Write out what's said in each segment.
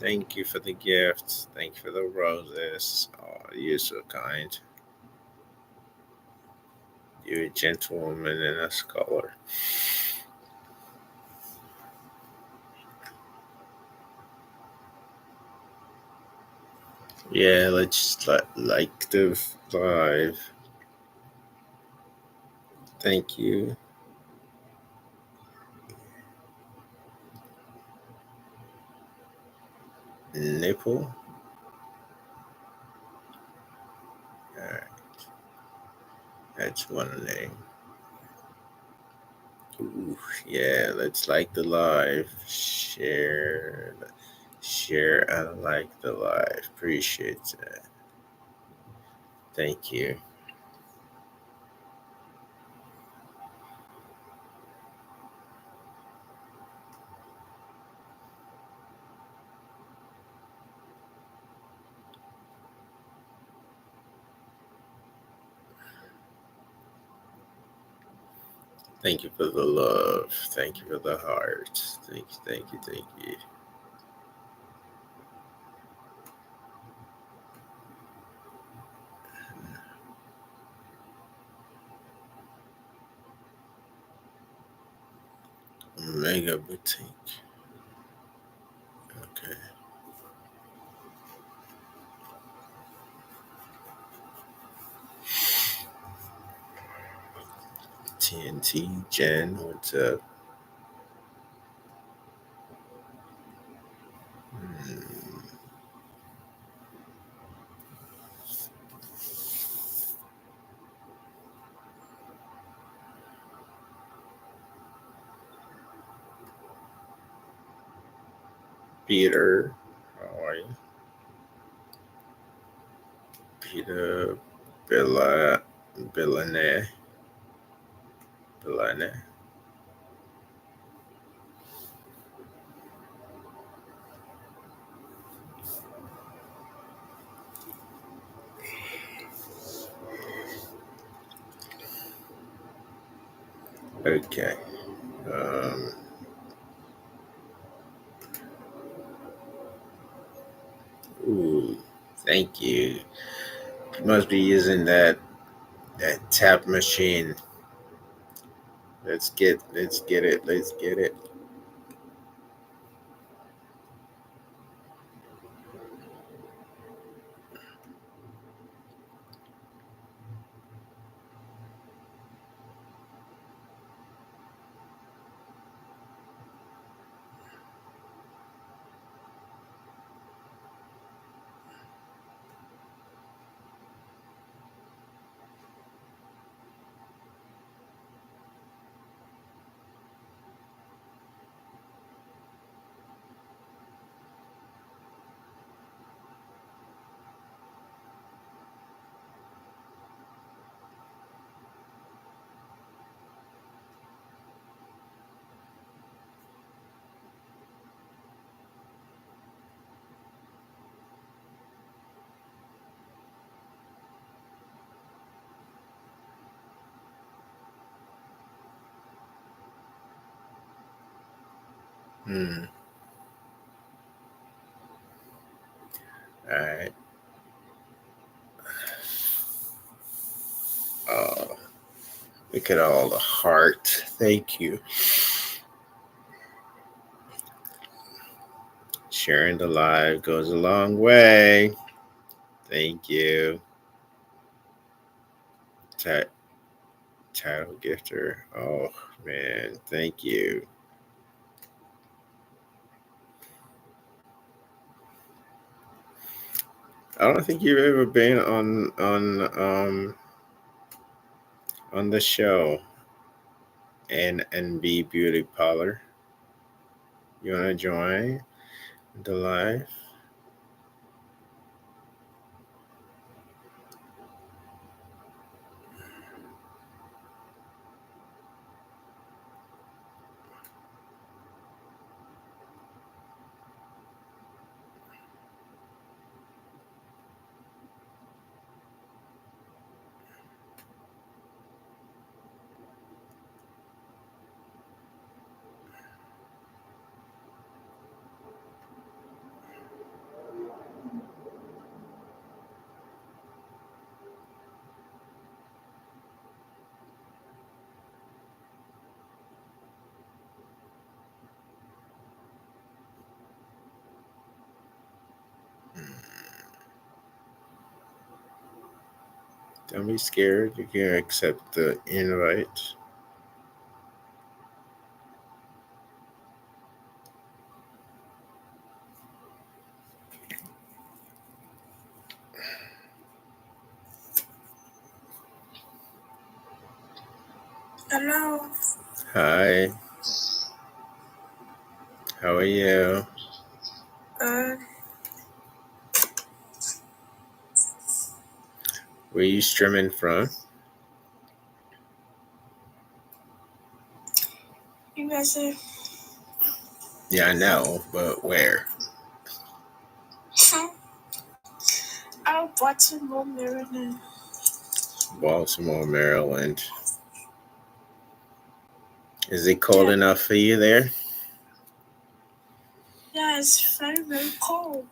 Thank you for the gifts. Thank you for the roses. Oh, you're so kind. You're a gentlewoman and a scholar. Yeah, let's just like the live. Thank you. Nipple. Alright, that's one name. Ooh, yeah, let's like the live. Share and like the live. Appreciate that. Thank you. Thank you for the love. Thank you for the heart. Thank you, thank you, thank you. Mega boutique. Okay. TNT Jen, what's up? Hmm. Peter, how are you? Peter Billa Billane. Billane. Okay. Um, ooh, thank you. You must be using that tap machine. Let's get it. Let's get it. Hmm. All right. Oh, look at all the heart. Thank you. Sharing the live goes a long way. Thank you. Ti- Title gifter. Oh man, thank you. I don't think you've ever been on the show N&B Beauty Parlor. You wanna join the live? Don't be scared. You can accept the invite. Hello. Hi. How are you? Uh, Where you streaming from? USA. Yeah, I know, but where? I'm Baltimore, Maryland. Baltimore, Maryland. Is it cold Yeah. enough for you there? Yeah, it's very, very cold.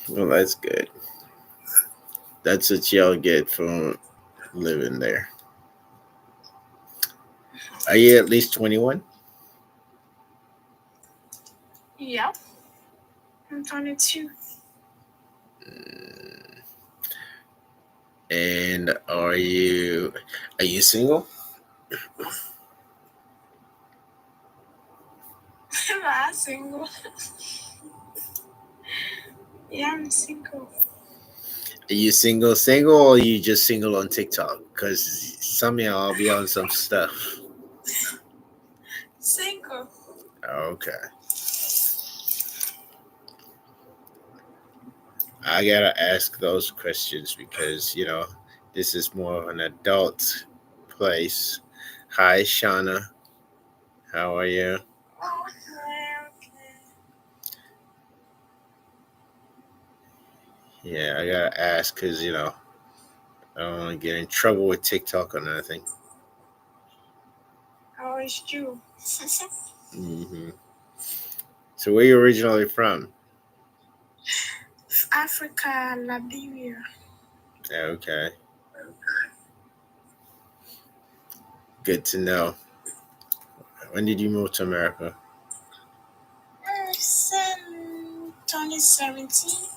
Well, that's good. That's what y'all get from living there. Are you at least 21? Yep. I'm 22. And are you single? I'm not single. Yeah, I'm single. Are you single, or are you just single on TikTok? Because some of y'all be on some stuff. Single. Okay. I gotta ask those questions because, this is more of an adult place. Hi, Shauna. How are you? Okay. Yeah, I gotta ask because, I don't want to get in trouble with TikTok or nothing. How is you? hmm So, where you originally from? Africa, Liberia. Okay, good to know. When did you move to America? Since 2017.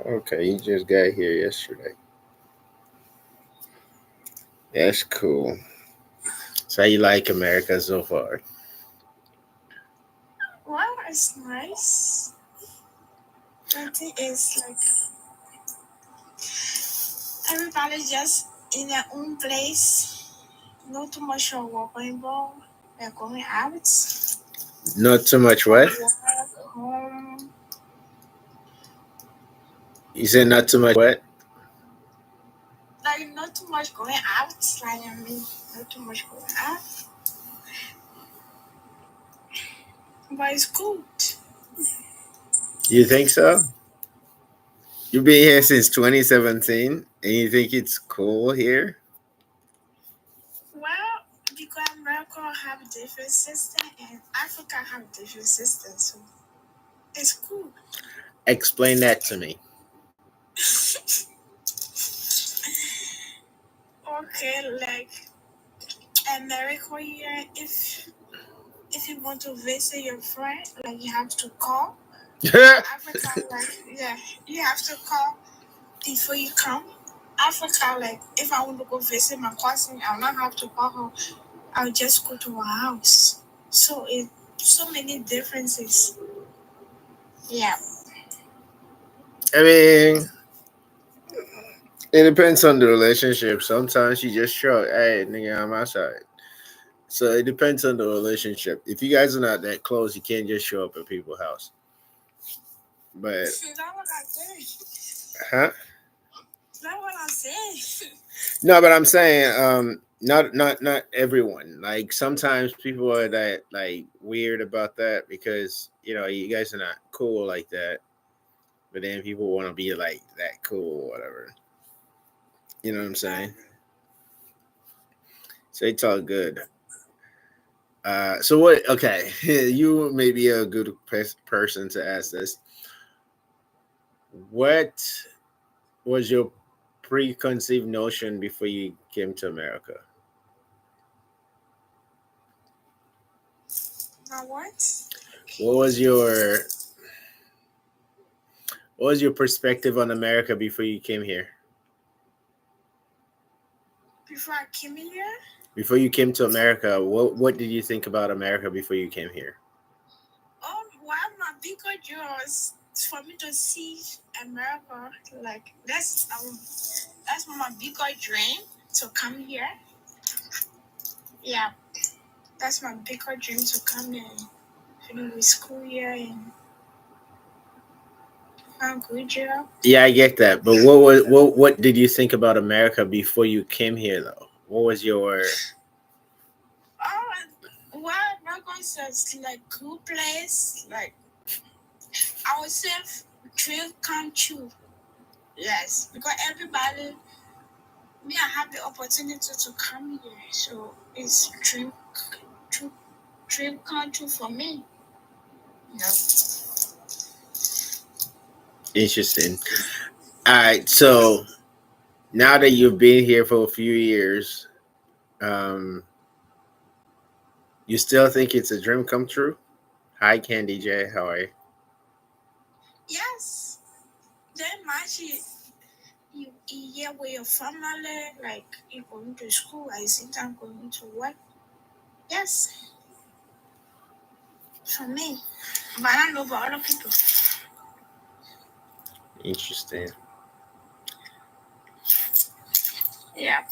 Okay, you just got here yesterday. That's cool. So, how you like America so far? Well, it's nice. I think it's like everybody just in their own place. Not too much of walking ball. They're going out. Not too much For what? work, home. You said not too much what? Like not too much going out. Like I mean, not too much going out. But it's good. You think so? You've been here since 2017 and you think it's cool here? Well, because America have a different system and Africa have a different system, so it's cool. Explain that to me. Okay, like America here, if you want to visit your friend, like you have to call. Africa, like yeah, you have to call before you come. Africa, like if I want to go visit my cousin, I'll not have to call her. I'll just go to her house. So it so many differences. Yeah. I mean, it depends on the relationship. Sometimes you just show, hey, nigga, I'm outside. So it depends on the relationship. If you guys are not that close, you can't just show up at people's house. But That's what I say. huh? That's what I say. No, but I'm saying, not everyone. Like sometimes people are that like weird about that because you guys are not cool like that. But then people want to be like that cool or whatever. You know what I'm saying? So it's all good. So what? Okay, you may be a good person to ask this. What was your preconceived notion before you came to America? Now what? What was your What was your perspective on America before you came here? Before I came here, Before you came to America, what did you think about America before you came here? one of my bigger dreams is for me to see America. Like that's one of my bigger dream to come here. Yeah, that's my bigger dream to come here, finish with school here and find a good job. Yeah, I get that, but what did you think about America before you came here, though? What was your Well, America is like cool place. Like I would say, dream come true. Yes, because everybody, me, I have the opportunity to come here, so it's true, dream come true for me. You know. interesting? All right, so now that you've been here for a few years, um, you still think it's a dream come true? Hi, Candy J. How are you? Yes. Then imagine you here with your family, like you going to school, I think I'm going to work. Yes, for me. But I don't know about other people. Interesting. Yeah.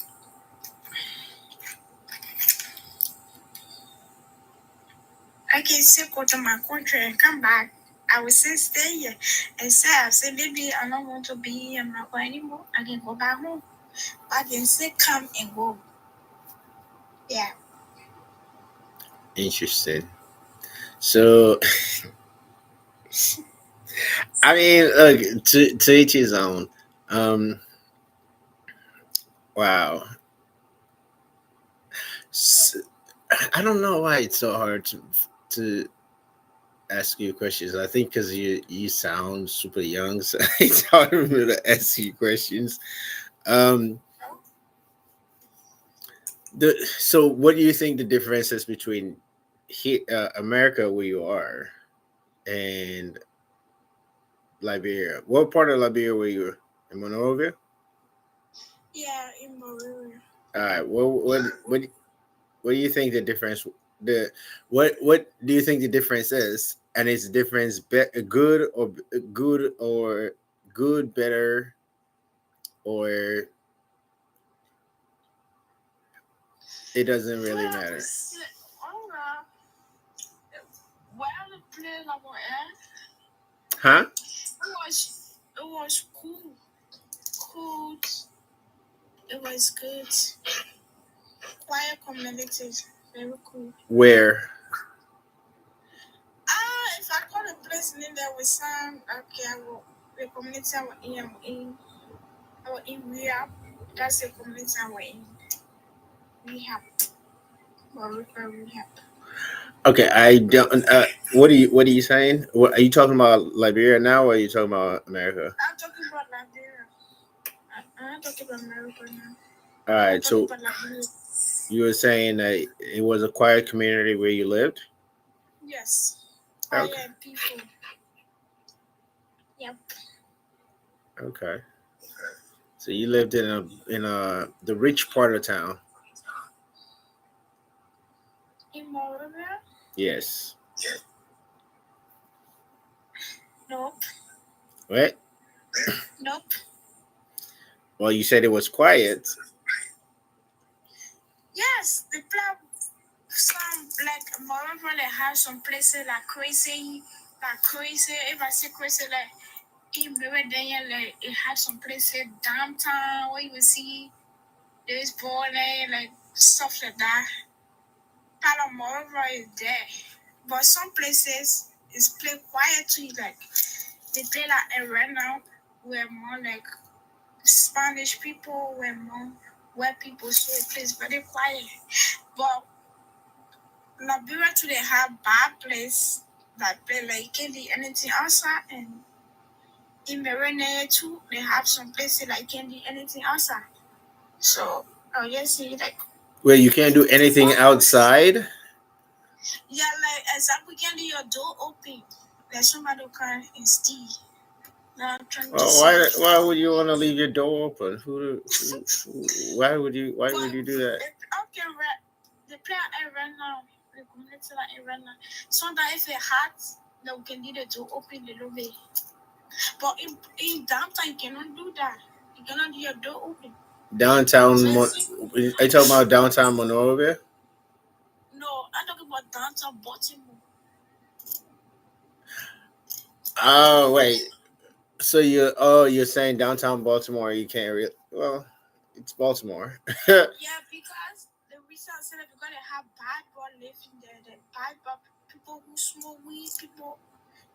I can still go to my country and come back. I will still stay here. And say maybe I don't want to be in America anymore. I can go back home. But I can still come and go. Yeah. Interesting. So, I mean, look, to each his own. Um, wow. S I don't know why it's so hard to ask you questions. I think because you sound super young, so it's hard for me to ask you questions. Um, so what do you think the difference is between America, where you are, and Liberia? What part of Liberia were you in Monrovia? Yeah, in Maria. All right. What do you think the difference? What do you think the difference is? And is difference good or good better or it doesn't really Well, matter? alright. Well, the place I was Huh? it was cool. Cool. It was good. Quiet community. Very cool. Where? If I call a place name there with some okay, the community I was in rehab. That's the community I was in rehab. Rehab. Okay, I don't. What are you saying? What are you talking about? Liberia now, or are you talking about America? I'm talking about Liberia. I'm not talking about America now. All I'm right. talking So about Liberia. you were saying that it was a quiet community where you lived. Yes. Okay. Quiet people. Yep. Okay. So you lived in the rich part of town. In Moravia? Yes. Nope. What? Nope. Well, you said it was quiet. Yes, the plan some like Moravia they have some places like crazy. If I say crazy like in Meridian, like it has some places downtown where you will see there's bowling, like stuff like that. Part of Moravia is there. But some places it's play quiet too, like they play like a right now where more like Spanish people were more white people, so it plays very quiet. But Liberia too, they have bad place that play like can do anything outside, and in Marine too, they have some places like can do anything outside. So I just say like Where you can't do anything outside. yeah, like example, can do your door open, like somebody can and steal. Now I'm trying to Well, why would you want to leave your door open? Why would you do that? Okay, the prayer I right now, the community I right now. Sometimes if it's hot, then we can need it to open the lobby. But in downtown, you cannot do that. You cannot do your door open. Downtown, are you talking about downtown Monrovia? No, I'm talking about downtown Baltimore. Oh wait, so you're saying downtown Baltimore? You can't well, it's Baltimore. Yeah, because the reason I said that because they have bad boy living there, the bad boy people who smoke weed, people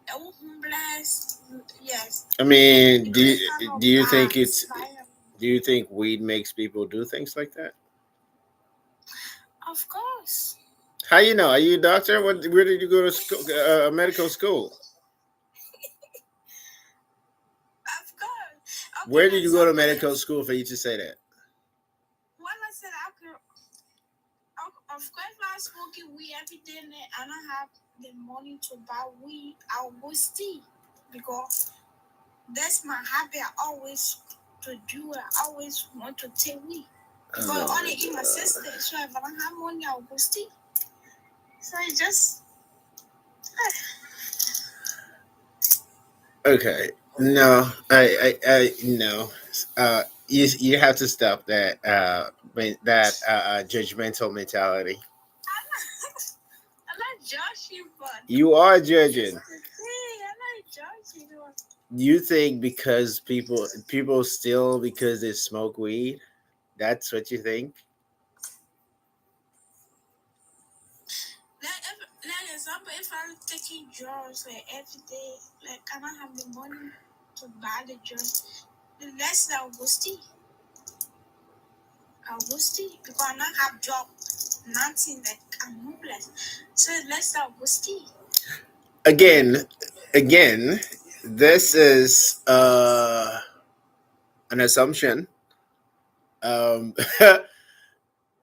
who homeless. Yes. I mean, Because do it's kind of you bad. think do you think weed makes people do things like that? Of course. How you know? Are you a doctor? Where did you go to school? Medical school? Of course. Okay, Where did you go to example, medical school for you to say that? when I said I could, of course, if I'm smoking weed every day and I don't have the money to buy weed, I will steal because that's my habit. I always to do it. I always want to take weed. Because I only eat my sister, so if I don't have money, I will go steal. So it's just Okay. No, I no. You have to stop that judgmental mentality. I'm not judging, but You are judging. I'm not judging. You think because people still because they smoke weed? That's what you think? Like example, if I'm taking drugs like every day, like I don't have the money to buy the drugs, the less that I will steal. I will steal because I don't have job, nothing, like I'm homeless. So the less that I will steal. Again, this is an assumption. Um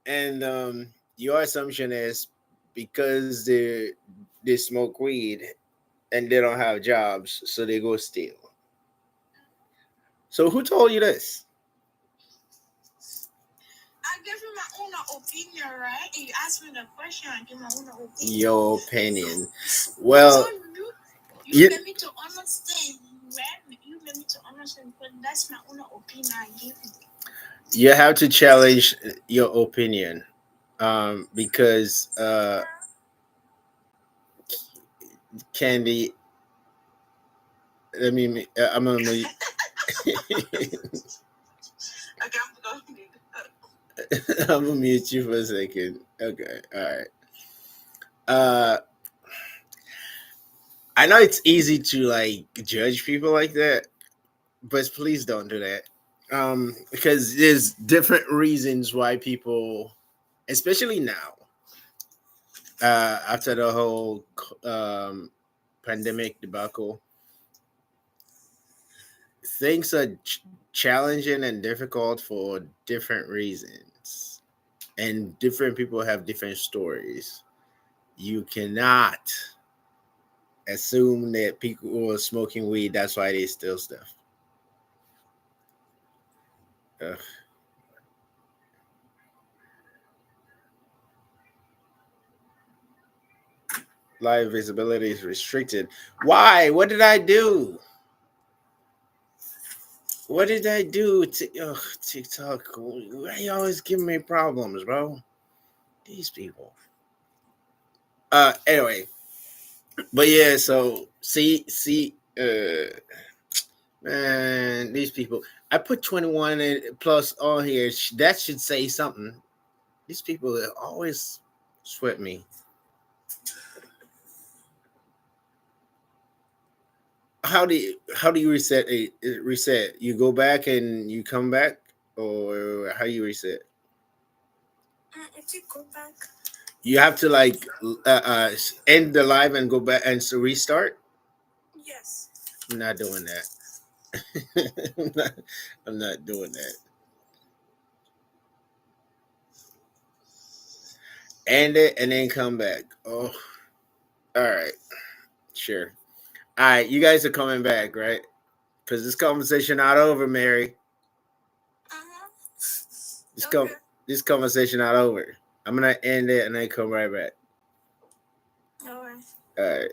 and your assumption is because they smoke weed and they don't have jobs, so they go steal. So who told you this? I give you my own opinion, right? You ask me the question, I give my own opinion. Your opinion. Well, so you made me to understand, right? You made me to understand, but that's my own opinion I give you. You have to challenge your opinion, because Candy. I'm gonna. Okay, I'm gonna mute you for a second. Okay, all right. Uh, I know it's easy to like judge people like that, but please don't do that. Because there's different reasons why people, especially now, after the whole pandemic debacle, things are challenging and difficult for different reasons, and different people have different stories. You cannot assume that people who are smoking weed, that's why they steal stuff. Ugh. Live visibility is restricted. Why? What did I do? What did I do? TikTok. Why you always giving me problems, bro? These people. Anyway, but yeah. So man, these people. I put 21 plus on here. That should say something. These people always sweat me. How do you reset reset? You go back and you come back, or how you reset? If you go back, You have to like end the live and go back and restart. yes. I'm not doing that. I'm not doing that. End it and then come back. Oh, all right, sure. All right, you guys are coming back, right? Because this conversation not over, Mary. Okay. This conversation not over. I'm gonna end it and then come right back. All right. All right.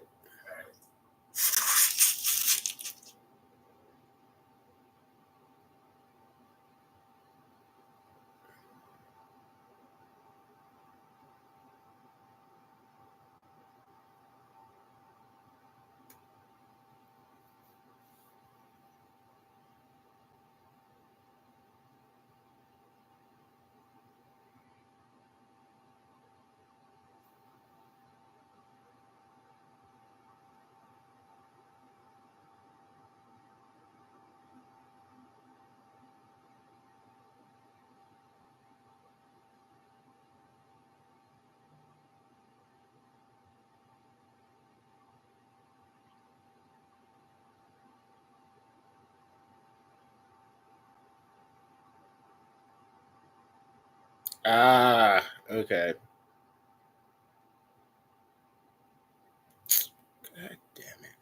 Okay. God damn it.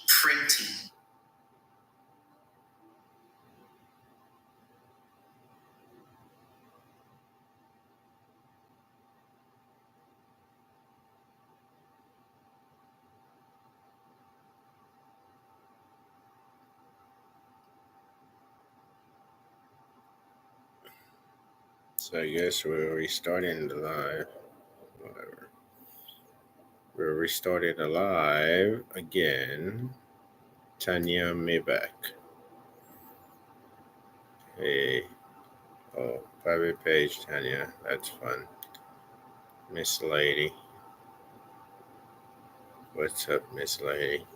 Printing. So I guess we're restarting the live. Whatever. We're restarting the live again. Tanya Maybach. Hey. Oh, private page, Tanya. That's fun. Miss Lady. What's up, Miss Lady?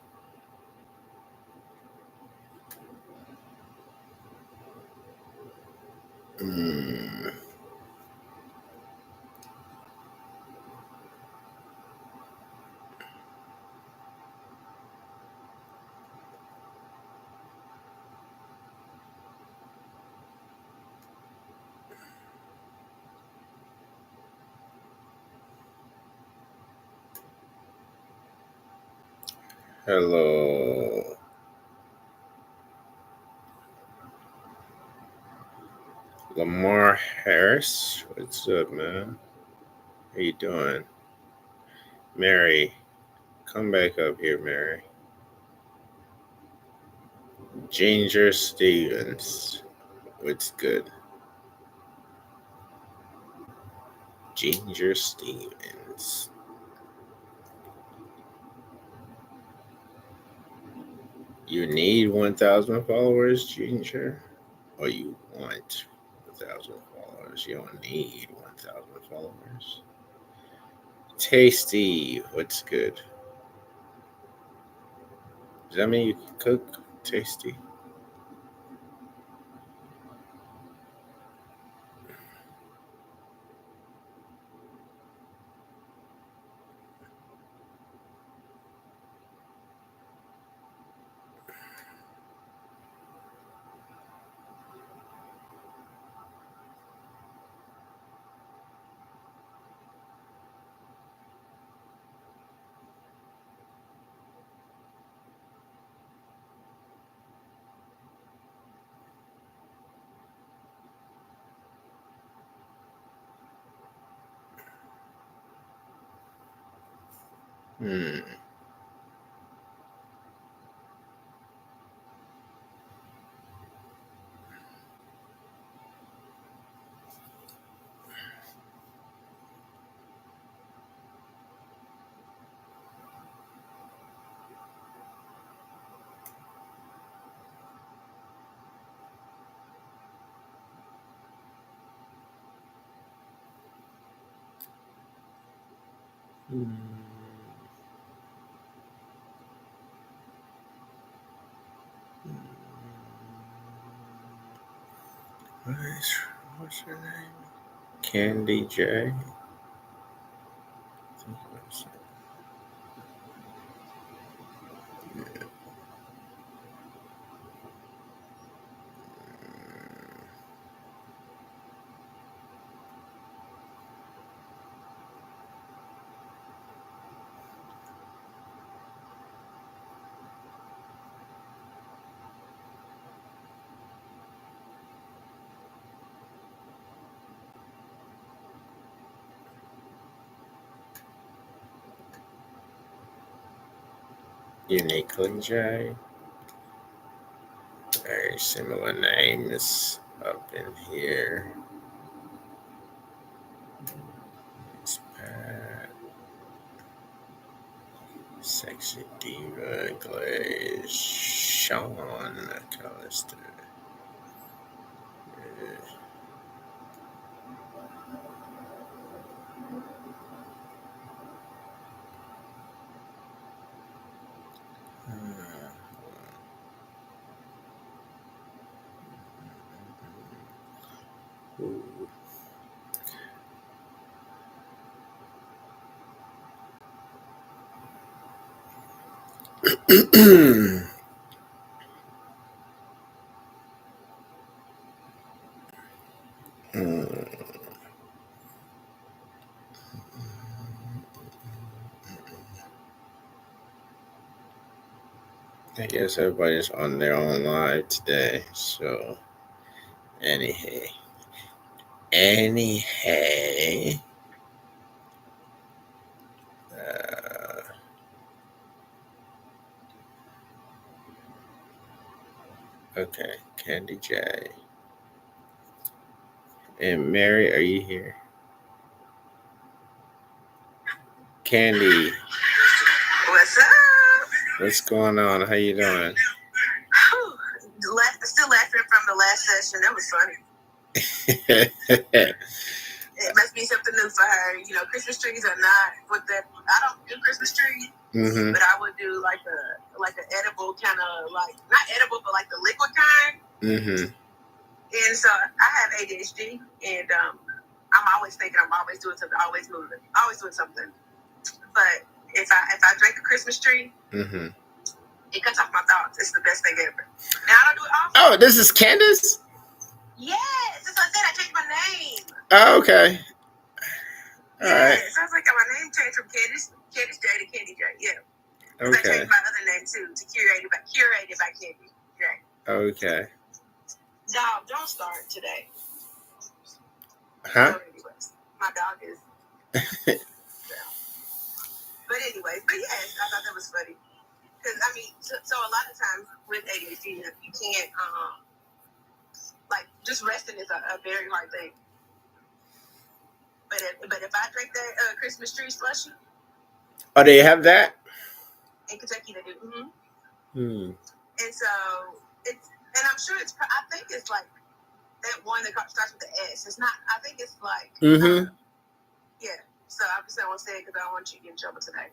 Hello. Lamar Harris. What's up, man? How you doing? Mary. Come back up here, Mary. Ginger Stevens. What's good? Ginger Stevens. You need 1,000 followers, Ginger? Or you want 1,000 followers? You don't need 1,000 followers. Tasty. What's good? Does that mean you can cook? Tasty. Hmm. What's her name? Candy J. Uniquely J. Very similar names up in here. It's Pat. Sexy Diva Glaze. Sean McAllister. I guess everybody's on their own live today. So, anyhow. Okay, Candy J. And Mary, are you here? Candy. What's up? What's going on? How you doing? Still laughing from the last session. That was funny. It must be something new for her. You know, Christmas trees are not what that. I don't do Christmas trees, but I would do like an edible kind of like not edible, but like the liquid kind. And so I have ADHD, and I'm always thinking, I'm always doing something, always moving, always doing something. But if I drink a Christmas tree, it cuts off my thoughts. It's the best thing ever. Now I don't do it often. Oh, this is Candace? Yes, that's what I said. I changed my name. Oh, okay. All right. So I was like, my name changed from Candace J to Candy J. Yeah. Okay. I changed my other name too to Curated by Candy J. Okay. Dog, don't start today. Huh? So anyways, my dog is. But anyways, but yes, I thought that was funny. Because, I mean, so a lot of times with ADHD, you can't, like, just resting is a very hard thing. But if I drink that Christmas tree slushy. Oh, they have that? In Kentucky, they do. And so, and I'm sure I think it's like that one that starts with the S. It's not, I think it's like, yeah. So I just don't want to say it because I don't want you to get in trouble today.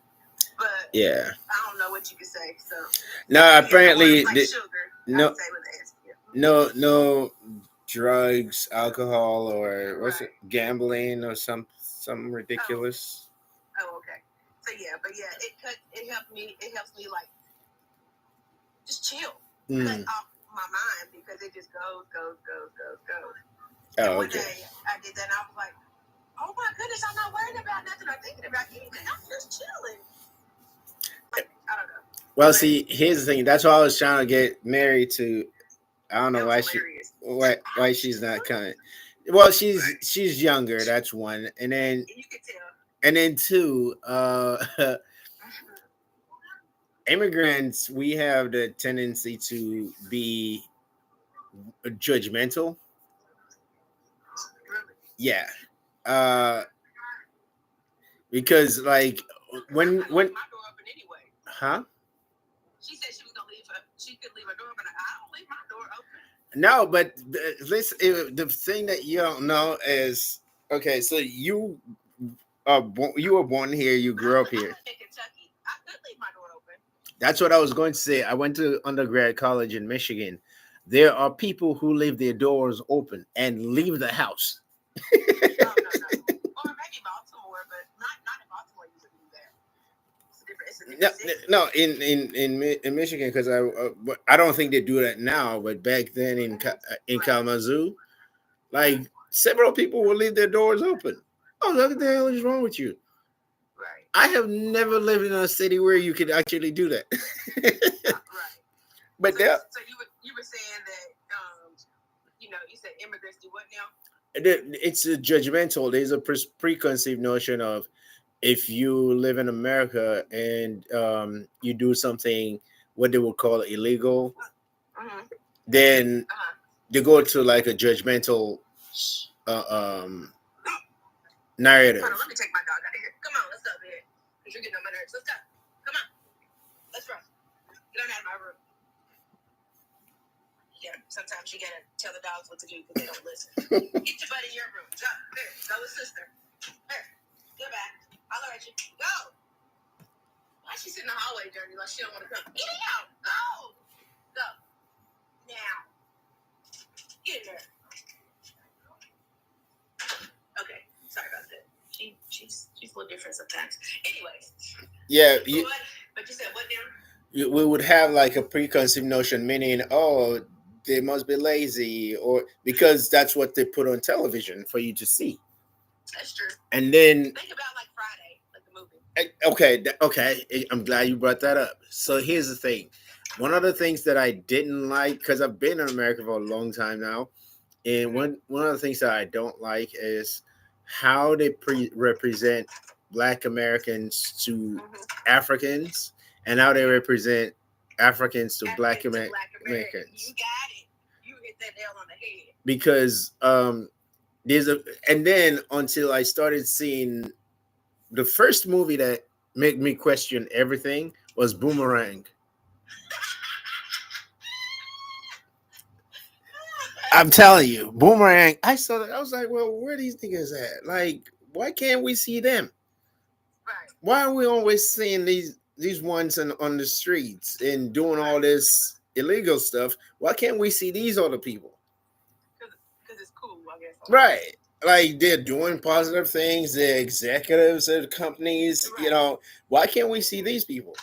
But yeah, I don't know what you can say. So no, apparently, like sugar, no drugs, alcohol, or what's it, gambling, or something ridiculous. Oh, okay. So yeah, but yeah, it helps me like just chill, cut off my mind because it just goes. And one day I did that, and I was like, oh my goodness, I'm not worrying about nothing or thinking about anything. I'm just chilling. Like, I don't know. Well, see, here's the thing. That's why I was trying to get married to. I don't know why she's not coming. Well, she's younger. That's one, and then you can tell. And then two, immigrants, we have the tendency to be judgmental. Really? Yeah. Uh, because like when My door open anyway. huh? She said she was gonna leave her. She could leave her door open. I don't leave my door open. No, but the thing that you don't know is okay. So you were born here. You grew up I here. live in Kentucky. I could leave my door open. That's what I was going to say. I went to undergrad college in Michigan. There are people who leave their doors open and leave the house. Oh no, no. Or maybe Baltimore, but not in Baltimore. You wouldn't do that. It's a No, different city. no, in Michigan, because I don't think they do that now, but back then in Kalamazoo, like several people will leave their doors open. Oh, what the hell is wrong with you? Right. I have never lived in a city where you could actually do that. Right. But So, there, so you were saying that you said immigrants do what now? it's a judgmental. There's a preconceived notion of if you live in America and you do something what they would call illegal, then they go to like a judgmental narrative. Hold on, let me take my dog out of here. Come on, let's go over here. Because you're getting on my nerves. Let's go. Come on. Let's run. Get on out of my room. Yeah, sometimes you gotta tell the dogs what to do because they don't listen. Get your butt in your room. Go. Here. Go with sister. Here. Get back. I'll let you. Go. Why is she sitting in the hallway, Journey? Like she don't want to come. Get out. Go. Go. Now. Get in there. Okay. Sorry about that. She's a little different sometimes. Anyways. Yeah. But you said what now? We would have like a preconceived notion, meaning, oh, they must be lazy, or because that's what they put on television for you to see. That's true. And then think about like Friday, like the movie. Okay. I'm glad you brought that up. So here's the thing. One of the things that I didn't like, because I've been in America for a long time now, and one of the things that I don't like is how they represent Black Americans to Africans, and how they represent Africans to Black Americans. You got it. You hit that nail on the head. Because and then until I started seeing the first movie that made me question everything was Boomerang. I'm telling you, Boomerang. I saw that. I was like, well, where are these niggas at? Like, why can't we see them? Right. Why are we always seeing these ones on the streets and doing all this illegal stuff? Why can't we see these other people? Because it's cool, I guess. Right. Like they're doing positive things. They're executives of companies. Right. You know, why can't we see these people?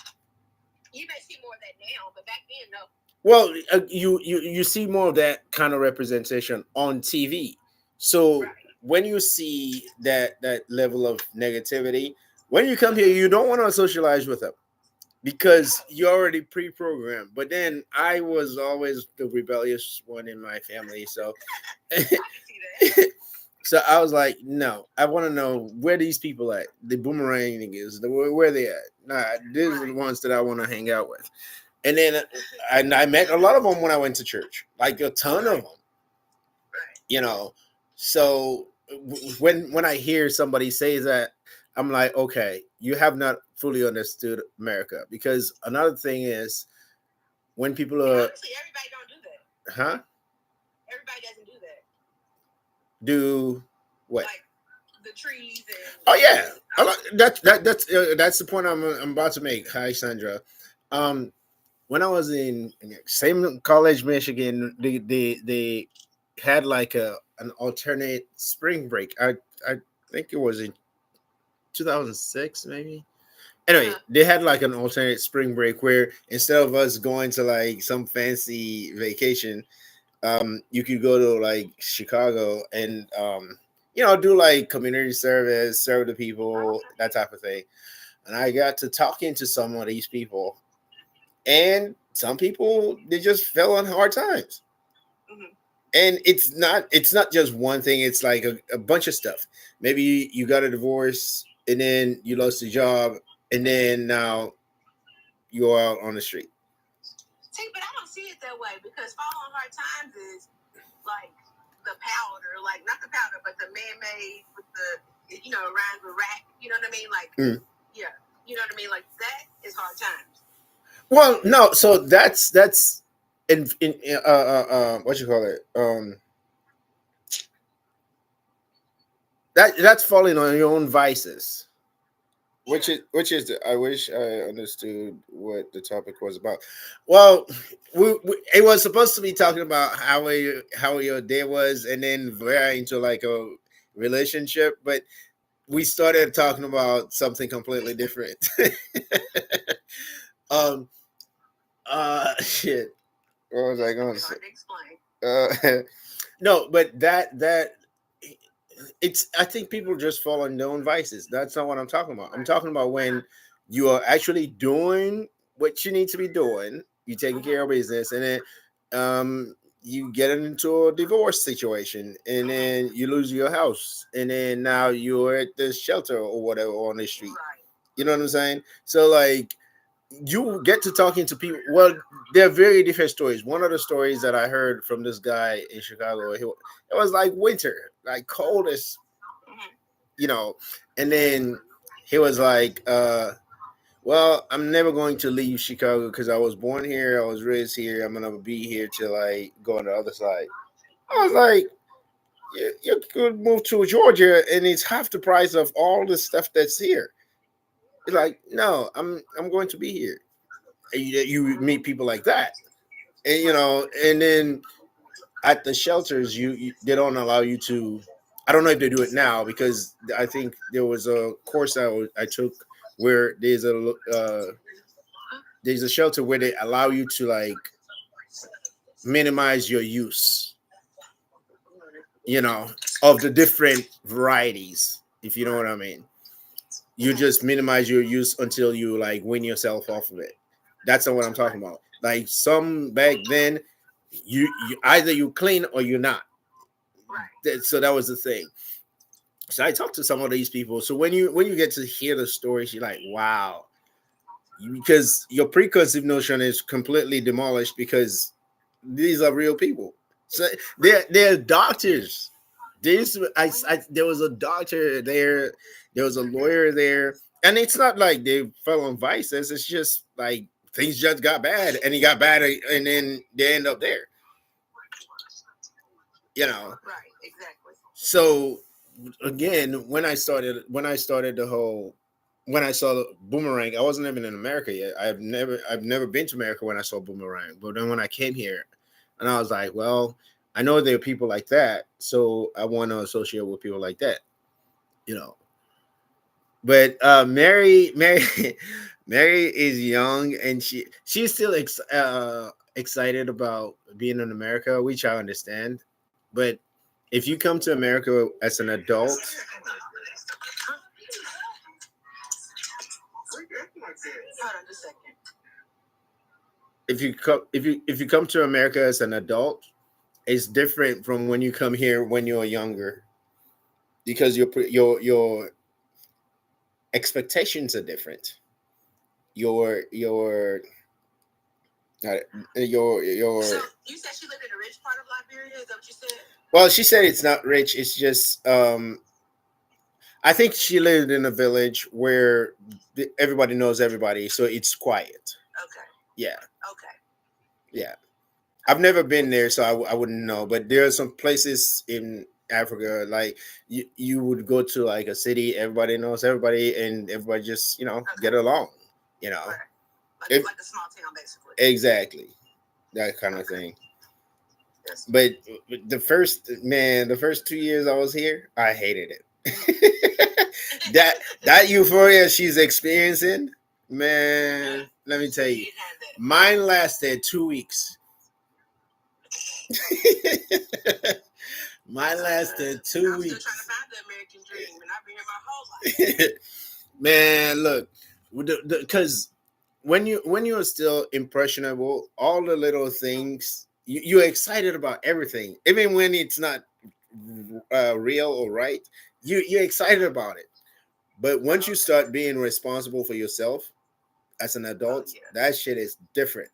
You may see more of that now, but back then, no. Well, you see more of that kind of representation on TV. So when you see that level of negativity, when you come here, you don't want to socialize with them because you're already pre-programmed. But then I was always the rebellious one in my family, so so I was like, no, I want to know where these people at. The Boomerang niggas, where they at? Nah, these are the ones that I want to hang out with. And then I met a lot of them when I went to church, like a ton of them. You know, so when I hear somebody say that, I'm like, okay, you have not fully understood America. Because another thing is when people are honestly, everybody don't do that. Huh? Everybody doesn't do that. Do what? Like the trees and oh yeah, that's the point I'm about to make. Hi, Sandra. When I was in same college, Michigan, they had like an alternate spring break. I think it was in 2006, maybe. Anyway, they had like an alternate spring break where instead of us going to like some fancy vacation, you could go to like Chicago and do like community service, serve the people, that type of thing. And I got to talking to some of these people, and some people they just fell on hard times. And it's not just one thing. It's like a bunch of stuff. Maybe you got a divorce, and then you lost your job, and then now you are out on the street. See, but I don't see it that way because Following Hard Times is like the powder, like not the powder, but the man-made with the, rhymes with rap. You know what I mean? Like, yeah, you know what I mean? Like that is Hard Times. Well, no, so that's in what you call it? That's falling on your own vices. Which is I wish I understood what the topic was about. Well, it was supposed to be talking about how your day was, and then very into like a relationship, but we started talking about something completely different. Shit. What was I going to say? No, but that it's. I think people just fall on their own vices. That's not what I'm talking about. I'm talking about when you are actually doing what you need to be doing. You taking care of business, and then you get into a divorce situation, and then you lose your house, and then now you're at the shelter or whatever on the street. You know what I'm saying? So like you get to talking to people. Well, they're very different stories. One of the stories that I heard from this guy in Chicago, it was like winter, like coldest, and then he was like, well, I'm never going to leave Chicago because I was born here, I was raised here, I'm gonna be here till I go on the other side. I was like, you could move to Georgia and it's half the price of all the stuff that's here. It's like, no, I'm going to be here. And you meet people like that, and and then at the shelters, they don't allow you to. I don't know if they do it now because I think there was a course I took where there's a shelter where they allow you to like minimize your use, of the different varieties, if you know what I mean. You just minimize your use until you like win yourself off of it. That's not what I'm talking about. Like some back then, you either you clean or you're not. So that was the thing. So I talked to some of these people. So when you get to hear the stories, you're like, wow, because your preconceived notion is completely demolished because these are real people. So they're doctors. There was a doctor there. There was a lawyer there, and it's not like they fell on vices. It's just like things just got bad, and he got bad, and then they end up there. Right, exactly. So again, when I started when I saw Boomerang, I wasn't even in America yet. I've never been to America when I saw Boomerang. But then when I came here, and I was like, well, I know there are people like that, so I want to associate with people like that, But Mary is young, and she's still excited about being in America, which I understand. But if you come to America as an adult, if you come to America as an adult, it's different from when you come here when you're younger, because your expectations are different. Your So you said she lived in a rich part of Liberia. Is that what you said? Well, she said it's not rich. It's just I think she lived in a village where everybody knows everybody, so it's quiet. Okay. Yeah. Okay. Yeah. I've never been there, so I wouldn't know. But there are some places in Africa, like you would go to like a city, everybody knows everybody, and everybody just get along. Right. Like a small town, basically. Exactly, that kind of thing. Yes. But the first 2 years I was here, I hated it. that euphoria she's experiencing, man. Let me tell you, mine lasted 2 weeks. Mine lasted 2 weeks. I'm still trying to find the American dream, and I've been here my whole life. Man, look, because when you're still impressionable, all the little things you're excited about everything, even when it's not real or right. You're excited about it, but once you start being responsible for yourself, as an adult, that shit is different.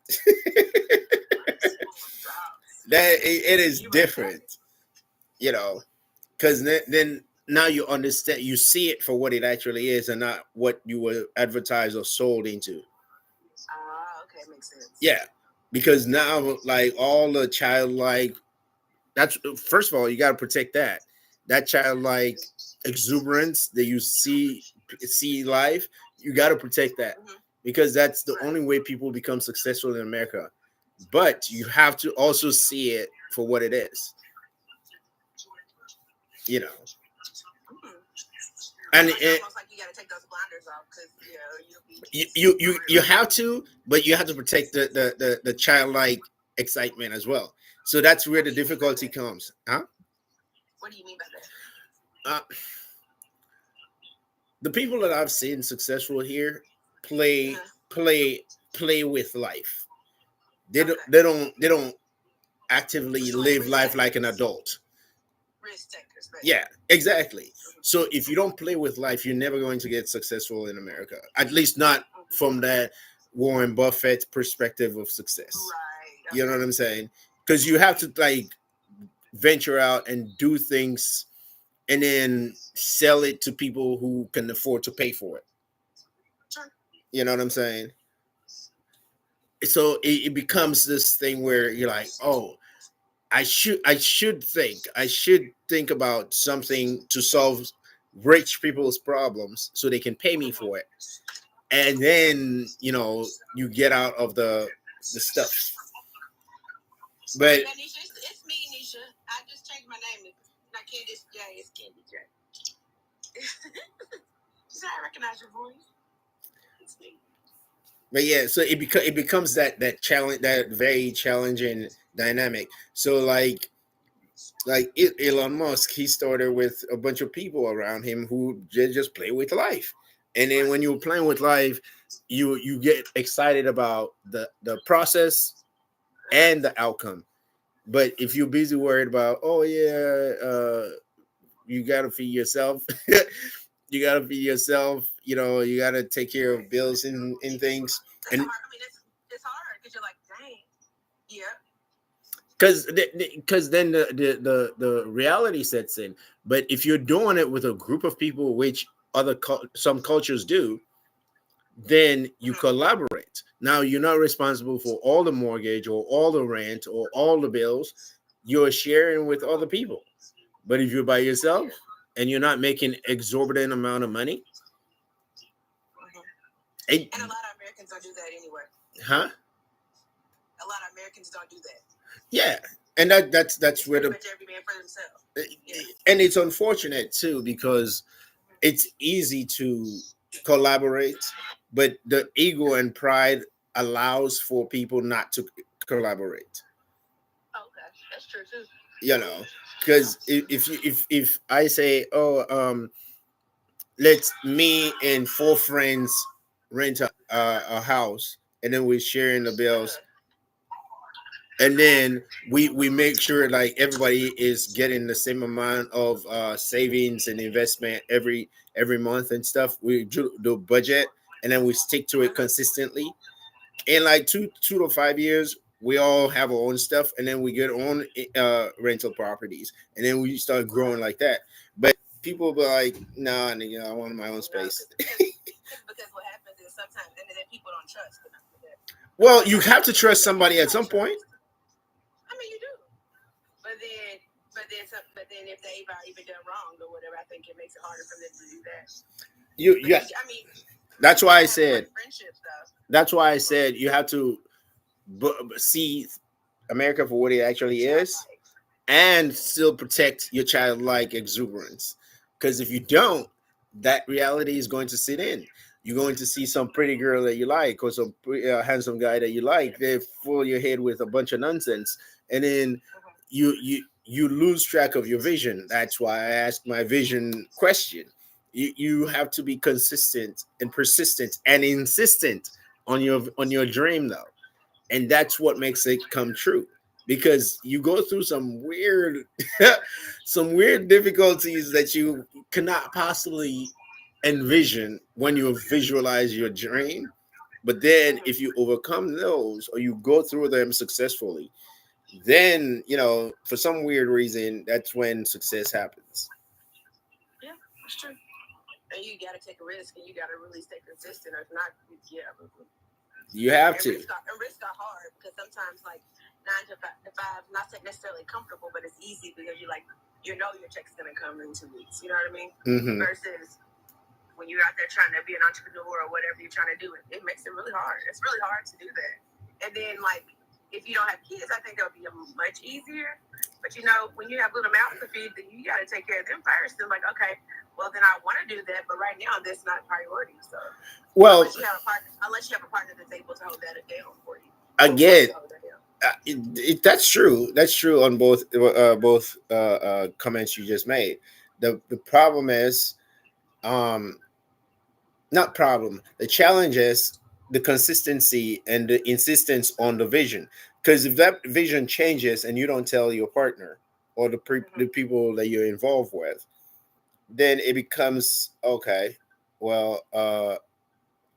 It is different, you know, because then now you understand, you see it for what it actually is, and not what you were advertised or sold into. Okay, makes sense. Yeah, because now like all the childlike, that's first of all you got to protect that childlike exuberance that you see life. You got to protect that because that's the only way people become successful in America. But you have to also see it for what it is, you know. And it's almost like you got to take those blinders off because you have to, but you have to protect the childlike excitement as well. So that's where the difficulty comes, huh? What do you mean by that? The people that I've seen successful here play with life. They don't actively live life like an adult. Risk takers. Yeah, exactly. So if you don't play with life, you're never going to get successful in America. At least not from that Warren Buffett perspective of success. Right. You know what I'm saying? Because you have to like venture out and do things and then sell it to people who can afford to pay for it. Sure. You know what I'm saying? So it becomes this thing where you're like, oh, I should think about something to solve rich people's problems so they can pay me for it. And then, you get out of the stuff. But yeah, Nisha, it's me, Nisha. I just changed my name. Not Candice J, it's Candy J. Does I recognize your voice? It's me. But yeah, so it becomes that challenge, that very challenging dynamic. So like Elon Musk, he started with a bunch of people around him who just play with life, and then when you're playing with life, you get excited about the process and the outcome. But if you're busy worried about, oh yeah, you gotta feed yourself, you gotta feed yourself, you gotta take care of bills and things. And hard. I mean, it's hard because you're like, dang, yeah. Because then the reality sets in. But if you're doing it with a group of people, which some cultures do, then you collaborate. Now you're not responsible for all the mortgage or all the rent or all the bills. You're sharing with other people. But if you're by yourself and you're not making exorbitant amount of money, and a lot of Americans don't do that anyway. Huh? A lot of Americans don't do that. Yeah, and that's where every man for themselves. And it's unfortunate too because it's easy to collaborate, but the ego and pride allows for people not to collaborate. Okay, that's true too. Because if I say, oh, let's me and 4 friends rent a house, and then we're sharing the bills. And then we make sure like everybody is getting the same amount of savings and investment every month and stuff. We do the budget and then we stick to it consistently. In like 2 to 5 years, we all have our own stuff, and then we get on rental properties, and then we start growing like that. But people be like, "Nah, nigga, I want my own space." Because what happens is sometimes and then people don't trust. Well, you have to trust somebody at some point. I mean, you do. But then if they've even done wrong or whatever, I think it makes it harder for them to do that. I mean, that's why I said. Friendships, though. That's why I said you have to see America for what it actually is, and still protect your childlike exuberance. Because if you don't, that reality is going to sit in. You're going to see some pretty girl that you like or some handsome guy that you like. They fill your head with a bunch of nonsense, and then you lose track of your vision. That's why I asked my vision question. You have to be consistent and persistent and insistent on your dream, though, and that's what makes it come true. Because you go through some weird difficulties that you cannot possibly envision when you visualize your dream. But then if you overcome those or you go through them successfully, then for some weird reason, that's when success happens. Yeah, that's true. And you got to take a risk, and you got to really stay consistent. Or if not, yeah. You have to. Risks are hard because sometimes, like 9 to 5, not necessarily comfortable, but it's easy because your check's gonna come in 2 weeks. You know what I mean? Mm-hmm. Versus when you're out there trying to be an entrepreneur or whatever you're trying to do, it makes it really hard. It's really hard to do that. And then, like, if you don't have kids, I think it'll be much easier. But when you have little mouths to feed, then you got to take care of them first. And like, okay, well then I want to do that, but right now that's not priority. So, well, unless you have a partner that's able to hold that down for you. Again, that's true. That's true on both comments you just made. The problem is, not problem. The challenge is the consistency and the insistence on the vision. Because if that vision changes and you don't tell your partner or the people that you're involved with, then it becomes okay. Well,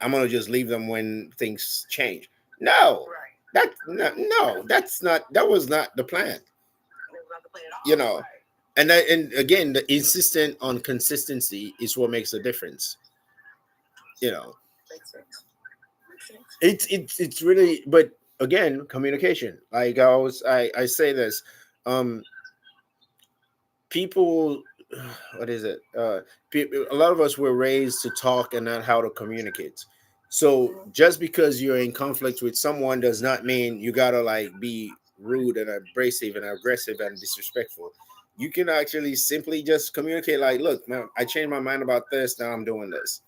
I'm gonna just leave them when things change. No, that was not the plan. Not the plan at all. And again, the insistent on consistency is what makes a difference. Makes sense. It's really, but again, communication. Like I say this, people, what is it? A lot of us were raised to talk and not how to communicate. So just because you're in conflict with someone does not mean you gotta like be rude and abrasive and aggressive and disrespectful. You can actually simply just communicate like, look, man, I changed my mind about this. Now I'm doing this.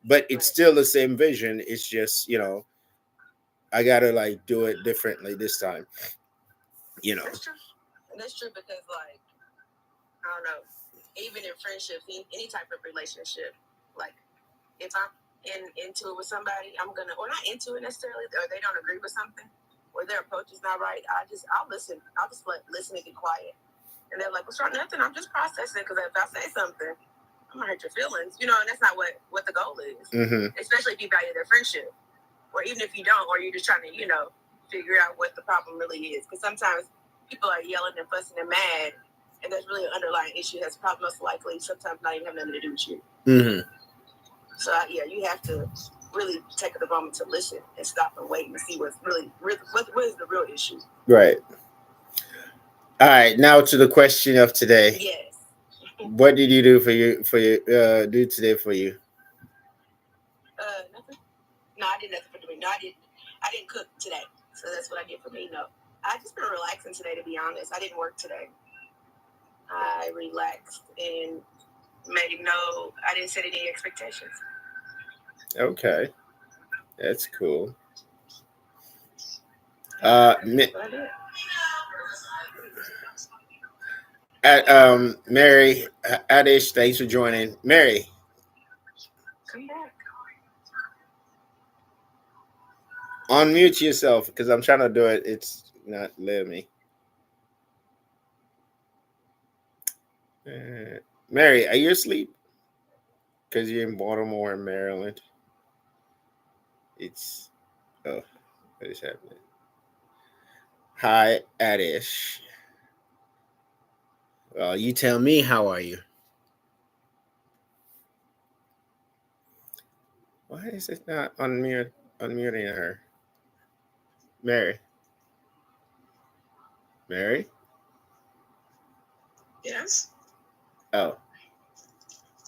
But it's still the same vision. It's just, I gotta like do it differently this time. That's true. And that's true because, like, I don't know, even in friendships, any type of relationship, like if I'm into it with somebody, or not into it necessarily, or they don't agree with something, or their approach is not right, I'll listen. I'll just listen and be quiet. And they're like, "What's wrong? Nothing. I'm just processing because if I say something, I'm gonna hurt your feelings, and that's not what the goal is. Mm-hmm. Especially if you value their friendship, or even if you don't, or you're just trying to, figure out what the problem really is. Because sometimes people are yelling and fussing and mad, and there's really an underlying issue that's probably most likely sometimes not even have nothing to do with you. Mm-hmm. So you have to really take the moment to listen and stop and wait and see what is the real issue. Right. All right. Now to the question of today. Yes. What did you do do today for you? Nothing. No, I did nothing for me. No, I didn't cook today. So that's what I did for me. No, I just been relaxing today. To be honest, I didn't work today. I relaxed and I didn't set any expectations. Okay, that's cool. Mary, Adish, thanks for joining. Mary, come back. Unmute yourself because I'm trying to do it. It's not letting me. Mary, are you asleep? Because you're in Baltimore, Maryland. What is happening? Hi, Adish. Well, you tell me, how are you? Why is it not unmuting her? Mary? Mary? Yes. Oh.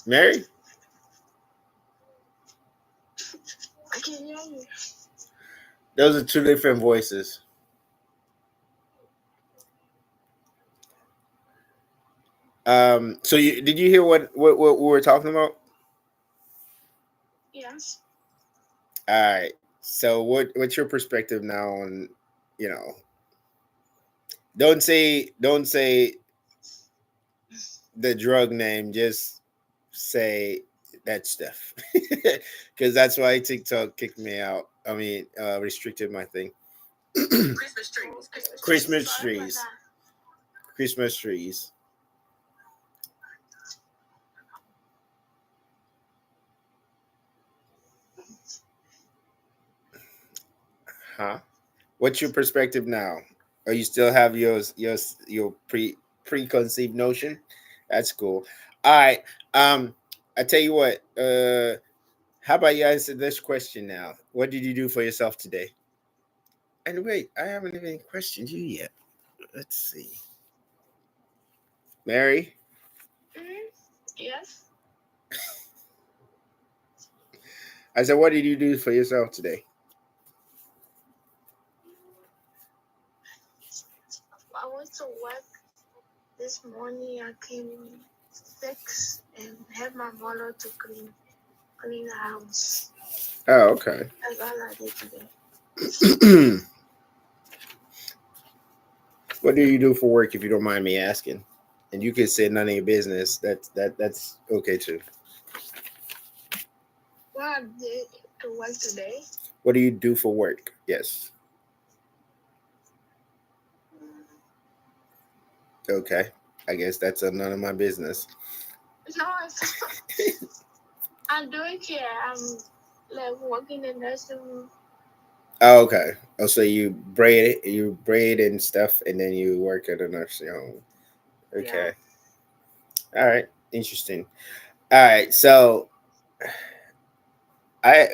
Mary? I can't hear you. Those are two different voices. So did you hear what we were talking about? Yes. All right. So what's your perspective now on, don't say the drug name, just say that stuff. Because that's why TikTok kicked me out. I mean, restricted my thing. Christmas trees. Christmas trees. Christmas trees. Huh? What's your perspective now? Or you still have your preconceived notion? That's cool. All right. I tell you what. How about you answer this question now? What did you do for yourself today? And wait, I haven't even questioned you yet. Let's see. Mary, Yes. I said, what did you do for yourself today? I went to work this morning. I came 6 and had my mother to clean the house. Oh, okay. That's all I did today. What do you do for work, if you don't mind me asking? And you could say none of your business. That's okay too. What I did to work today? What do you do for work? Yes. Okay. I guess that's none of my business. No, I'm doing care. I'm like working in the nursing room. Oh, okay. Oh, so you braid and stuff, and then you work at a nursing home. Okay. Yeah. All right. Interesting. All right. So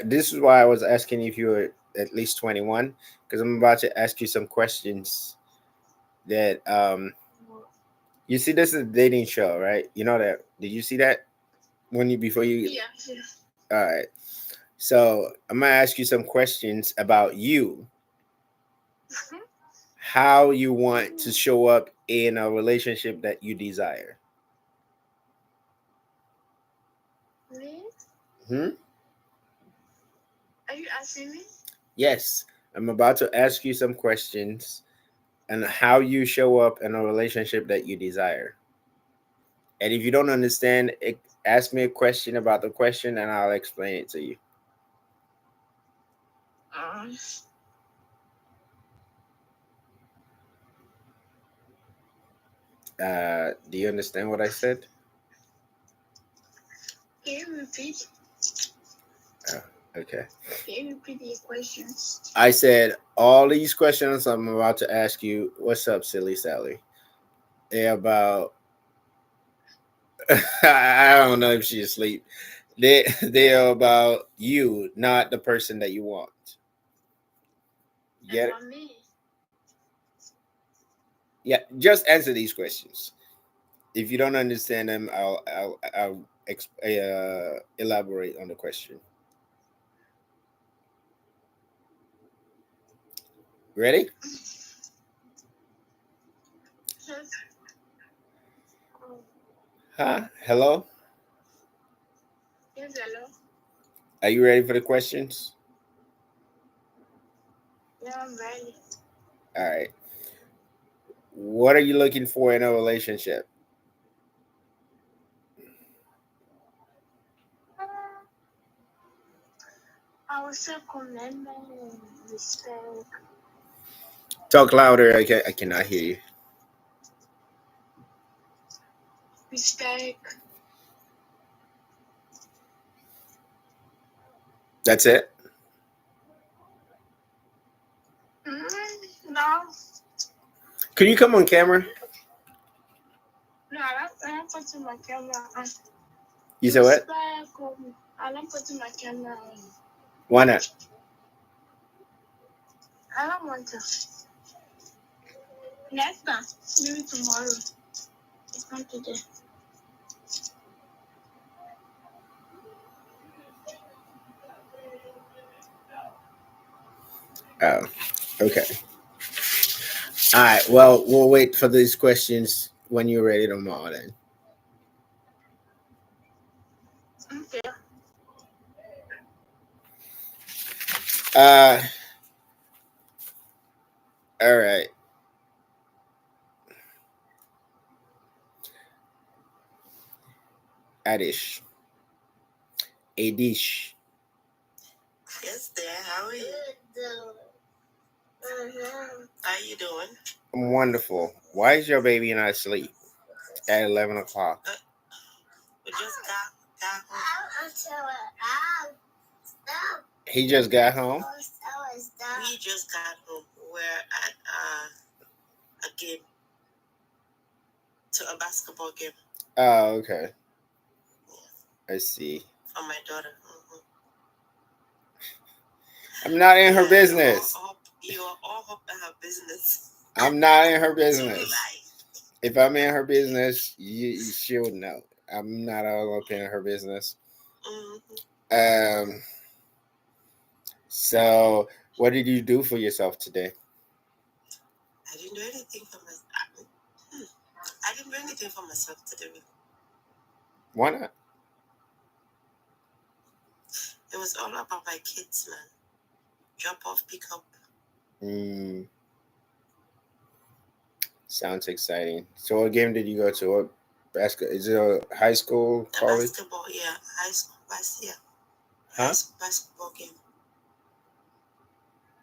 this is why I was asking if you were at least 21, because I'm about to ask you some questions that you see. This is a dating show, right? You know that. Did you see that when you before you? Yeah. All right. So I'm gonna ask you some questions about you, how you want to show up in a relationship that you desire. Me? Hmm? Are you asking me? Yes, I'm about to ask you some questions and how you show up in a relationship that you desire. And if you don't understand, ask me a question about the question and I'll explain it to you. Um, Do you understand what I said? can you repeat? Oh, okay. Can you repeat your questions? I said all these questions I'm about to ask you. What's up, silly Sally? They're about. I don't know if she's asleep. They're about you, not the person that you want. Get it? About me. Yeah. Just answer these questions. If you don't understand them, I'll elaborate on the question. Ready? Yes. Huh? Hello? Yes, hello. Are you ready for the questions? Yeah, I'm ready. All right. What are you looking for in a relationship? I would say commitment and respect. Talk louder. I cannot hear you. Respect. That's it? No. Can you come on camera? No, I don't put my camera on. You said what? Respect. I don't put my camera on. Why not? I don't want to. Next time. Maybe tomorrow. It's not today. Oh, okay. All right. Well, we'll wait for these questions when you're ready tomorrow then. Okay. Uh, all right. Adish. Adish. Yes, there. How are you? How you doing? I'm wonderful. Why is your baby not asleep at 11 o'clock? We just got home. He just got home? We just got home. We're at a game, to a basketball game. Oh, okay. Yeah, I see. for my daughter. I'm not in her Yeah, business. You are all up in her business. I'm not in her To business. lie. If I'm in her business, she'll know. I'm not all up in her business. Mhm. So what did you do for yourself today? I didn't do anything for myself. I didn't do anything for myself today. Why not? It was all about my kids, man. Drop off, pick up. Sounds exciting. So what game did you go to? What basketball? Is it a high school, college? Basketball, yeah. High school, yeah. Huh? High school basketball game.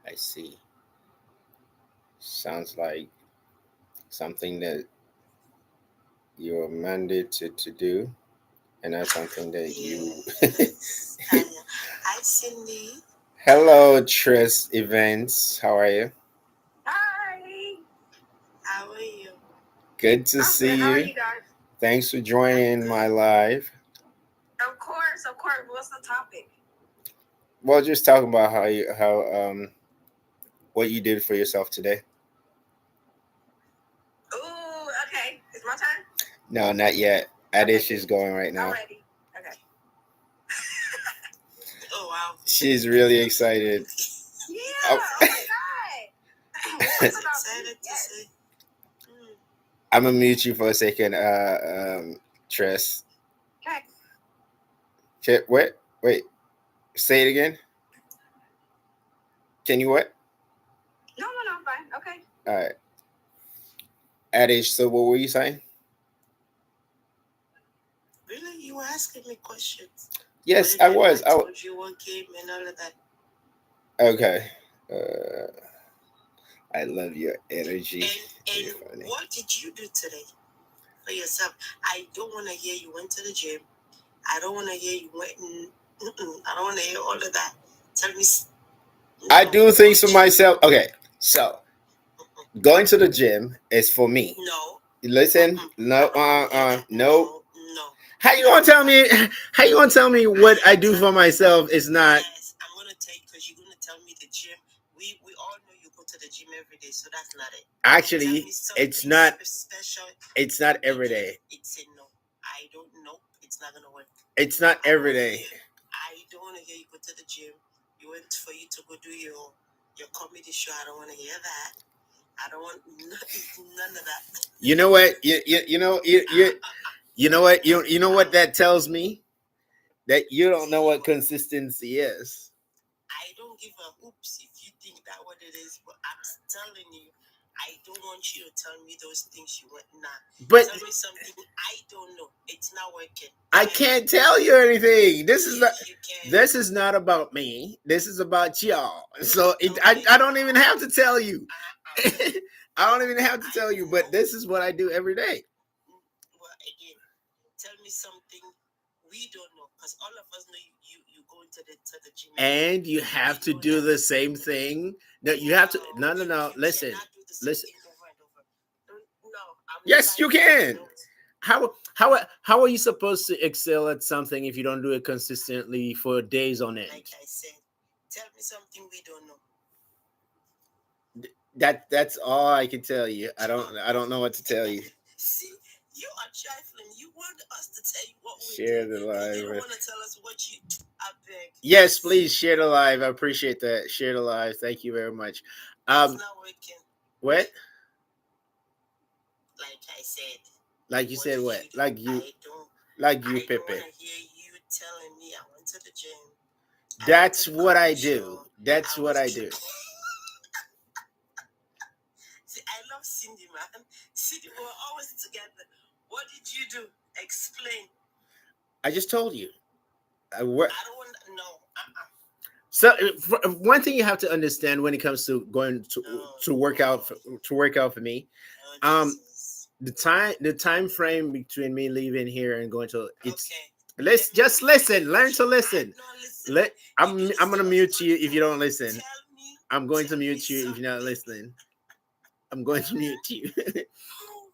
I see. Sounds like something that you're mandated to do, and not something that you. Yes. Hi, Cindy. Hello, Tris Events. How are you? Hi. How are you? Good to see How are you. you guys? Thanks for joining my live. Of course, of course. What's the topic? Well, just talking about what you did for yourself today. Ooh, okay. It's my turn? No, not yet. Adish is going right now. Already. Okay. Oh, wow. She's really excited. Yeah. Oh my God. I'm excited to see. I'm gonna mute you for a second, Tress. Okay. Wait. Say it again. Can you what? No, I'm fine. Okay. All right. Adish, so what were you saying? Really? You were asking me questions? Yes, I was. I told you what game and all of that. Okay. I love your energy. And what did you do today for yourself? I don't want to hear you went to the gym. I don't want to hear you went and I don't want to hear all of that. Tell me. I do things for myself. Okay, so going to the gym is for me. No. Listen, no. No. How you gonna tell me? How you gonna tell me what I do for myself is not? Yes, I'm gonna tell you because you're gonna tell me the gym. We all know you go to the gym every day, so that's not it. Actually, it's not special. It's not every day. It's a no. I don't know. It's not gonna work. It's not every day. I don't want to hear you go to the gym. You went for you to go do your comedy show. I don't want to hear that. I don't want none of that. You know what? You know what? You know what that tells me? That you don't know what consistency is. I don't give a hoops if you think that what it is, but I'm telling you, I don't want you to tell me those things you want. Nah. But tell me something I don't know. It's not working. I can't tell you anything. This is not about me. This is about y'all. So I don't even have to tell you. I don't even have to tell you, but this is what I do every day. Well, again, tell me something we don't know, because all of us know you go into the gym. And you have to do the same thing. No, you have to. No. Listen. Yes, you can. How are you supposed to excel at something if you don't do it consistently for days on end? Like I said, tell me something we don't know. That's all I can tell you. I don't know what to tell you. See, you are trifling. You want us to tell you what we share do. The live. You don't want to tell us what you. I beg. Yes, please share the live. I appreciate that. Share the live. Thank you very much. It's not working. What? Like I said. Like you said what? Like you. I don't want to hear you telling me I went to the gym. That's what I do. That's what I do. See, I love Cindy, man. Cindy, we're always together. What did you do? Explain. I just told you. I don't want to know. So one thing you have to understand when it comes to going to work out for me, the time frame between me leaving here and going to let's just listen. Learn to listen. I'm gonna mute you if you don't listen. Tell me I'm going to mute you if you're not listening. I'm going to mute you. Oh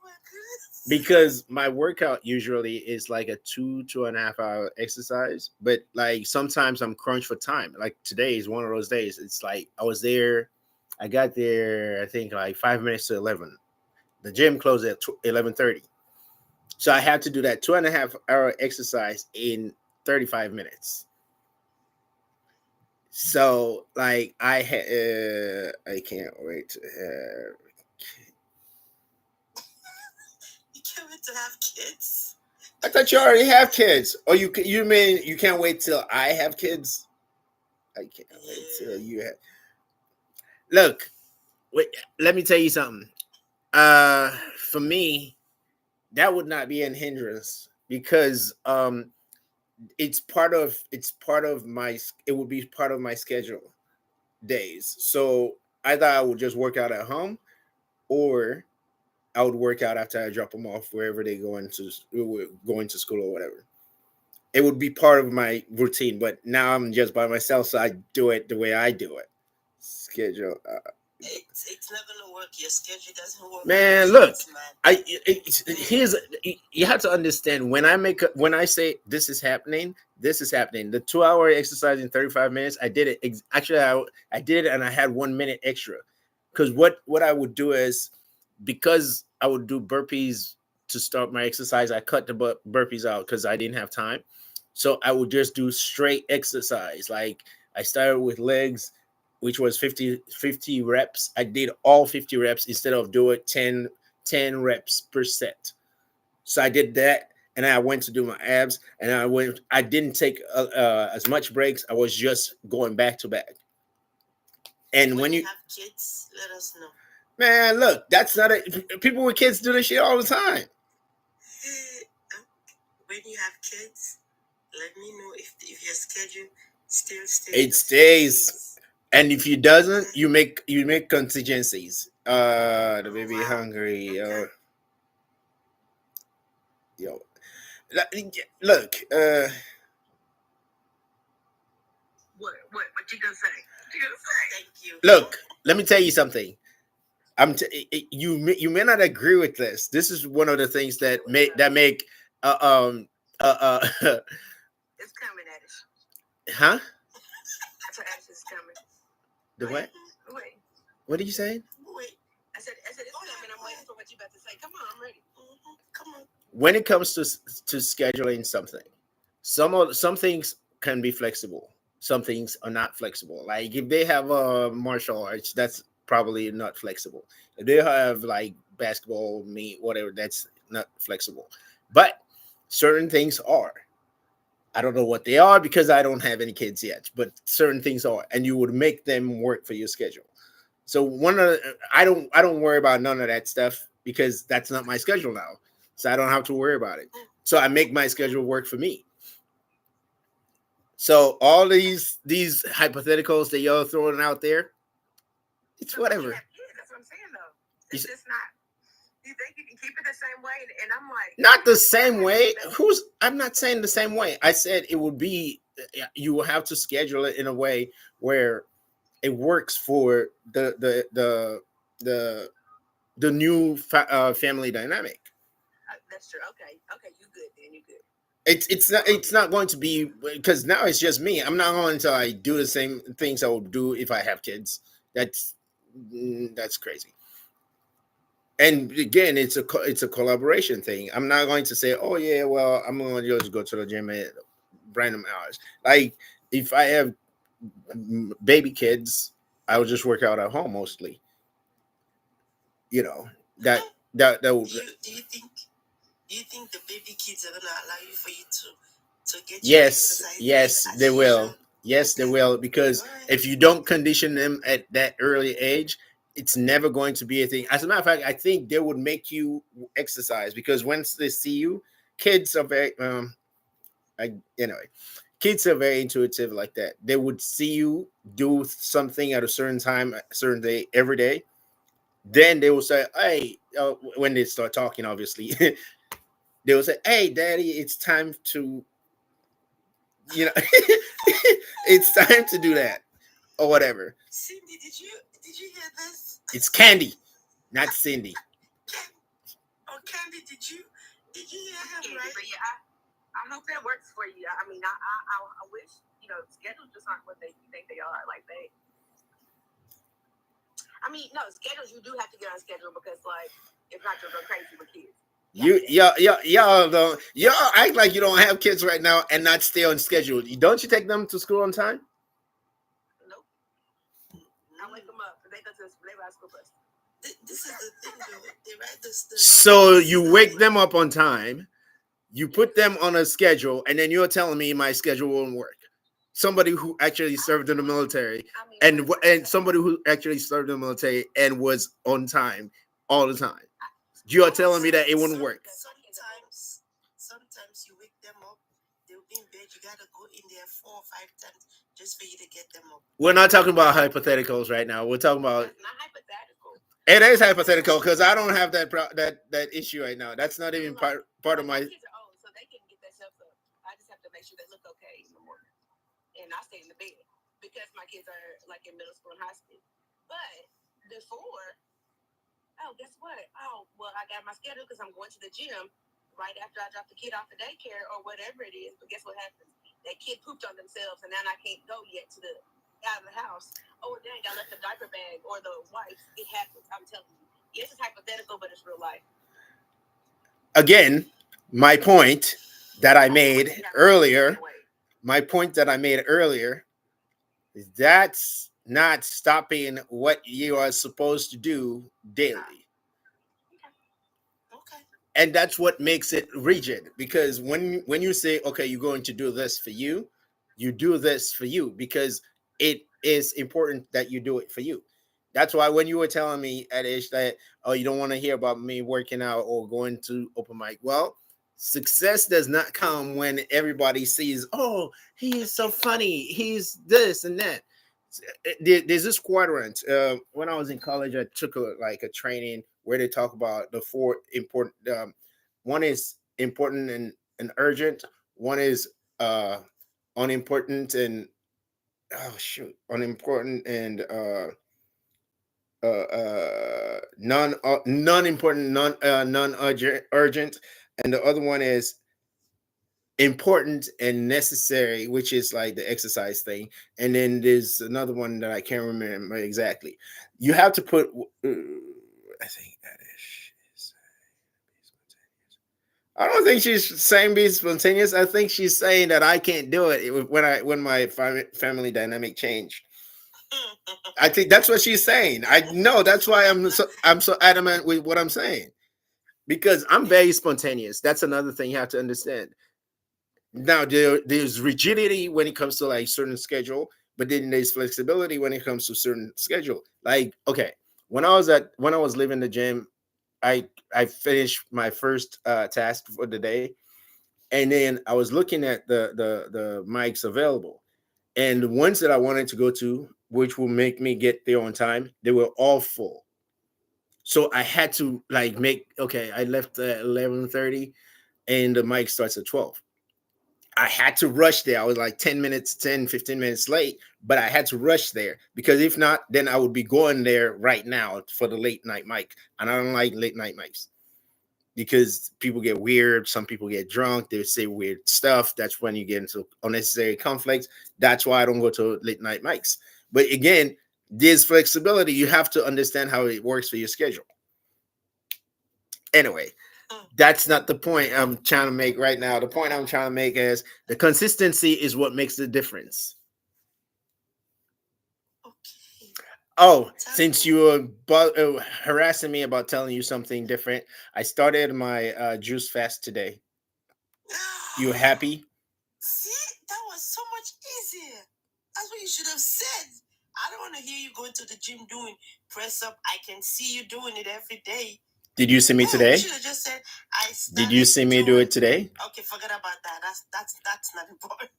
my goodness. Because my workout usually is like a 2.5 hour exercise, but like sometimes I'm crunched for time. Like today is one of those days. It's like I got there, I think like 5 minutes to 11. The gym closed at 11:30, so I had to do that 2.5 hour exercise in 35 minutes. So like I can't wait to have. You can't wait to have kids. I thought you already have kids. Or you mean you can't wait till I have kids? I can't wait till you have. Look, wait. Let me tell you something. For me, that would not be an hindrance because it's part of my. It would be part of my schedule days. So either I would just work out at home, or I would work out after I drop them off wherever they going to school or whatever. It would be part of my routine. But now I'm just by myself, so I do it the way I do it. Schedule. It's not gonna work. Your schedule doesn't work. Man, look, here's you have to understand when I say this is happening. This is happening. The 2 hour exercise in 35 minutes. I did it. Actually, I did it, and I had 1 minute extra. Because what I would do is, because I would do burpees to start my exercise, I cut the burpees out because I didn't have time. So I would just do straight exercise. Like I started with legs, which was 50 reps. I did all 50 reps instead of doing 10 reps per set. So I did that, and I went to do my abs, and I didn't take as much breaks. I was just going back to back. And when you have kids, let us know. Man, look, that's not people with kids do this shit all the time. When you have kids, let me know if your schedule still stays. It stays. And if it doesn't, you make contingencies. The baby hungry. Okay. Yo, look. What you gonna say? Thank you. Look, let me tell you something. You may not agree with this. This is one of the things that make It's coming at us. Huh? That's what Ash is coming. The what? Wait. What are you saying? Wait. I said it's coming. I'm waiting for what you about to say. Come on, I'm ready. Come on. When it comes to scheduling something, some things can be flexible. Some things are not flexible. Like if they have martial arts, that's probably not flexible. If they have like basketball, meet, whatever, that's not flexible. But certain things are. I don't know what they are because I don't have any kids yet, but certain things are, and you would make them work for your schedule. So I don't worry about none of that stuff because that's not my schedule now. So I don't have to worry about it. So I make my schedule work for me. So all these hypotheticals that y'all throwing out there, it's whatever. Yeah, that's what I'm saying though. It's just not. You think you can keep it the same way? And I'm like, not the same way. I'm not saying the same way. I said it would be. You will have to schedule it in a way where it works for the new family dynamic. That's true. Okay, you good then? You good? It's not going to be because now it's just me. I'm not going to do the same things I would do if I have kids. That's crazy. And again, it's a collaboration thing. I'm not going to say, oh yeah, well, I'm going to just go to the gym at random hours. Like if I have baby kids, I would just work out at home mostly. You know that would. Do you think the baby kids are gonna allow you to get Yes, they will. Yes, they will, because if you don't condition them at that early age, it's never going to be a thing. As a matter of fact, I think they would make you exercise because once they see you, kids are very kids are very intuitive like that. They would see you do something at a certain time, a certain day, every day. Then they will say, "Hey," when they start talking, obviously, they will say, "Hey, Daddy, it's time to." It's time to do that. or whatever. Cindy, did you hear this? It's Candy, not Cindy. Oh, Candy, did you hear him, right? But yeah, I hope that works for you. I mean, I wish, schedules just aren't what they think they are. Like no, schedules, you do have to get on schedule because, like, if not, you'll go crazy with kids. Y'all act like you don't have kids right now and not stay on schedule. Don't you take them to school on time? Nope. I wake them up. They go to school bus. This is the thing, though. They write this. So you wake them up on time, you put them on a schedule, and then you're telling me my schedule won't work. Somebody who actually served in the military, and somebody who actually served in the military and was on time all the time. You're telling me that it wouldn't work. Sometimes you wake them up, they'll be in bed. You gotta go in there 4 or 5 times just for you to get them up. We're not talking about hypotheticals right now. We're talking about. It's not hypothetical. It is hypothetical because I don't have that issue right now. That's not even part of my. Kids are old, so they can get themselves up. I just have to make sure they look okay in the morning, and I stay in the bed because my kids are like in middle school and high school. But before, guess what? Well, I got my schedule because I'm going to the gym right after I drop the kid off to daycare or whatever it is. But guess what happens? That kid pooped on themselves, and now I can't go yet out of the house. Oh, dang, I left the diaper bag or the wipes. It happens. I'm telling you. Yes, it's hypothetical, but it's real life. Again, my point that I made earlier. Is that's not stopping what you are supposed to do daily. Okay. And that's what makes it rigid, because when you say, okay, you're going to do this for you, you do this for you because it is important that you do it for you. That's why when you were telling me at age that, oh, you don't want to hear about me working out or going to open mic. Well, success does not come when everybody sees, oh, he's so funny, he's this and that. There's this quadrant. When I was in college, I took a training where they talk about the 4 important. One is important and urgent. One is unimportant and unimportant and non-important, non-urgent, and the other one is important and necessary, which is like the exercise thing. And then there's another one that I can't remember exactly. You have to put. I think that is. I don't think she's saying be spontaneous. I think she's saying that I can't do it when my family dynamic changed. I think that's what she's saying. I know that's why I'm so adamant with what I'm saying, because I'm very spontaneous. That's another thing you have to understand. Now there's rigidity when it comes to like certain schedule, but then there's flexibility when it comes to certain schedule. Like, okay, when I was leaving the gym, I finished my first task for the day, and then I was looking at the mics available, and the ones that I wanted to go to, which will make me get there on time, they were all full. So I had to I left at 11:30, and the mic starts at 12. I had to rush there. I was like 15 minutes late, but I had to rush there because if not, then I would be going there right now for the late night mic. And I don't like late night mics because people get weird. Some people get drunk. They say weird stuff. That's when you get into unnecessary conflicts. That's why I don't go to late night mics. But again, there's flexibility. You have to understand how it works for your schedule. Anyway, that's not the point I'm trying to make right now. The point I'm trying to make is the consistency is what makes the difference. Okay. Oh, since you were harassing me about telling you something different, I started my juice fast today. You happy? See, that was so much easier. That's what you should have said. I don't want to hear you going to the gym doing press up. I can see you doing it every day. Did you see me today? You should have just said, did you see me do it today? Okay, forget about that. That's not important.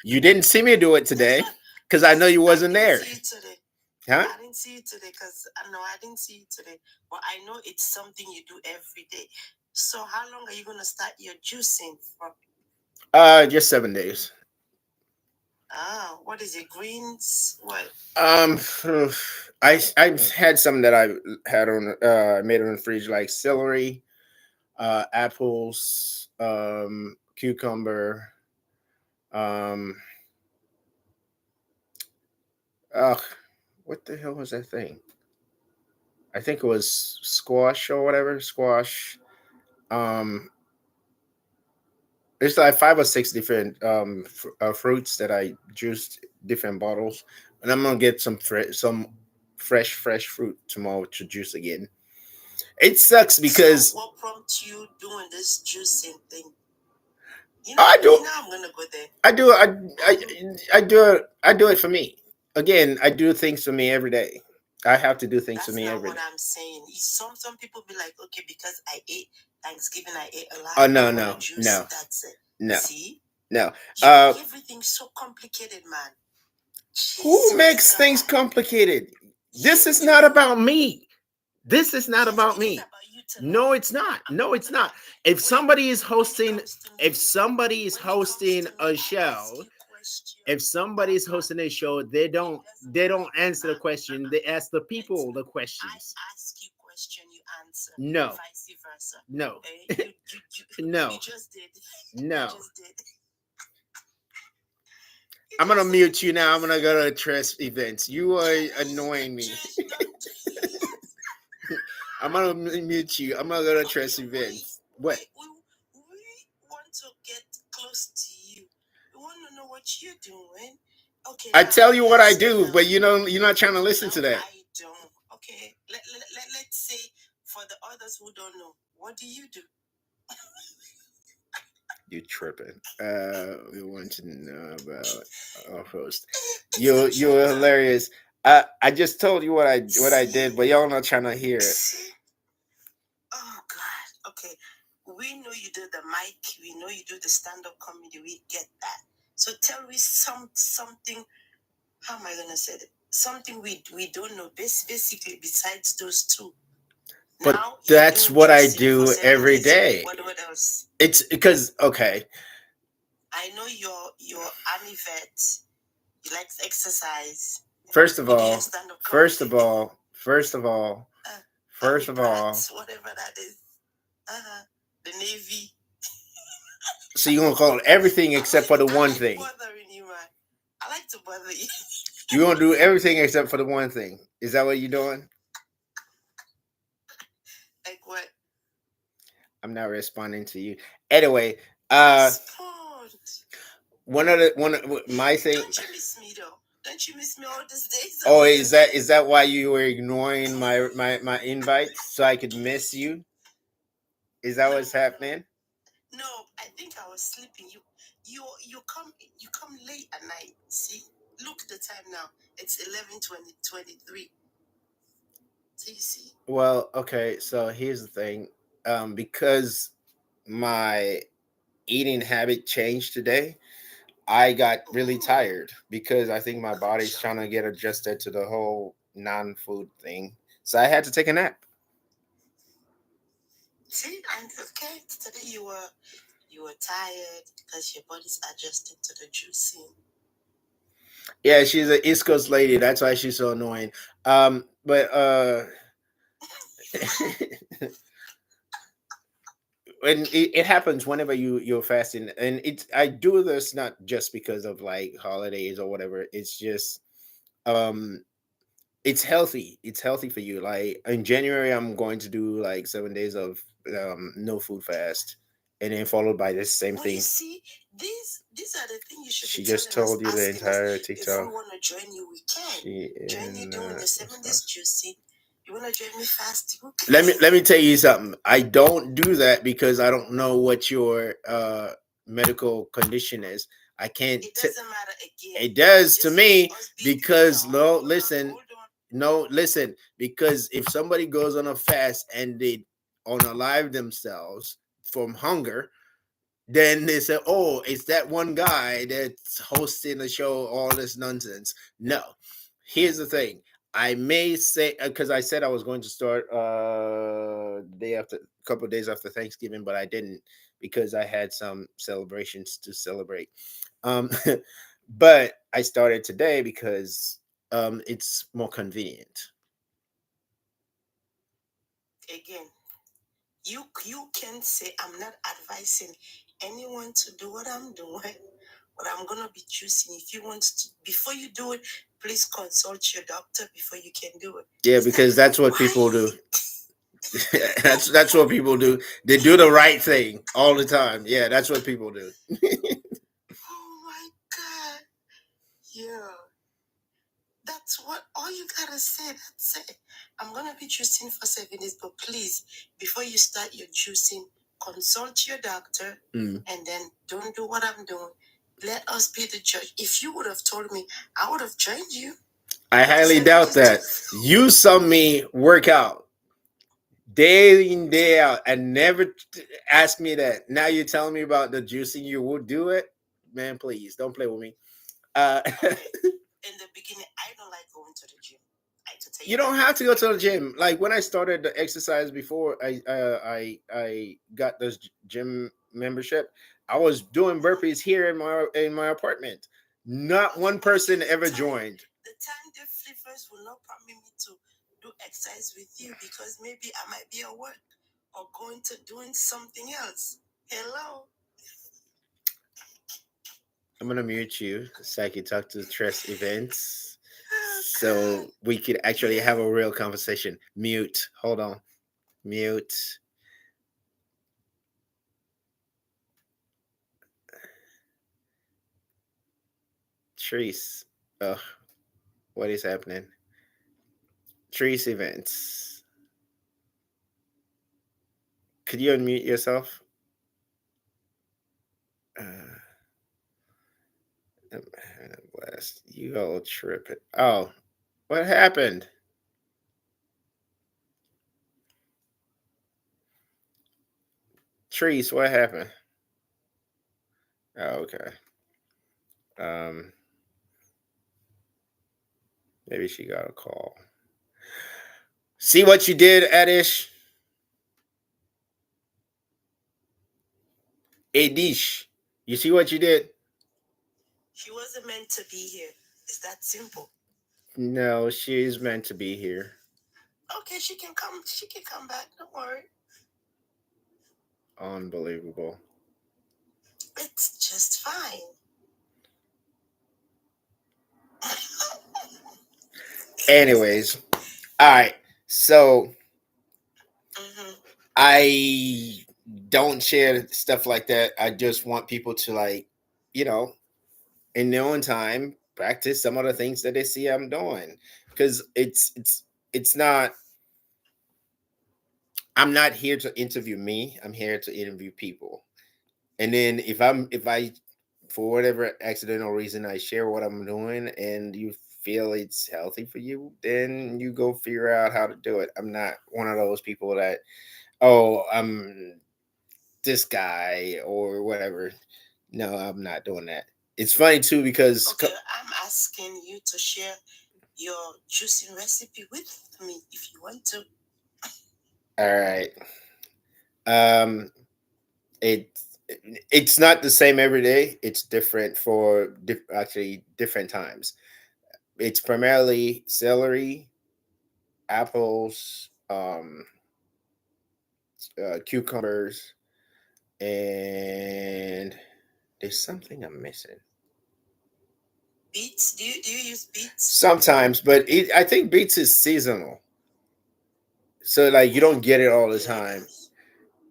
You didn't see me do it today because I know you wasn't there. I didn't see you today. Huh? I didn't see you today because I didn't see you today. But I know it's something you do every day. So how long are you gonna start your juicing for? Just 7 days. What is it? Greens? What? Um, I had some that I had on made on the fridge, like celery, apples, cucumber, um, ugh, what the hell was that thing? I think it was squash or whatever. Squash. Um, there's like 5 or 6 different fruits that I juiced different bottles, and I'm gonna get some fresh fruit tomorrow to juice again. It sucks because So what prompted you doing this juicing thing? I do. I'm gonna go there. I do. I do it. I do it for me. Again, I do things for me every day. I have to do things for That's me not every what day. I'm saying. Some people be like, okay, because I ate Thanksgiving, I ate a lot. Oh I no want no to juice. no That's it. no See, no. you make everything so complicated, man. Who Jesus makes things God. complicated? This You is do. not about me. This is not Yes, about it is me. about you tonight. No, it's not. No, it's not. If somebody is hosting, if somebody is hosting a show, if somebody is hosting a show, they don't answer the question. They ask the people the questions. I ask you question, you answer. No, Vice versa. no, No. no, You just did. no. You just did. I'm gonna mute you now. I'm gonna go to Tress events. You are annoying me. I'm gonna mute you. I'm gonna go to Tress events. What? We want to get close to you. We want to know what you're doing. Okay. I tell you what I do, but you're not trying to listen to that. I don't. Okay. Let's say for the others who don't know, what do you do? You tripping. We want to know about our host. You're hilarious. I just told you what I did, but y'all not trying to hear it. Oh God. Okay. We know you do the mic. We know you do the stand-up comedy. We get that. So tell me something. How am I gonna say it? Something we don't know. Basically, besides those two. But Now that's what I do every day. What else? It's because okay. I know you're army vet. You like to exercise. First of all, whatever that is. The Navy. So you're gonna call it everything except for the one thing. Bothering you, man. I like to bother you. You're gonna do everything except for the one thing. Is that what you're doing? Like what? I'm not responding to you. Anyway, one of my thing. Don't you miss me though? Don't you miss me all these days? Oh, is that why you were ignoring my invite so I could miss you? Is that what's happening? No, I think I was sleeping. You come late at night. See, look the time now. It's 11:23. So you see. Well, okay. So here's the thing. Because my eating habit changed today, I got really tired because I think my body's trying to get adjusted to the whole non-food thing. So I had to take a nap. See, and okay, today you were tired because your body's adjusted to the juicing. Yeah, she's an East Coast lady. That's why she's so annoying. But and it happens whenever you're fasting, and I do this not just because of like holidays or whatever. It's just um it's healthy. It's healthy for you. Like in January, I'm going to do like 7 days of no food fast, and then followed by this same thing. You see, these are the things you should. She just told you the entire TikTok. If we want to join you, we can. Join you doing the 7 days juicy. You want to join me fast? Let me tell you something. I don't do that because I don't know what your medical condition is. I can't. It doesn't matter again. It does to me because listen, because if somebody goes on a fast and they unalive themselves from hunger, then they say, "Oh, it's that one guy that's hosting the show." All this nonsense. No, here's the thing. I may say because I said I was going to start a couple of days after Thanksgiving, but I didn't because I had some celebrations to celebrate. Um, But I started today because it's more convenient. Again, you can say I'm not advising anyone to do what I'm doing, but I'm gonna be choosing. If you want to, before you do it, please consult your doctor before you can do it. Yeah, It's because like, that's what why? people do. That's what people do. They do the right thing all the time. Yeah, that's what people do. Oh my God. Yeah. That's what all you gotta say. That's it. I'm gonna be juicing for 7 days, but please, before you start your juicing, consult your doctor and then don't do what I'm doing. Let us be the judge. If you would have told me, I would have joined you. I highly doubt that. You saw me work out day in, day out, and never asked me that. Now you're telling me about the juicing, you would do it? Man, please don't play with me. Okay. In the beginning, I don't like going to the gym. You don't have to go to the gym. Like when I started the exercise before I got this gym membership, I was doing burpees here in my apartment. Not one person ever joined. The time the flippers will not permit me to do exercise with you because maybe I might be at work or going to doing something else. Hello. I'm gonna mute you so I can talk to Trust Events, so we could actually have a real conversation. Mute. Hold on. Mute. Trees. Oh, what is happening? Trees Events. Could you unmute yourself? I'm having a blast. You all tripping. Oh, what happened? Trees, what happened? Oh, okay. Um, maybe she got a call. See what you did, Adish? Adish. You see what you did? She wasn't meant to be here. It's that simple. No, she is meant to be here. Okay, she can come. She can come back. Don't worry. Unbelievable. It's just fine. Anyways, all right. So I don't share stuff like that. I just want people to like, you know, in their own time, practice some of the things that they see I'm doing because it's not. I'm not here to interview me. I'm here to interview people. And then if I for whatever accidental reason I share what I'm doing and you feel it's healthy for you, then you go figure out how to do it. I'm not one of those people that, oh, I'm this guy or whatever. No, I'm not doing that. It's funny too because okay, I'm asking you to share your juicing recipe with me if you want to. all right. Um it it's not the same every day. It's different for actually different times. It's primarily celery, apples, cucumbers, and there's something I'm missing. Beets? Do you use beets? Sometimes, but I think beets is seasonal, so like you don't get it all the time.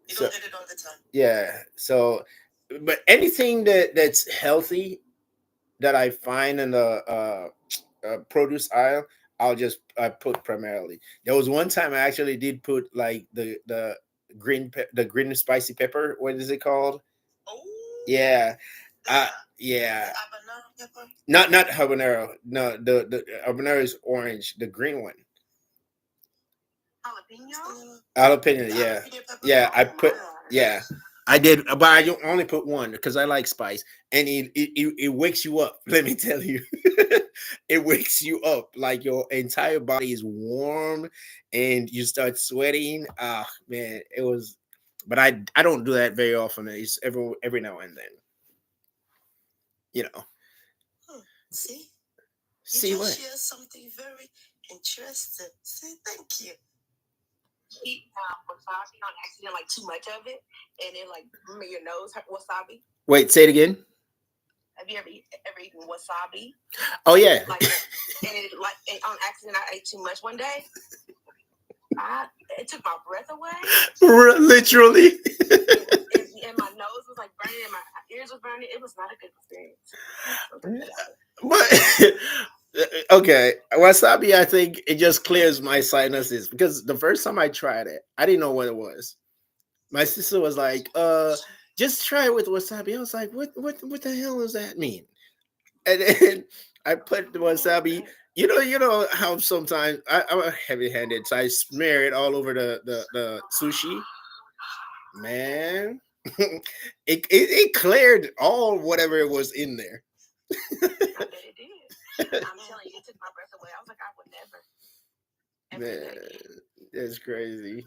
You don't get it all the time. Yeah. So, but anything that's healthy that I find in the produce aisle, I'll just put primarily. There was one time I actually did put like the the green spicy pepper. What is it called? Oh. Yeah. Yeah. The habanero pepper. Not habanero. No, the habanero is orange. The green one. Jalapeno. Yeah. Yeah. I put. Yeah. I did, but I only put one because I like spice, and it wakes you up. Let me tell you, it wakes you up. Like your entire body is warm, and you start sweating. Ah, man, it was. But I don't do that very often. It's every now and then, you know. See? You See just what? share something very interesting. See, thank you. Eat wasabi on accident, like too much of it, and it like remember your nose wasabi. Wait, say it again. Have you ever eaten wasabi? Oh yeah. Like, and it like and on accident, I ate too much one day. It took my breath away. Literally. And my nose was like burning, and my ears was burning. It was not a good experience. But okay, wasabi. I think it just clears my sinuses because the first time I tried it, I didn't know what it was. My sister was like, just try it with wasabi." I was like, what the hell does that mean?" And then I put the wasabi. You know how sometimes I'm a heavy-handed, so I smear it all over the sushi. Man, it cleared all whatever it was in there. I bet it did. I'm telling you, it took my breath away. I was like, I would never. Man, that's crazy.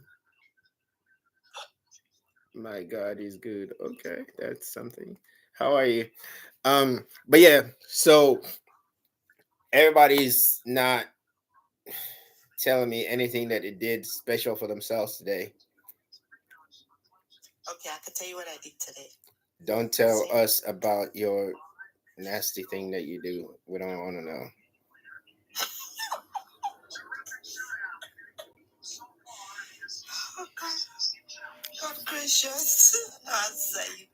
My God, he's good. Okay, that's something. How are you? But yeah, so everybody's not telling me anything that they did special for themselves today. Okay, I can tell you what I did today. Don't tell us about your nasty thing that you do. We don't want to know. God gracious. I'll say.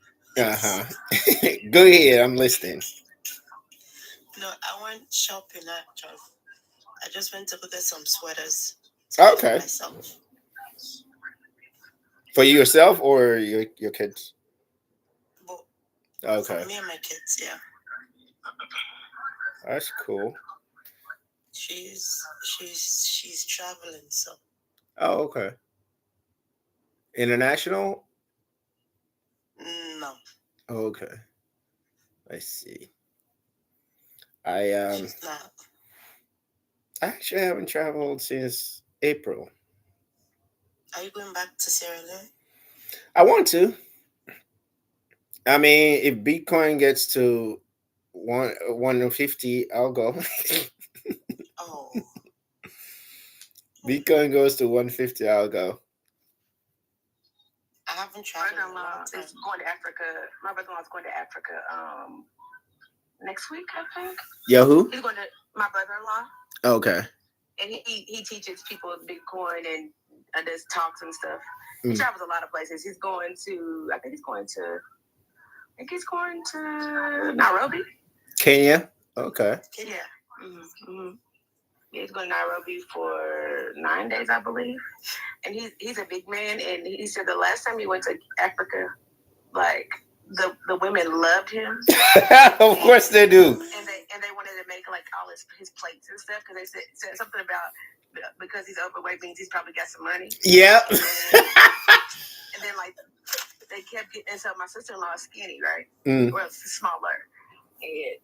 Go ahead. I'm listening. No, I went shopping actually. I just went to look at some sweaters Okay. for myself. For yourself or your kids? But Okay. for me and my kids, yeah. That's cool. She's traveling, so. Oh, okay. International? No. Oh, okay. I see. I She's not. I actually haven't traveled since April. Are you going back to Sierra Leone? I want to. I mean, if Bitcoin gets to 150, I'll go. Oh. Bitcoin goes to 150, I'll go. I haven't traveled. Brother-in-law is going to Africa. My brother-in-law is going to Africa next week, I think. Yahoo? He's going to my brother-in-law. Okay. And he teaches people Bitcoin and does talks and stuff. He travels a lot of places. He's going to Nairobi. Kenya? Okay. Kenya. Mm-hmm. Yeah, he's going to Nairobi for 9 days, I believe. And he's a big man, and he said the last time he went to Africa, like the women loved him. Of course they do. And they wanted to make like all his plates and stuff because they said something about because he's overweight means he's probably got some money. Yeah. And then like they kept getting, and so my sister-in-law is skinny, right? Well, smaller, and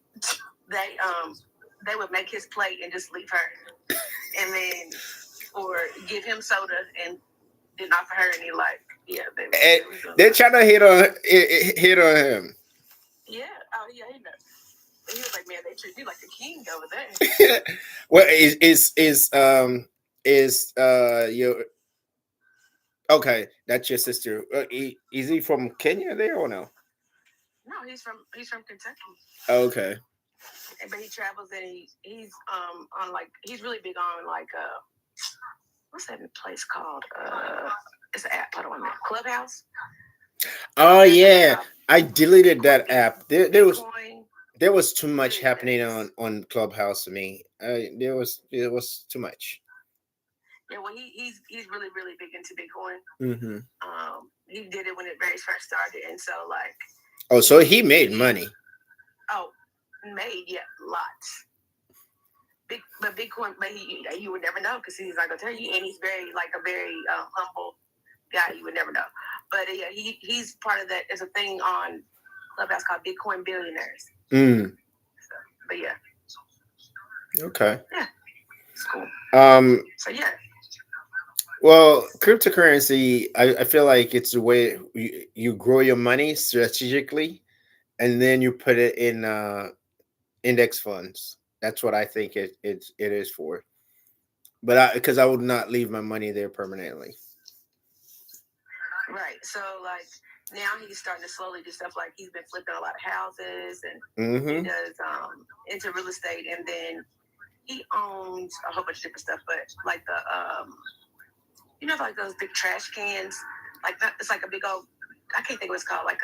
they would make his plate and just leave her, and then or give him soda and didn't offer her any like they're trying to hit on him. Yeah. Oh yeah, he knows. He was like, man, they treat you like a king over there. Well, is your okay? That's your sister. Is he from Kenya there or no? No, he's from Kentucky. Okay. But he travels and he's on like he's really big on like what's that place called? It's an app. Hold on a minute. Clubhouse. Oh yeah, I deleted that app. There was too much happening on Clubhouse to me. There was too much. Yeah, well, he's really really big into Bitcoin. Mm-hmm. He did it when it very first started, and so like. Oh, so he made money. Oh, made lots. But Bitcoin, but you would never know because he's not gonna tell you, and he's very humble guy. You would never know. But yeah, he's part of that. There's a thing on Clubhouse called Bitcoin Billionaires. So, but yeah. Okay. Yeah. It's cool. So yeah. Well, cryptocurrency, I feel like it's the way you grow your money strategically, and then you put it in index funds. That's what I think it is for. But because I would not leave my money there permanently. Right. So like now he's starting to slowly do stuff like he's been flipping a lot of houses and he does into real estate, and then he owns a whole bunch of different stuff, but like the like those big trash cans, like that, it's like a big old, I can't think what it's called, like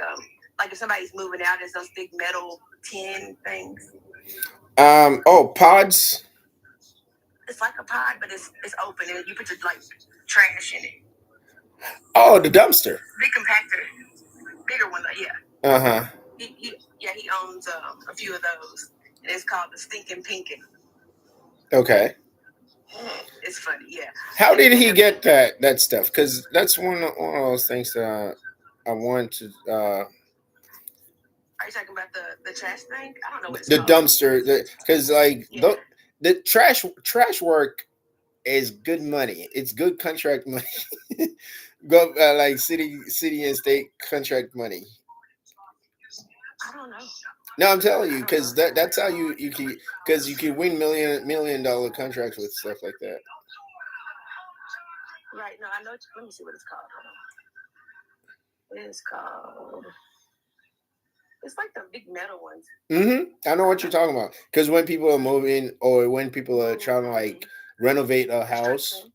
if somebody's moving out, it's those big metal tin things. Pods. It's like a pod, but it's open and you put your like trash in it. Oh, the dumpster. Big compactor, bigger one, yeah. He owns a few of those, and it's called the Stinking Pinkin. Okay. It's funny, yeah. How did he get that stuff? Because that's one of those things that I want to. Are you talking about the trash thing? I don't know what it's called. Dumpster, because the trash work is good money. It's good contract money. Go like city and state contract money. I don't know. No, I'm telling you, because that's how you can, because you can win $1 million contracts with stuff like that. Right. No, I know. Let me see what it's called. It's called. It's like the big metal ones. I know what you're talking about. Because when people are moving or when people are trying to like renovate a house,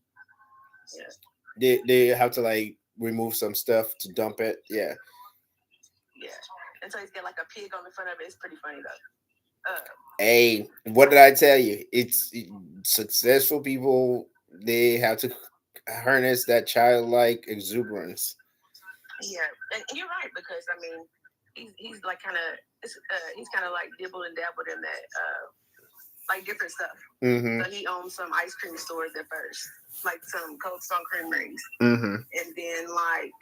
they have to like remove some stuff to dump it. Yeah. Yeah. And so he's got like a pig on the front of it. It's pretty funny though. Hey, what did I tell you? It's successful people. They have to harness that childlike exuberance. Yeah, and you're right, because I mean, he's like kind of he's kind of like dibbled and dabbled in that like different stuff. So he owns some ice cream stores at first, like some Cold Stone Creameries, and then like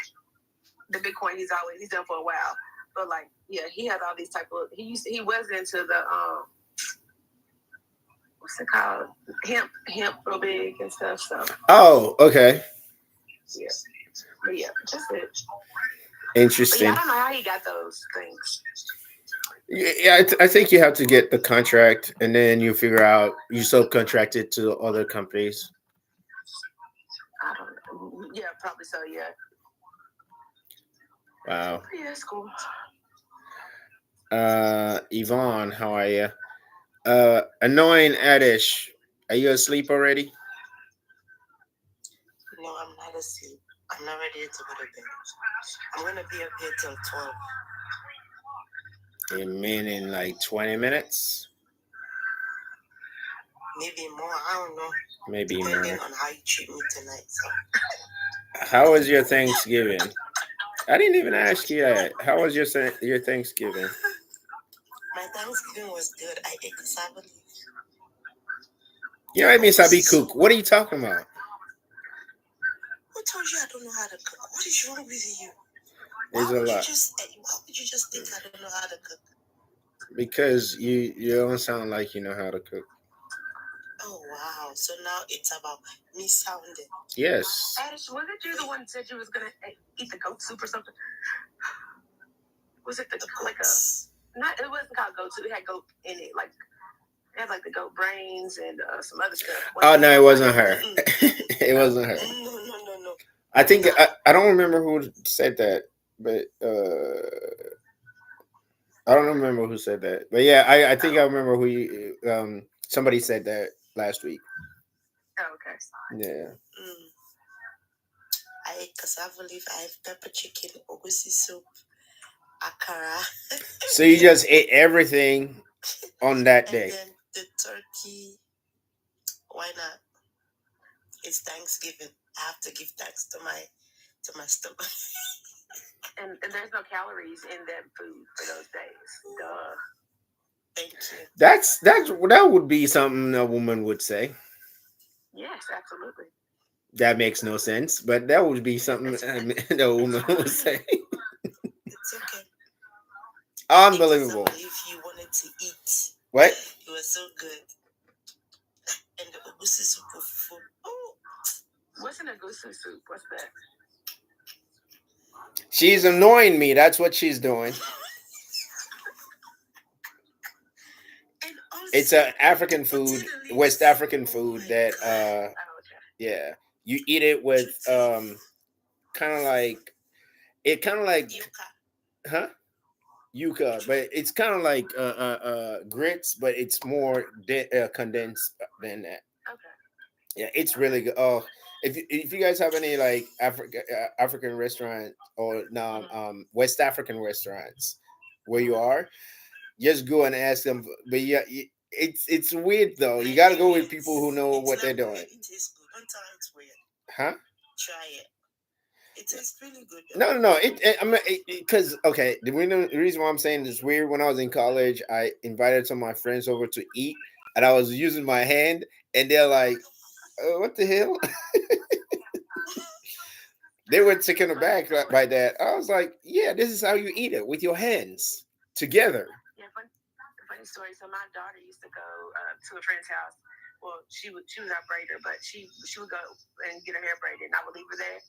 the Bitcoin he's done for a while. But like, yeah, he has all these type of he was into the what's it called, hemp real big and stuff. So okay. Yeah, but yeah, that's it. Interesting. But yeah, I don't know how he got those things. Yeah, I think you have to get the contract, and then you figure out you subcontract it to other companies. I don't know. Yeah, probably so. Yeah. Wow. Yeah, that's cool. Yvonne, how are you? Annoying Adish, are you asleep already? No, I'm not asleep. I'm not ready to go to bed. I'm gonna be up here till 12. You mean in like 20 minutes? Maybe more. I don't know. Maybe depending more. on how you treat me tonight. So. How was your Thanksgiving? I didn't even ask you that. How was your Thanksgiving? My Thanksgiving was good. I ate cassava leaf. You know, I mean, Sabi cook. What are you talking about? Who told you I don't know how to cook? What is wrong with you? There's a lot. Why would you just think I don't know how to cook? Because you don't sound like you know how to cook. Oh wow! So now it's about me sounding. Yes. Adish, wasn't you the one that said you was gonna eat the goat soup or something? Was it the like a? Not. It wasn't called goat soup. It had goat in it, like. It had like the goat brains and some other stuff. Oh no, it wasn't her. It wasn't her. No. I think I don't remember who said that, but I don't remember who said that. But yeah, I think I remember who you, somebody said that last week. Oh, okay. Yeah. I ate cassava leaf. I have pepper chicken, ogusi soup, akara. So you just ate everything on that day. And then the turkey. Why not? It's Thanksgiving. I have to give thanks to my stomach. and there's no calories in that food for those days. Duh. Thank you. That would be something a woman would say. Yes, absolutely. That makes no sense, but that would be something a woman would say. It's okay. Unbelievable. If you wanted to eat. What? It was so good. And the ogusi soup of food. Oh. What's an ogusi soup? What's that? She's annoying me. That's what she's doing. And It's a African food, West African food that yeah, you eat it with kind of like kind of like huh yuca, but it's kind of like grits, but it's more condensed than that. Yeah, it's really good. Oh, if you guys have any like African restaurant or no West African restaurants where you are, just go and ask them. But yeah, it's weird though. You got to go with people who know what they're doing. It tastes good. Don't tell it's weird. Huh? Try it. It tastes really good. No. I mean, because okay, the reason why I'm saying it's weird. When I was in college, I invited some of my friends over to eat, and I was using my hand, and they're like, "What the hell?" They were taken aback by that. I was like, "Yeah, this is how you eat it with your hands together." Yeah, funny story. So my daughter used to go to a friend's house. Well, she was our braider, but she would go and get her hair braided, and I would leave her there.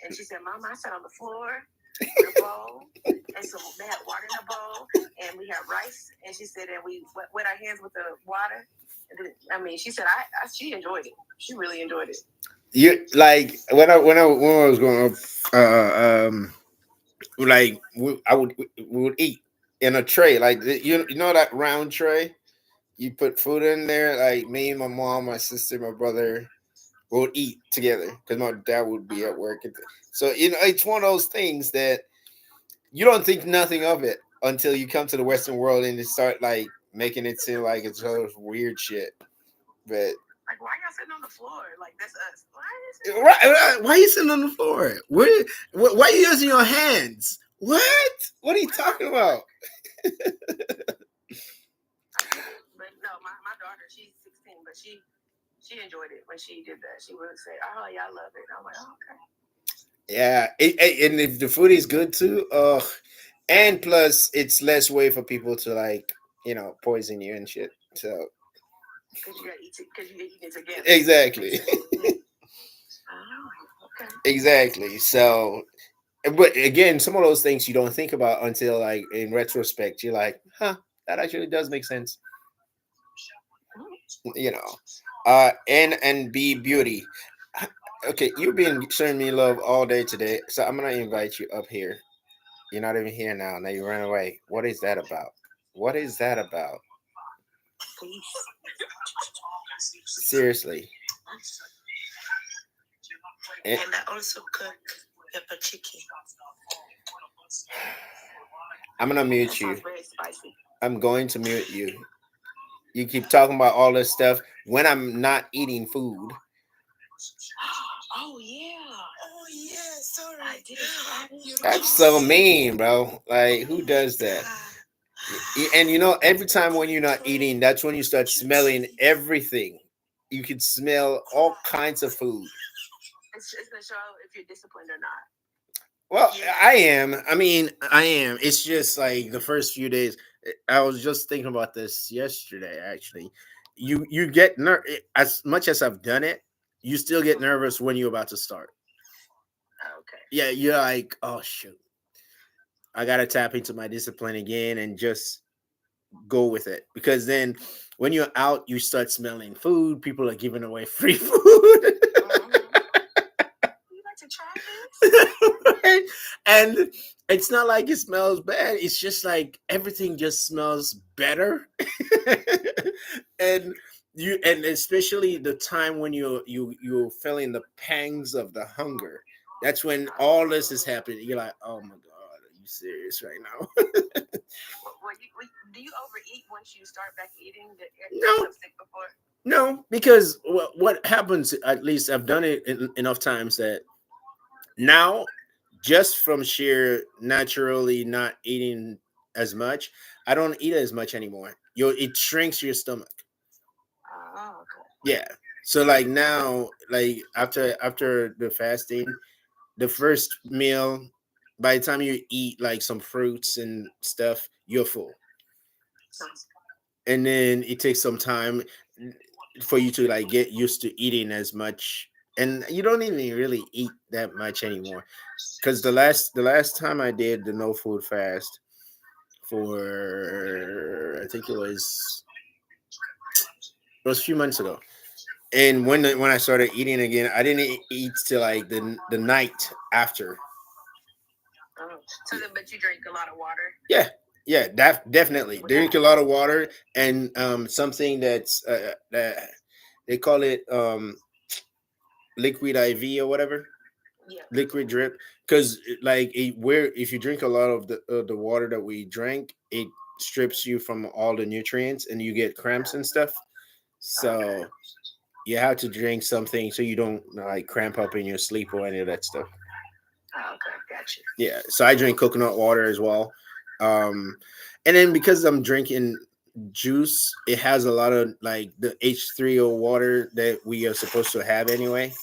And she said, "Mama, I sat on the floor with a bowl, and so they had water in the bowl, and we had rice." And she said, "And we wet our hands with the water." And then, I mean, she said, she enjoyed it. She really enjoyed it. You like when I was growing up, like we would eat in a tray, like you know that round tray. You put food in there, like me, my mom, my sister, my brother would eat together because my dad would be at work. So it's one of those things that you don't think nothing of it until you come to the Western world and they start like making it seem like it's all weird shit. But like, why y'all sitting on the floor? Like, that's us. Why are you sitting on the floor? Why are you using your hands? What are you talking about? But no, my daughter, she's 16, but she enjoyed it when she did that. She would say, "Oh yeah, I love it." And I'm like, "Oh, okay." Yeah, and if the food is good too, and plus it's less way for people to like poison you and shit. So because you eat it together. Exactly. Oh, okay. Exactly. So, but again, some of those things you don't think about until like in retrospect, you're like, huh, that actually does make sense. And be beauty. Okay, you've been showing me love all day today, so I'm gonna invite you up here. You're not even here now. Now you ran away. What is that about? What is that about? Seriously. And I also cook pepper chicken. I'm gonna mute you. I'm going to mute you. You keep talking about all this stuff when I'm not eating food. Oh yeah. Sorry, I did. That's so mean, bro. Like, who does that? And every time when you're not eating, that's when you start smelling everything. You can smell all kinds of food. It's gonna show if you're disciplined or not. Well, I am. I mean, I am. It's just like the first few days. I was just thinking about this yesterday. Actually, you get as much as I've done it. You still get nervous when you're about to start. Okay. Yeah, you're like, oh shoot, I gotta tap into my discipline again and just go with it, because then when you're out, you start smelling food. People are giving away free food. To try this. And it's not like it smells bad. It's just like everything just smells better. And especially the time when you're feeling the pangs of the hunger. That's when all this is happening. You're like, oh my god, are you serious right now? Do you overeat once you start back eating? No. No, because what happens, at least I've done it enough times that now, just from sheer naturally not eating as much, I don't eat as much anymore. It shrinks your stomach. Oh, okay. Yeah. So like now, like after the fasting, the first meal, by the time you eat like some fruits and stuff, you're full. And then it takes some time for you to like get used to eating as much, and you don't even really eat that much anymore. Because the last time I did the no food fast for, I think it was It was a few months ago. And when I started eating again, I didn't eat till like the night after. Oh. But you drink a lot of water. Yeah, yeah, definitely. Drink a lot of water and something that's that they call it liquid IV or whatever, Yeah. liquid drip. Because like where if you drink a lot of the water that we drank, it strips you from all the nutrients and you get cramps and stuff. So you have to drink something so you don't like cramp up in your sleep or any of that stuff. Oh, okay, gotcha. Yeah, so I drink coconut water as well. Um, and then because I'm drinking juice, it has a lot of like the H3O water that we are supposed to have anyway.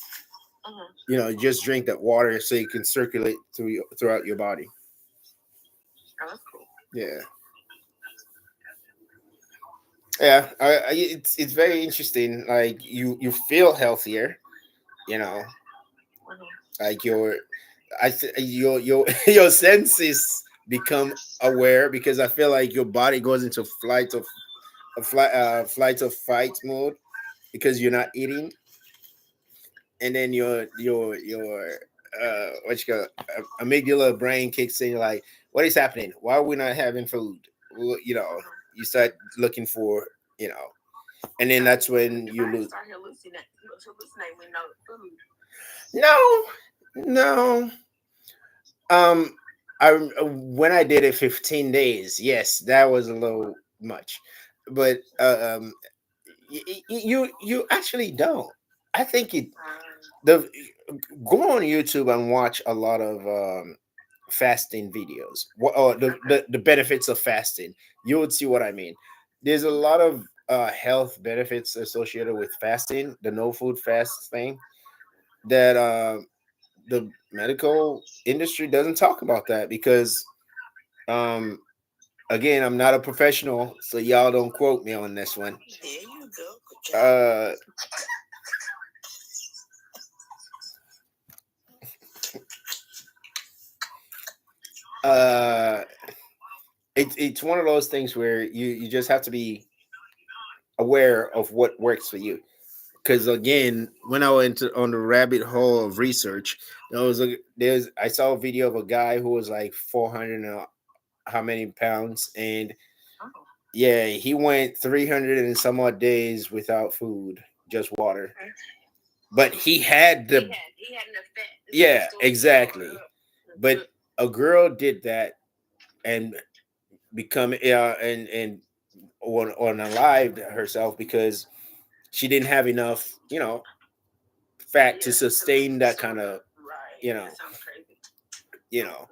You know, just drink that water so you can circulate throughout your body. Oh, that's cool. Yeah, yeah. It's very interesting. Like you feel healthier. You know, like your your senses become aware because I feel like your body goes into flight of fight mode because you're not eating, and then your what you call amygdala brain kicks in. You're like, what is happening? Why are we not having food? Well, you know, you start looking for, you know, and then that's when you lose. Start hallucinate with no food. No, no. I when I did it 15 days, yes, that was a little much, but you actually don't. I think it the go on YouTube and watch a lot of fasting videos. What or the benefits of fasting. You would see what I mean. There's a lot of health benefits associated with fasting, the no food fast thing that the medical industry doesn't talk about that because um again, I'm not a professional, so y'all don't quote me on this one. There you go. Good job. Uh it's one of those things where you just have to be aware of what works for you. Because again, when I went on the rabbit hole of research, there's I saw a video of a guy who was like 400 and how many pounds, and yeah, he went 300 and some odd days without food, just water. But he had the he had an effect. yeah, exactly. But a girl did that and become and on alive herself because she didn't have enough, you know, fat to sustain that kind of, you know, you know.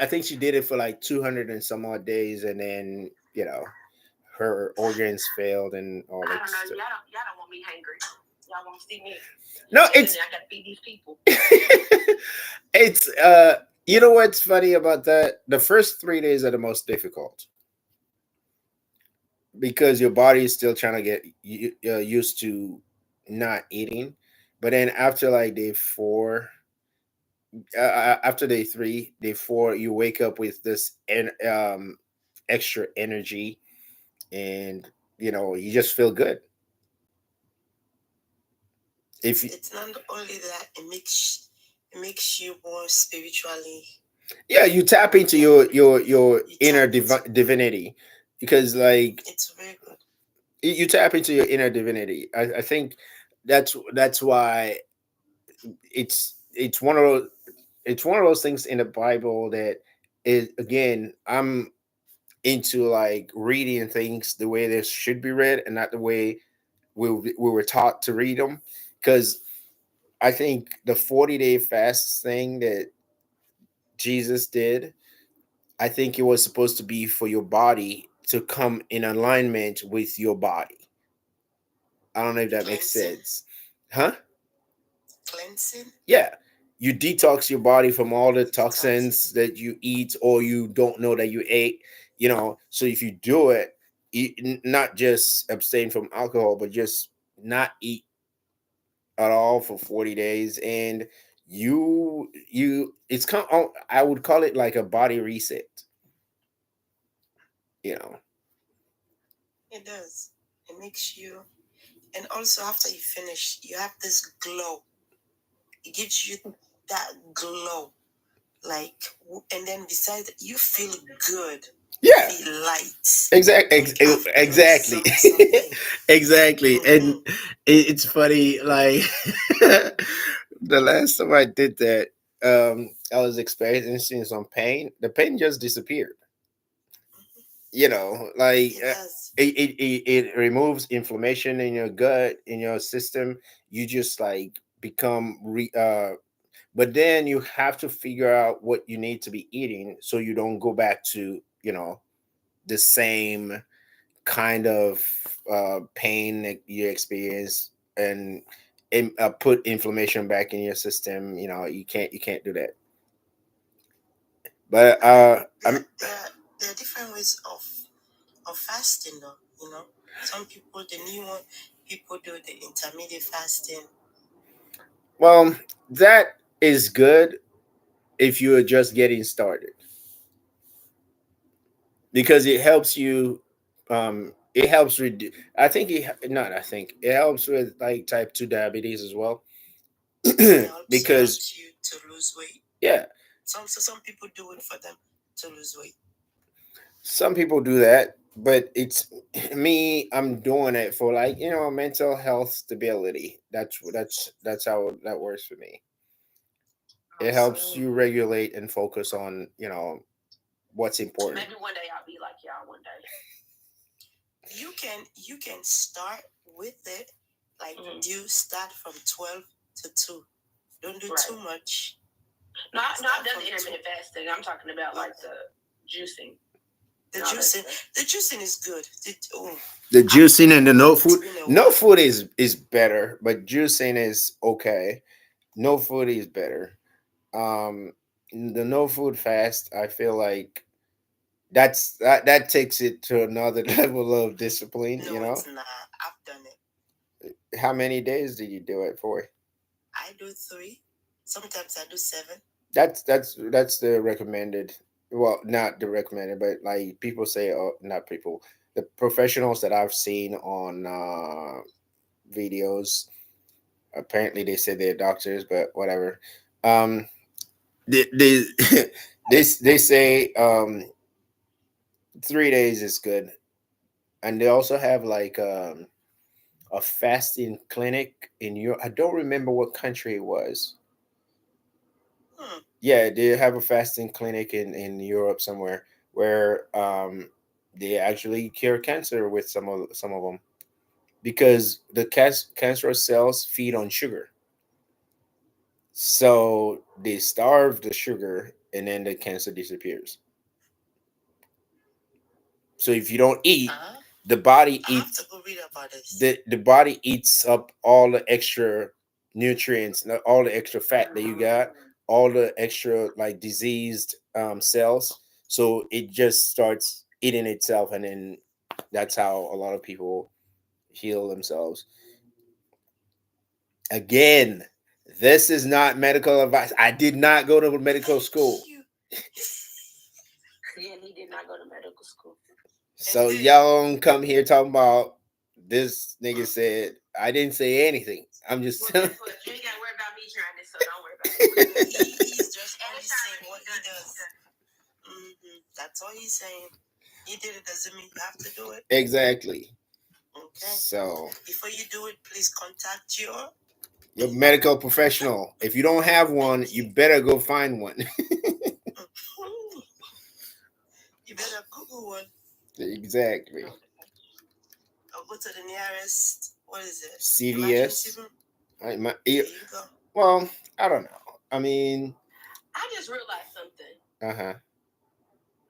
I think she did it for like 200 and some odd days, and then you know her organs failed and all that. I don't know. Stuff. Y'all don't want me hungry. Y'all want to see me. No, it's. I gotta feed these people. It's you know what's funny about that? The first 3 days are the most difficult because your body is still trying to get used to not eating, but then after like day 4, after day 3, day 4, you wake up with this extra energy, and you know you just feel good. If it's not only that, it makes you more spiritually. Yeah, you tap into your inner divinity because like it's very good. You tap into your inner divinity. I think that's why it's one of those things in the Bible that is again I'm into like reading things the way they should be read and not the way we were taught to read them, because I think the 40-day fast thing that Jesus did, I think it was supposed to be for your body to come in alignment with your body. I don't know if that makes sense. Huh? Cleansing? Yeah. You detox your body from all the toxins that you eat or you don't know that you ate, you know. So if you do it, not just abstain from alcohol, but just not eat at all for 40 days, and it's kind of, I would call it like a body reset, you know. It does. It makes you And also, after you finish, you have this glow. It gives you that glow. Like, and then besides, you feel good. Yeah. Feel light. Exactly. Like I've done Exactly. something. Exactly. And Mhm. it's funny, like the last time I did that, I was experiencing some pain. The pain just disappeared. Like It does. it removes inflammation in your gut, in your system. You just like become but then you have to figure out what you need to be eating so you don't go back to the same kind of pain that you experience, and put inflammation back in your system. You can't do that. But I mean, I'm there are different ways of fasting, though. Some people, the new one, people do the intermediate fasting. well, that is good if you are just getting started, because it helps you. It helps reduce. I think it not. I think it helps with like type 2 diabetes as well. Because Helps you to lose weight. yeah, Some people do it for them to lose weight. some people do that, but it's me. I'm doing it for like mental health stability. That's how that works for me. It helps you regulate and focus on what's important. Maybe one day I'll be like y'all. One day you can start with it. Like, do start from 12 to 2. Don't do too much. No, I've done the intermittent fasting. I'm talking about like the juicing. The juicing is good. The juicing and the no food. No food is better, but juicing is okay. No food is better. The no food fast, I feel like that takes it to another level of discipline. No, it's not. I've done it. How many days did you do it for? I do 3. Sometimes I do 7. That's the recommended. Well, not the recommended, but like people say, not people, the professionals that I've seen on videos. Apparently, they say they're doctors, but whatever. They they say 3 days is good, and they also have like a fasting clinic in Europe. I don't remember what country it was. Yeah, they have a fasting clinic in Europe somewhere where they actually cure cancer with some of them, because the cancerous cells feed on sugar. So they starve the sugar and then the cancer disappears. So if you don't eat, the body I have eats to go read about this. the body eats up all the extra nutrients, not all the extra fat that you got, all the extra like diseased cells. So it just starts eating itself, and then that's how a lot of people heal themselves. Again, this is not medical advice. I did not go to medical school. Yeah, he did not go to medical school. So y'all don't come here talking about this nigga said. I didn't say anything. I'm just telling. Guess what? You ain't gotta worry about me trying this, so don't worry about it. He's just only saying what he does. That's all he's saying. He did it doesn't mean you have to do it. Exactly. Okay. So before you do it, please contact your medical professional. If you don't have one, you better go find one. You better Google one. Exactly. I'll go to the nearest. What is it? CVS. There you go. Well, I don't know. I mean, I just realized something.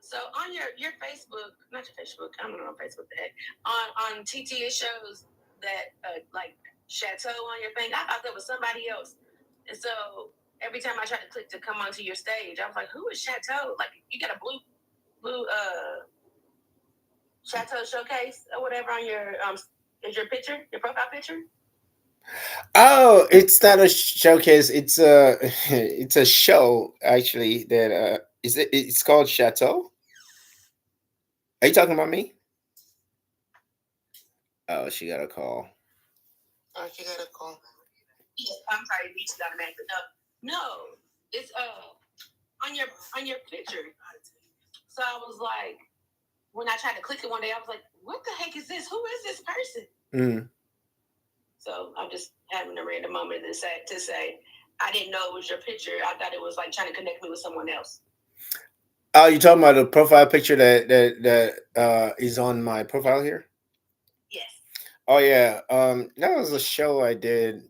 So on your Facebook, not your Facebook, I don't know on Facebook that on TT it shows that like chateau on your thing. I thought that was somebody else, and so every time I tried to click to come onto your stage, I was like, "Who is Chateau?" Like you got a blue Chateau showcase or whatever on your is your picture, your profile picture. Oh, it's not a showcase. It's a it's a show actually that it's called Chateau. Are you talking about me? Oh, she got a call. You got a call. Yeah, I'm sorry, beach got a max. No, it's on your picture. So I was like, when I tried to click it one day, I was like, what the heck is this? Who is this person? Mm. So I'm just having a random moment to say, I didn't know it was your picture. I thought it was like trying to connect me with someone else. Oh, you talking about the profile picture that is on my profile here? Yes. Oh yeah. That was a show I did,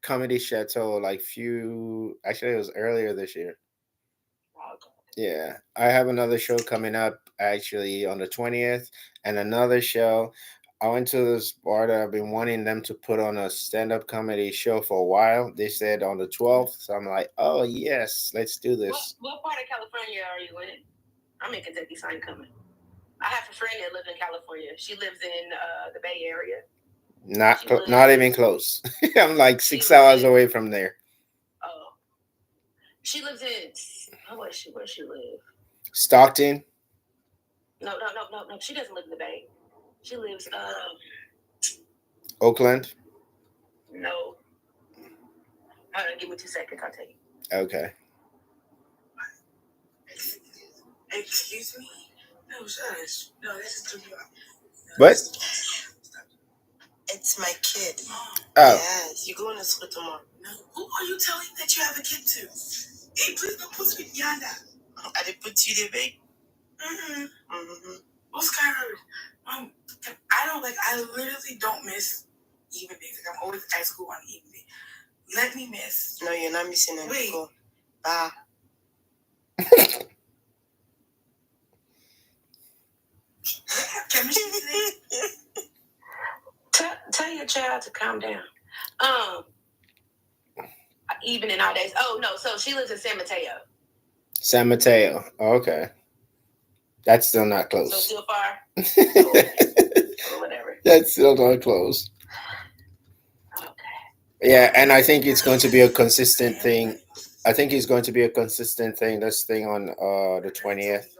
Comedy Chateau, like actually it was earlier this year. Okay. Yeah. I have another show coming up actually on the 20th, and another show. I went to this bar that I've been wanting them to put on a stand-up comedy show for a while. They said on the 12th. So I'm like, oh yes, let's do this. What part of California are you in? I'm in Kentucky, so I'm coming. I have a friend that lives in California. She lives in the Bay Area. Not even close. I'm like 6 hours away from there. Oh. She lives in where she live? Stockton? No. She doesn't live in the Bay. She lives Oakland? No. Give me 2 seconds, I'll tell you. Okay. Excuse me? No, shush. No, this is too much. What? It's my kid. Oh. Yes, you're going to school tomorrow. No. Who are you telling that you have a kid to? Hey, please don't put me beyond that. I did put you there, babe. What's kind of I literally don't miss evenings. Like, I'm always at school on evening. Let me miss. No, you're not missing anything. Wait. Bye. Tell your child to calm down. Evening nowadays. Oh no, so she lives in San Mateo. San Mateo. Oh, okay. That's still not close. So still far? Or whatever. That's still not close. Okay. Yeah, and I think it's going to be a consistent thing. That's thing on the 20th.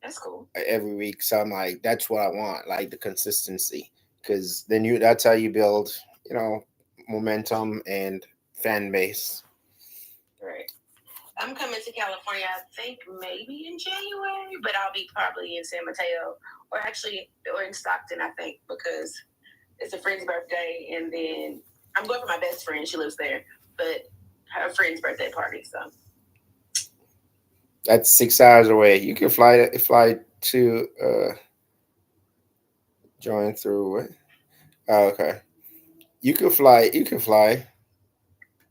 That's cool. Every week. So I'm like, that's what I want, like the consistency. Because then that's how you build, momentum and fan base. Right. I'm coming to California, I think maybe in January, but I'll be probably in San Mateo or in Stockton, I think, because it's a friend's birthday, and then I'm going for my best friend. She lives there, but her friend's birthday party, so. That's 6 hours away. You can fly to join through what? Oh, okay. You can fly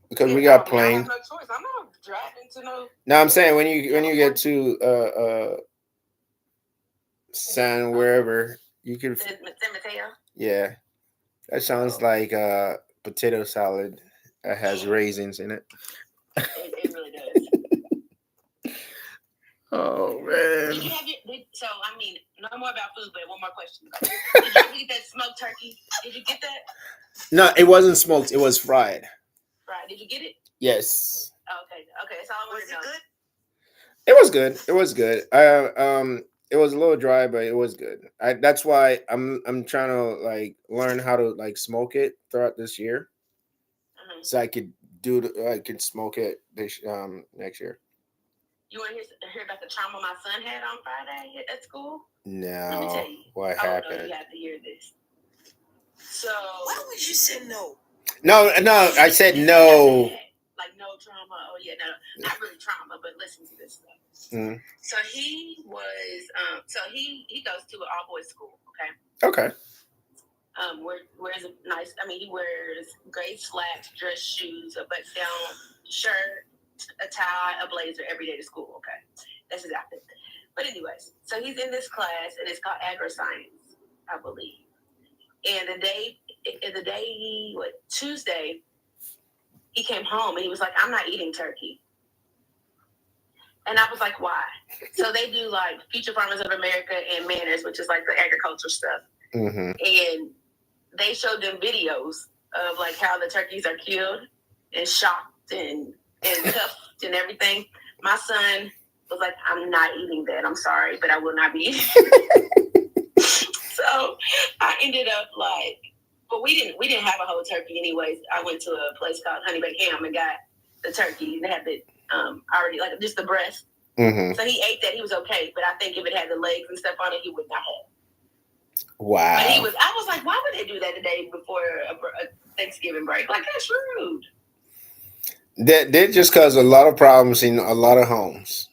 because we got plane. I have no choice. I'm not driving to no. No, I'm saying when you get to San wherever, you can. San Mateo. Yeah, that sounds like potato salad that has raisins in it. It really does. Oh man. Did you have no more about food, but one more question. Did you get that smoked turkey? Did you get that? No, it wasn't smoked. It was fried. Fried. Did you get it? Yes. Okay. So was it good? It was good. It was good. It was a little dry, but it was good. That's why I'm trying to like learn how to like smoke it throughout this year, so I could smoke it this next year. You want to hear about the trauma my son had on Friday at school? No. Let me tell you. What happened? No, you have to hear this. So. Why would you say no? No. I said no. Like no trauma. Oh yeah, no, not really trauma, but listen to this stuff. Mm-hmm. So he was. He goes to an all boys school. Okay. Wears a nice. He wears gray slacks, dress shoes, a button down shirt, a tie, a blazer every day to school. Okay, that's his outfit. But anyways, so he's in this class, and it's called agri-science, I believe. And Tuesday, he came home and he was like, "I'm not eating turkey." And I was like, "Why?" So they do like Future Farmers of America and Manners, which is like the agriculture stuff. Mm-hmm. And they showed them videos of like how the turkeys are killed and shocked and cuffed and everything. My son was like, "I'm not eating that. I'm sorry, but I will not be eating." So I ended up like But we didn't have a whole turkey anyways. I went to a place called Honey Baked Ham and got the turkey. They had the already like just the breast. Mm-hmm. So he ate that. He was okay. But I think if it had the legs and stuff on it, he would not have. Wow. But I was like, why would they do that the day before a Thanksgiving break? Like, that's rude. That just caused a lot of problems in a lot of homes.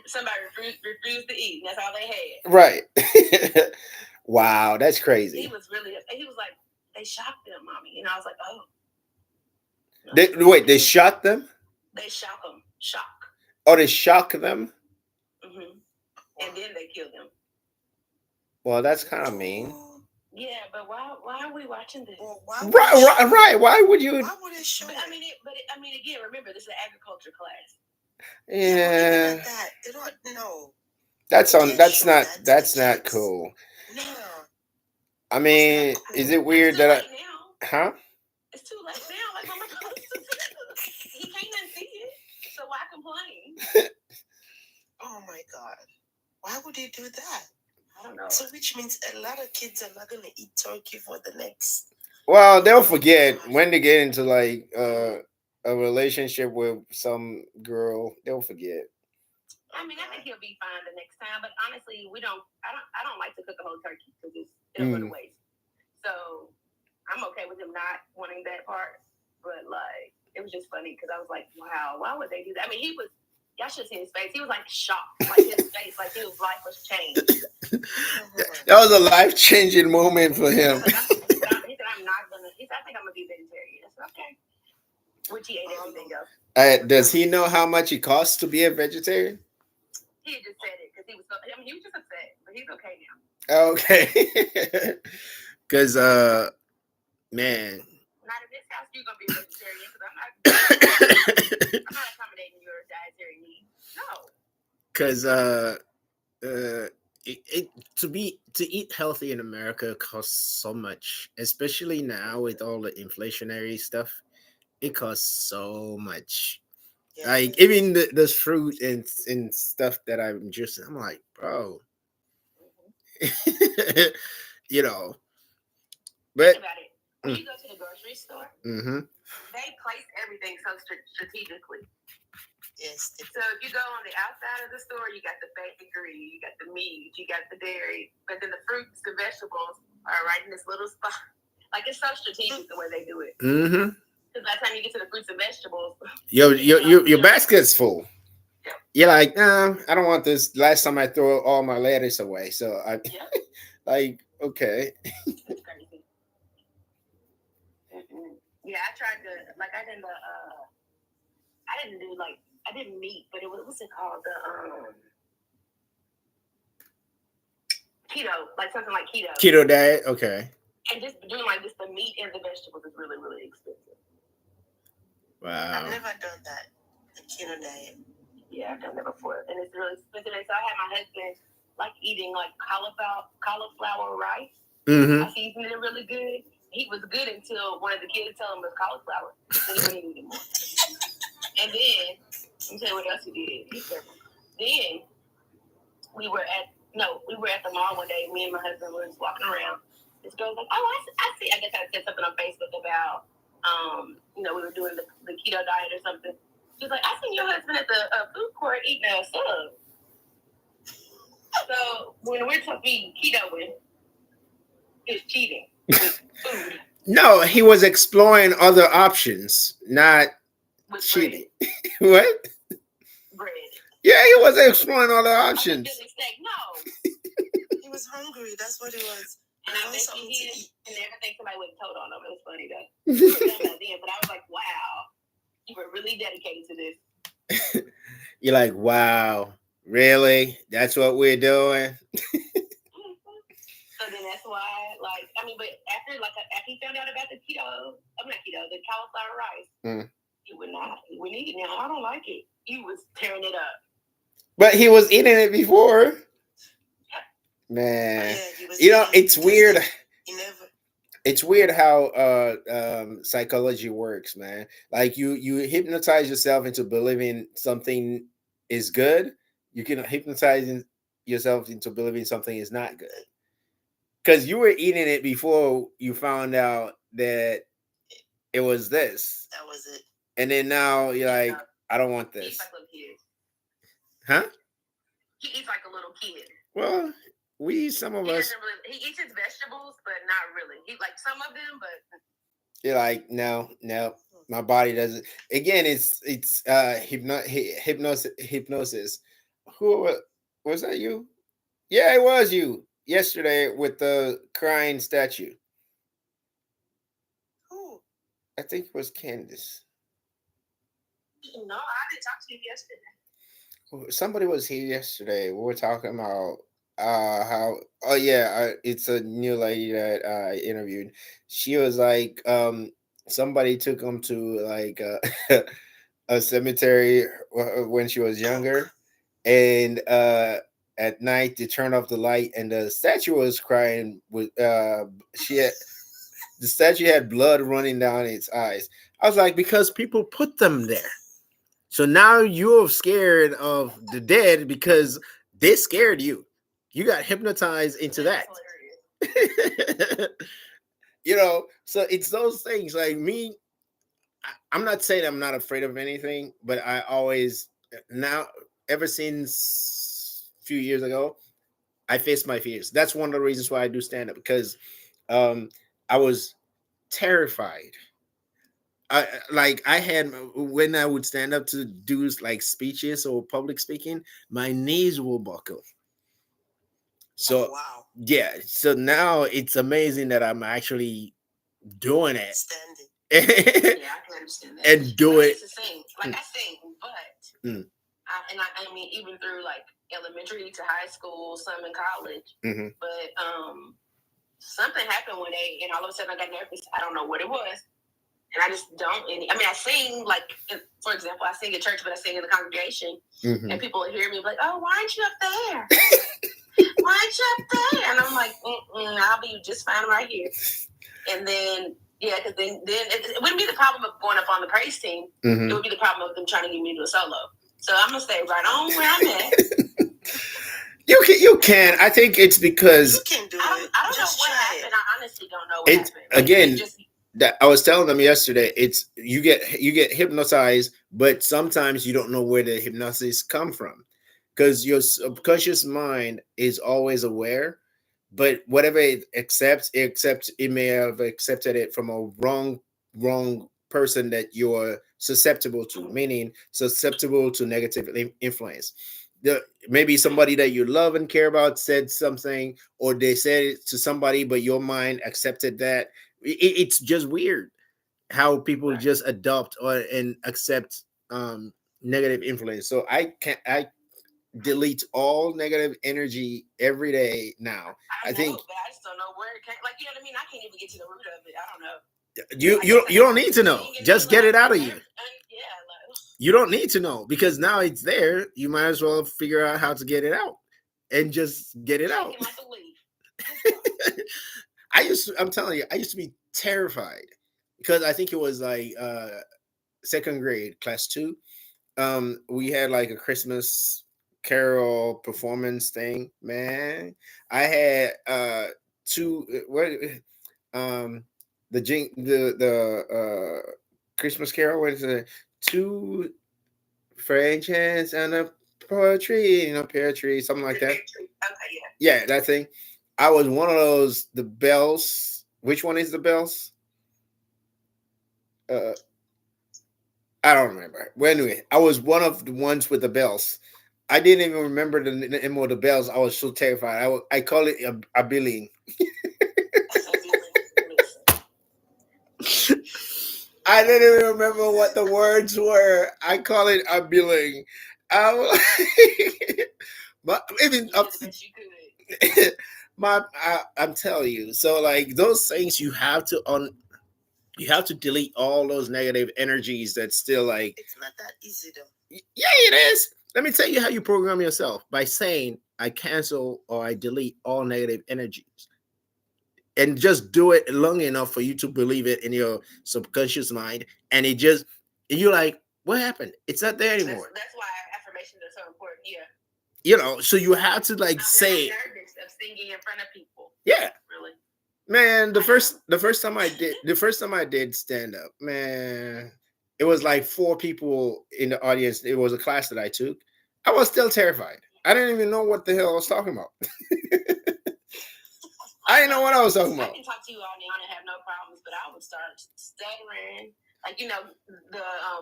somebody refused to eat, and that's all they had. Right. Wow, that's crazy. He was like, they shocked them, mommy. And I was like, oh. Wait, they shot them? They shock them. Shock. Oh, they shock them? Mm-hmm. And then they killed them. Well, that's kind of mean. Yeah, but why are we watching this? Well, right. Why would you? Why would it show? But I mean, again, remember this is an agriculture class. Yeah. Like that. They don't know. That's not cool. No. I mean, cool. Is it weird that huh? It's too late now. Like, oh my God, he can't unsee it. So why complain? Oh my God. Why would he do that? I don't know. So which means a lot of kids are not going to eat turkey for the next. Well, they'll forget when they get into like a relationship with some girl. They'll forget. I mean, I think he'll be fine the next time. But honestly, I don't like to cook a whole turkey because it'll go to waste. So I'm okay with him not wanting that part. But like, it was just funny because I was like, wow, why would they do that? I mean, y'all should have seen his face. He was like shocked, like his face, like his life was changed. That was a life-changing moment for him. He said, I think I'm gonna be vegetarian. I said, okay. Which he ate everything else. Does he know how much it costs to be a vegetarian? He just said it because he was just upset, but he's okay now. Okay. Because man. Not in this house, you're gonna be a vegetarian because I'm not accommodating your dietary needs. No. Because to eat healthy in America costs so much, especially now with all the inflationary stuff. It costs so much. Yeah. Like even this fruit and stuff that I'm like, bro. Mm-hmm. You know. But think about it. When you go to the grocery store, they place everything so strategically. Yes. So if you go on the outside of the store, you got the bakery, you got the meat, you got the dairy, but then the fruits, the vegetables are right in this little spot. Like it's so strategic the way they do it. Mm-hmm. Because by the time you get to the fruits and vegetables, your basket's full. Yeah. You're like, I don't want this. Last time I threw all my lettuce away, so I like okay. It's crazy. Yeah, I tried to I didn't do I didn't meat, but it was what's it called the keto, like something like keto. Keto diet, okay. And just doing like just the meat and the vegetables is really, really expensive. Wow. I've never done that. The keto diet. Yeah, I've done that before, and it's really expensive. And so I had my husband like eating like cauliflower rice. Mm-hmm. I seasoned it really good. He was good until one of the kids told him it was cauliflower. Then he wouldn't eat anymore. And then let me tell you what else he did. Then we were at the mall one day. Me and my husband were just walking around. This girl was like, "Oh, I see." I guess I said something on Facebook about, we were doing the keto diet or something. She was like, "I seen your husband at the food court eating a sub." So when we're talking ketoing, it's cheating with food. No, he was exploring other options, not with cheating. What? Bread. Yeah, he was exploring other options. No. He was hungry. That's what it was. And I bet he and everything somebody would have told on him. It was funny though. But I was like, wow, you were really dedicated to this. You're like, wow, really? That's what we're doing? So then that's why, but after he found out about the the cauliflower rice, he wouldn't eat it now. I don't like it. He was tearing it up. But he was eating it before. Man, it's weird. It's weird how psychology works, man. Like you hypnotize yourself into believing something is good. You can hypnotize yourself into believing something is not good. Because you were eating it before you found out that it was this. That was it. And then now you're like, I don't want He eats this. like a little kid. Huh? He eats like a little kid. Well, some of He us. doesn't really. He eats his vegetables, but not really. He like some of them, but You're like, no, my body doesn't. Again, it's hypnosis. Who was that? You? Yeah, it was you yesterday with the crying statue. Who? I think it was Candace. no, I didn't talk to you yesterday. Somebody was here yesterday. We were talking about how it's a new lady that I interviewed. She was like somebody took them to like a cemetery when she was younger, and at night they turned off the light and the statue was crying with the statue had blood running down its eyes. I was like, because people put them there. So now you're scared of the dead because they scared you. You got hypnotized into that. So it's those things. Like me, I'm not saying I'm not afraid of anything, but I always now, ever since a few years ago, I face my fears. That's one of the reasons why I do stand up, because I was terrified. I had, when I would stand up to do like speeches or public speaking, my knees will buckle. So wow. Yeah, so now it's amazing that I'm actually doing it. Standing. Yeah, I can understand that. And do it. I used to sing, like I sing, but I mean, even through like elementary to high school, some in college, but something happened one day, and all of a sudden I got nervous. I don't know what it was. And I just don't. I mean, I sing, like, for example, I sing at church, but I sing in the congregation. And people will hear me like, oh, why aren't you up there? Why aren't you up there? And I'm like, I'll be just fine right here. And then, because then it wouldn't be the problem of going up on the praise team. It would be the problem of them trying to get me to do a solo. So I'm going to stay right on where I'm at. You can. I think it's because you can do it. I don't know what happened. I honestly don't know what happened. Again, that I was telling them yesterday, it's you get hypnotized, but sometimes you don't know where the hypnosis come from, because your subconscious mind is always aware, but whatever it accepts, it may have accepted it from a wrong person that you're susceptible to, meaning susceptible to negative influence. Maybe somebody that you love and care about said something, or they said it to somebody, but your mind accepted that. It's just weird how people just adopt and accept negative influence. So I delete all negative energy every day now. I think, but I just don't know where it came. Like, you know what I mean? I can't even get to the root of it. I don't know. You don't need to know. Just get it out of you. You don't need to know, because now it's there. You might as well figure out how to get it out and just get it out. I'm telling you, I used to be terrified, because I think it was like second grade, class 2. We had like a Christmas carol performance thing. Man, I had the Christmas carol. What is it? 2 French hens and a poetry, pear tree, something like that. Yeah, that thing. I was one of those. The bells. Which one is the bells? I don't remember. Well, anyway, I was one of the ones with the bells. I didn't even remember the name of the bells. I was so terrified. I call it a billing. I didn't even remember what the words were. I call it a billing. But even up. I'm telling you. So like those things, you have to delete all those negative energies that's still like. It's not that easy though. Yeah, it is. Let me tell you how you program yourself, by saying I cancel or I delete all negative energies. And just do it long enough for you to believe it in your subconscious mind. And you're like, what happened? It's not there anymore. That's why affirmations are so important. Yeah. So you have to like say. I'm nervous of singing in front of people. Yeah. Real Man, the first time I did stand up, man, it was like 4 people in the audience. It was a class that I took. I was still terrified. I didn't even know what the hell I was talking about. I didn't know what I was talking about. I can talk to you all now and have no problems, but I would start stuttering. Like, the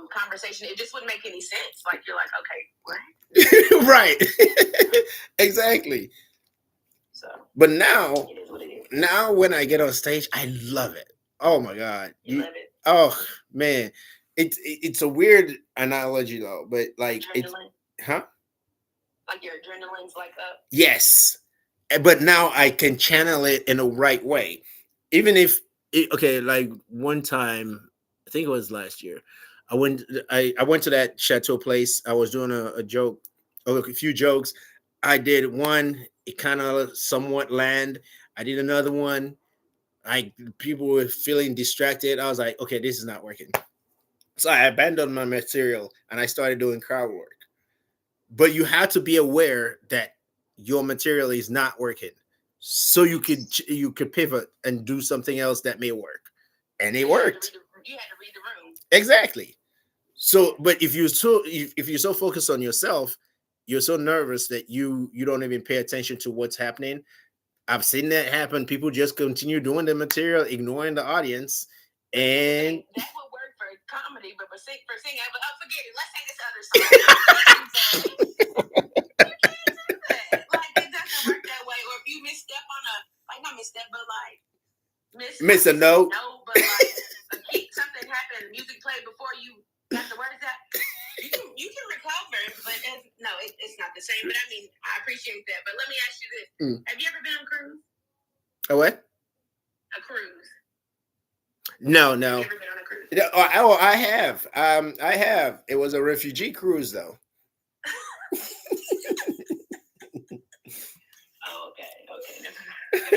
conversation, it just wouldn't make any sense. Like, you're like, okay, what? Right. Exactly. So, but now, it is what it is. Now when I get on stage, I love it. Oh my God. You love it? Oh man. It's a weird analogy though, but like adrenaline. Huh? Like your adrenaline's like up. Yes. But now I can channel it in a right way. Even if like one time, I think it was last year, I went to that chateau place. I was doing a joke, a few jokes. I did one, it kind of somewhat land. I did another one. People were feeling distracted. I was like, okay, this is not working. So I abandoned my material and I started doing crowd work. But you have to be aware that your material is not working, so you could pivot and do something else that may work, and it worked. You had to read the room. Exactly. So, but if you're so focused on yourself, you're so nervous that you don't even pay attention to what's happening. I've seen that happen. People just continue doing the material, ignoring the audience, and that would work for comedy, but for singing, forget it. Let's sing this other song. You can't do that. Like, it doesn't work that way. Or if you misstep on not misstep, but like miss a note. No, but like something happened. Music played before you got the words out. You can recover, but it's not the same. But I mean, I appreciate that. But let me ask you this: Have you ever been on a cruise? A what? A cruise. No. Have you ever been on a cruise? I have. I have. It was a refugee cruise, though. Oh, okay. I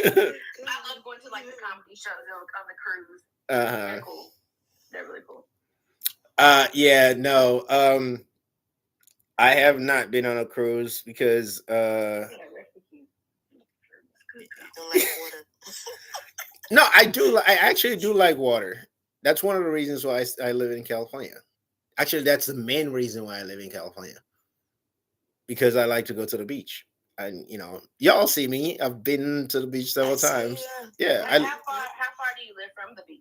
love going to like the comedy shows on the cruise. They're cool. They're really cool. Yeah, no. I have not been on a cruise because no, I do. I actually do like water. That's one of the reasons why I live in California. Actually, that's the main reason why I live in California. Because I like to go to the beach. And y'all see me. I've been to the beach several times. Yeah. How far do you live from the beach?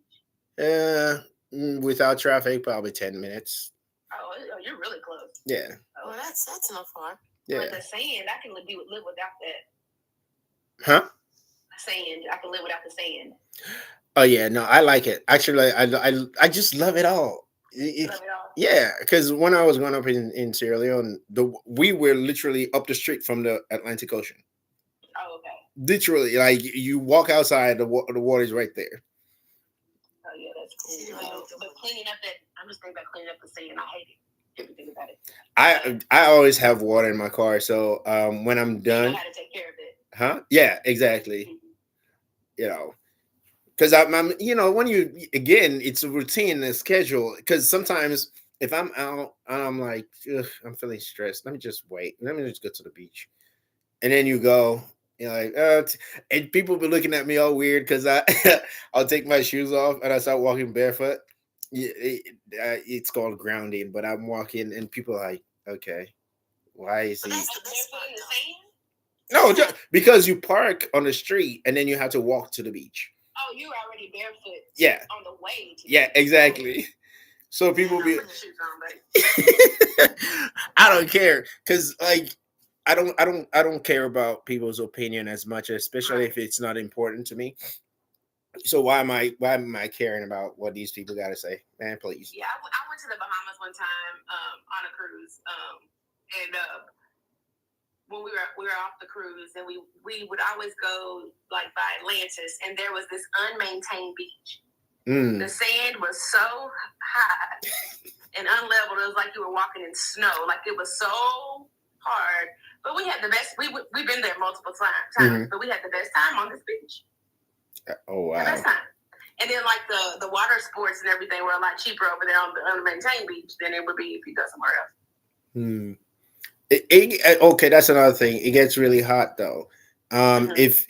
Without traffic, probably 10 minutes. Oh, you're really close. Yeah. Well, that's not far. Yeah. But the sand, I can live without that. Huh? Sand, I can live without the sand. Oh yeah, no, I like it. Actually, I just love it all. Love it all. Yeah, because when I was growing up in Sierra Leone, we were literally up the street from the Atlantic Ocean. Oh, okay. Literally, like you walk outside, the water is right there. Oh yeah, that's cool. But cleaning up I'm just thinking about cleaning up the sand. I hate it. Everything about it. I always have water in my car, so when I'm done, you know how to take care of it. Huh? Yeah, exactly. Mm-hmm. Because I'm when it's a routine, a schedule. Because sometimes if I'm out and I'm like, I'm feeling stressed, let me just wait. Let me just go to the beach, and then you go. You're like, and people be looking at me all weird because I'll take my shoes off and I start walking barefoot. It's called grounding, but I'm walking and people are like, okay, why is he? No, because you park on the street and then you have to walk to the beach. Oh, you're already barefoot. Yeah. On the way. Exactly. So people be. I don't care because like I don't care about people's opinion as much, especially if it's not important to me. So why am I caring about what these people got to say, man? Please. Yeah, I went to the Bahamas one time on a cruise, and when we were off the cruise, and we would always go like by Atlantis, and there was this unmaintained beach. The sand was so high and unleveled. It was like you were walking in snow. Like it was so hard. But we had the best. We've been there multiple times, but we had the best time on this beach. Oh wow! The best time. And then like the water sports and everything were a lot cheaper over there on the unmaintained beach than it would be if you go somewhere else. Okay, that's another thing. It gets really hot though. If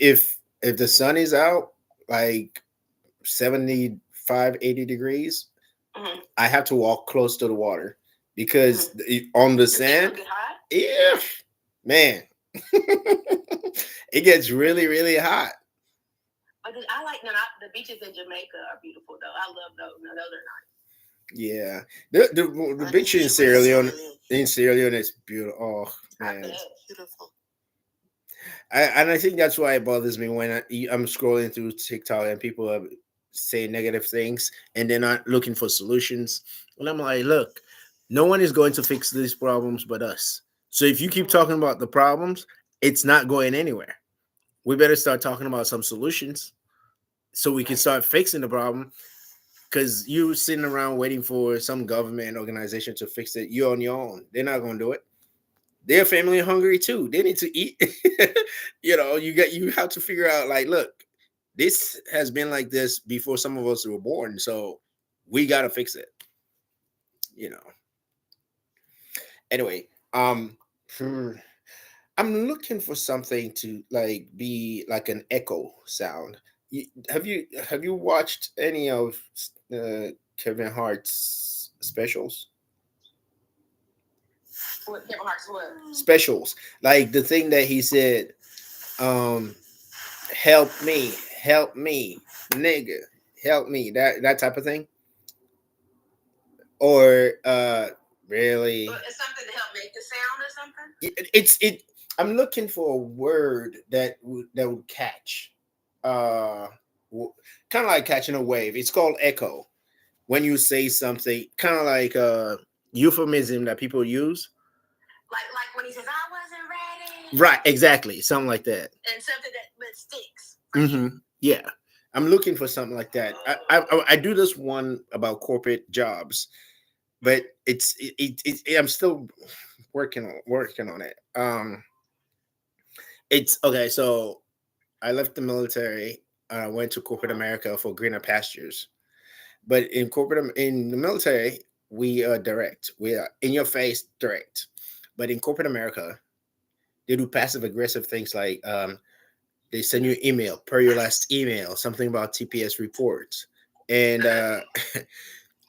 the sun is out, like 75, 80 degrees, I have to walk close to the water because on the sand, yeah, man, it gets really, really hot. But I like the beaches in Jamaica are beautiful though. I love those. No, those are nice. Yeah, the beach in Sierra Leone is beautiful. Oh man, it's beautiful. And I think that's why it bothers me when I'm scrolling through TikTok and people are saying negative things and they're not looking for solutions. And I'm like, look, no one is going to fix these problems but us. So if you keep talking about the problems, it's not going anywhere. We better start talking about some solutions so we can start fixing the problem. Because you sitting around waiting for some government organization to fix it, you're on your own. They're not going to do it. They're family hungry too. They need to eat. You have to figure out, like, look, this has been like this before some of us were born, so we got to fix it. Anyway, I'm looking for something to like be like an echo sound. Have you watched any of Kevin Hart's specials? What Kevin Hart's what? Specials, like the thing that he said, help me, nigga, help me, that type of thing, or really, it's something to help make the sound or something. I'm looking for a word that would catch, kind of like catching a wave. It's called echo. When you say something, kind of like euphemism that people use. Like when he says, "I wasn't ready." Right, exactly, something like that. And something that sticks. Mm-hmm. Yeah, I'm looking for something like that. I do this one about corporate jobs, but I'm still working on it. It's okay. So I left the military. Went to corporate America for greener pastures. But in the military, we are direct. We are in your face, direct. But in corporate America, they do passive aggressive things like they send you an email per your last email, something about TPS reports, and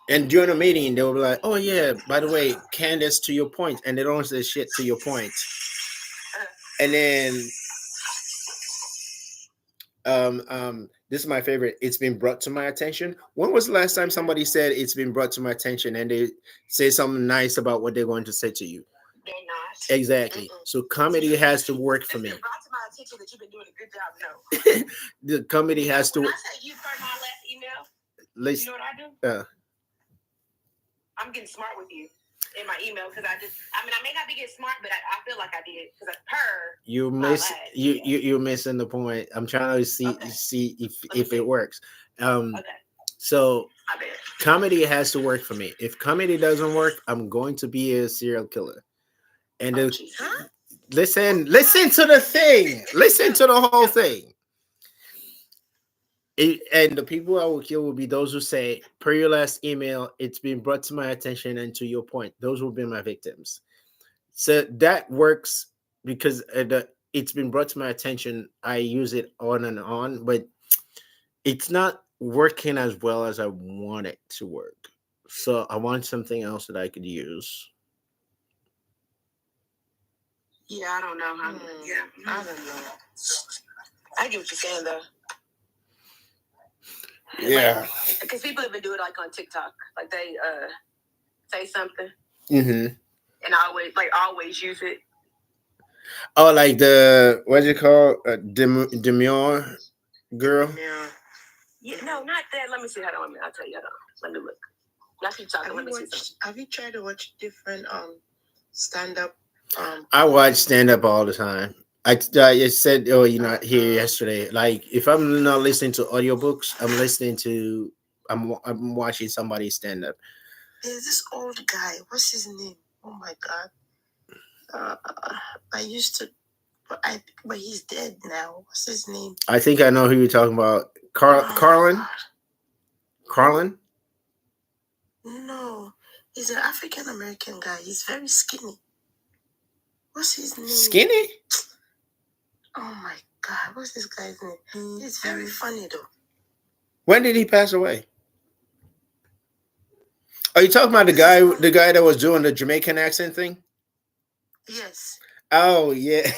and during a meeting they will be like, "Oh yeah, by the way, Candace, to your point," and they don't say shit to your point, and then this is my favorite. It's been brought to my attention. When was the last time somebody said it's been brought to my attention and they say something nice about what they're going to say to you? They're not. Exactly. So comedy has to work for me. It's brought to my attention that you've been doing a good job. No. The comedy has to. When I say you heard my last email, you know what I do? I'm getting smart with you in my email because I may not be getting smart, but I feel like I did because you're missing the point. I'm trying to see if it works. Okay. So comedy has to work for me. If comedy doesn't work, I'm going to be a serial killer. And listen to the thing. Listen to the whole thing. And the people I will kill will be those who say, per your last email, it's been brought to my attention, and to your point, those will be my victims. So that works because it's been brought to my attention. I use it on and on, but it's not working as well as I want it to work. So I want something else that I could use. Yeah, I don't know how. Yeah, I don't know. I get what you're saying though. Yeah, because people even do it like on TikTok, like they say something, and always use it. Oh, like the what's it called? Demure girl. Yeah, no, not that. Let me see. Hold on, I'll tell you. Let me look. Let's keep talking. Let me see something. Have you tried to watch different stand-up? I watch stand-up all the time. I said, oh, you're not here yesterday. Like, if I'm not listening to audiobooks, I'm watching somebody stand up. There's this old guy. What's his name? Oh my God. I used to, but he's dead now. What's his name? I think I know who you're talking about. Carlin? Carlin? No, he's an African American guy. He's very skinny. What's his name? Skinny? Oh my God, what's this guy's name? He's very funny though. When did he pass away? Are you talking about the guy that was doing the Jamaican accent thing? Yes. Oh yeah,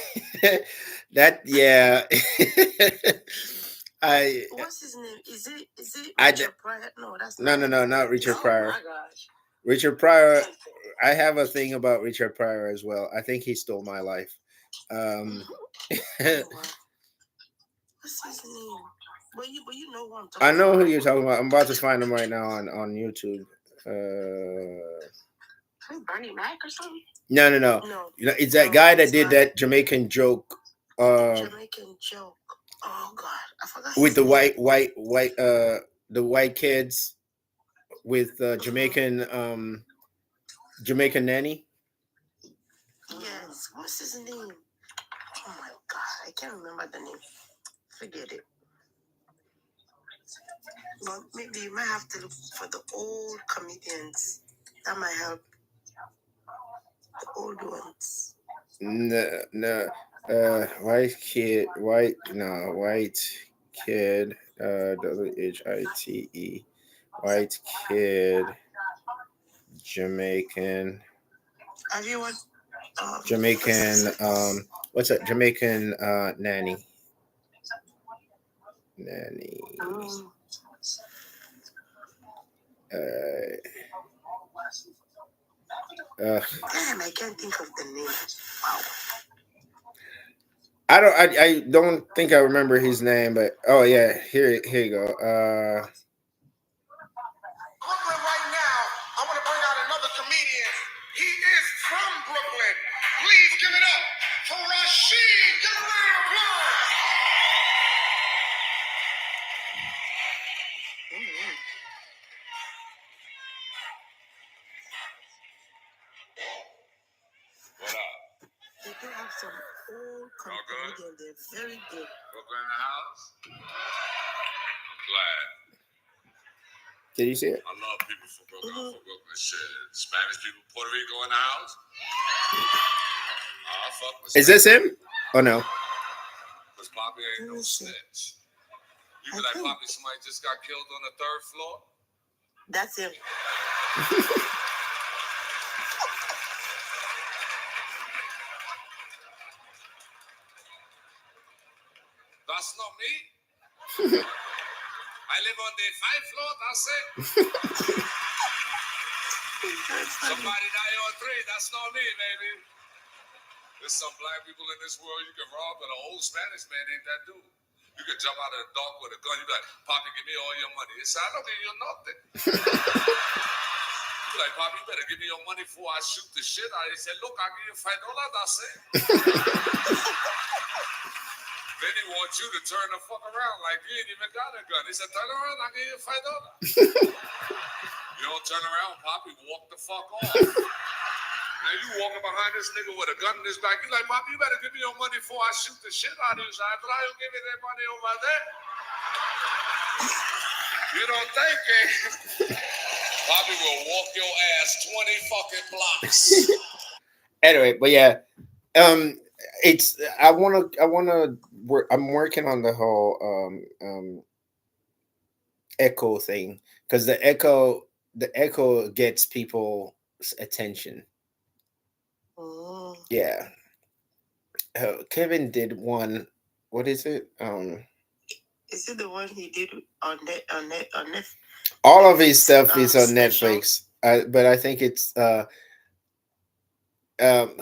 that yeah. What's his name? Is it Richard Pryor? No, that's no, not Richard Pryor. Oh my gosh. Richard Pryor. I have a thing about Richard Pryor as well. I think he stole my life. What's his name? But you know who I'm talking about. I know who you're talking about. I'm about to find him right now on YouTube. Bernie Mac or something? No. You know, it's that guy that did that Jamaican joke. Jamaican joke. Oh God, I forgot. With the white the white kids with Jamaican nanny. Yes, what's his name? Oh my God, I can't remember the name. Forget it. But maybe you might have to look for the old comedians. That might help. The old ones. No. White kid. White kid. WHITE. White kid. Jamaican. Have you watched? Jamaican. What's that? Jamaican nanny. Nanny. Damn, I can't think of the name. Wow. I don't think I remember his name, but oh yeah, here you go. Brooklyn right now, I want to bring out another comedian. He is from Brooklyn. Please give it up for Rashid. Give a round of applause. What up? They do have some old comedians. They're very good. Brooklyn in the house? I'm glad. Did you see it? I love people from Brooklyn. I'm from Brooklyn. Shit. Spanish people, Puerto Rico in the house? I fuck with Is this him? Oh no. Because Poppy ain't no snitch. You be like, Poppy, somebody just got killed on the 3rd floor? That's him. That's not me. I live on the 5th floor, that's it. Somebody die on 3, that's not me, baby. There's some black people in this world you can rob, but an old Spanish man ain't that dude. You can jump out of the dark with a gun, you be like, Poppy, give me all your money. He said, I don't give you nothing. You be like, Poppy, you better give me your money before I shoot the shit out. He said, look, I'll give you $5, that's it. Then he wants you to turn the fuck around like you ain't even got a gun. He said, turn around, I'll give you $5. You don't turn around, Poppy, walk the fuck off. Now you walking behind this nigga with a gun in his back. You like, Poppy, you better give me your money before I shoot the shit out of you. So I thought I'll give you that money over there. You don't think it. Poppy will walk your ass 20 fucking blocks. Anyway, but yeah. It's I'm working on the whole echo thing because the echo gets people's attention. Oh. Yeah. Kevin did one. What is it? Is it the one he did on Netflix? All of his stuff is on Netflix. But I think it's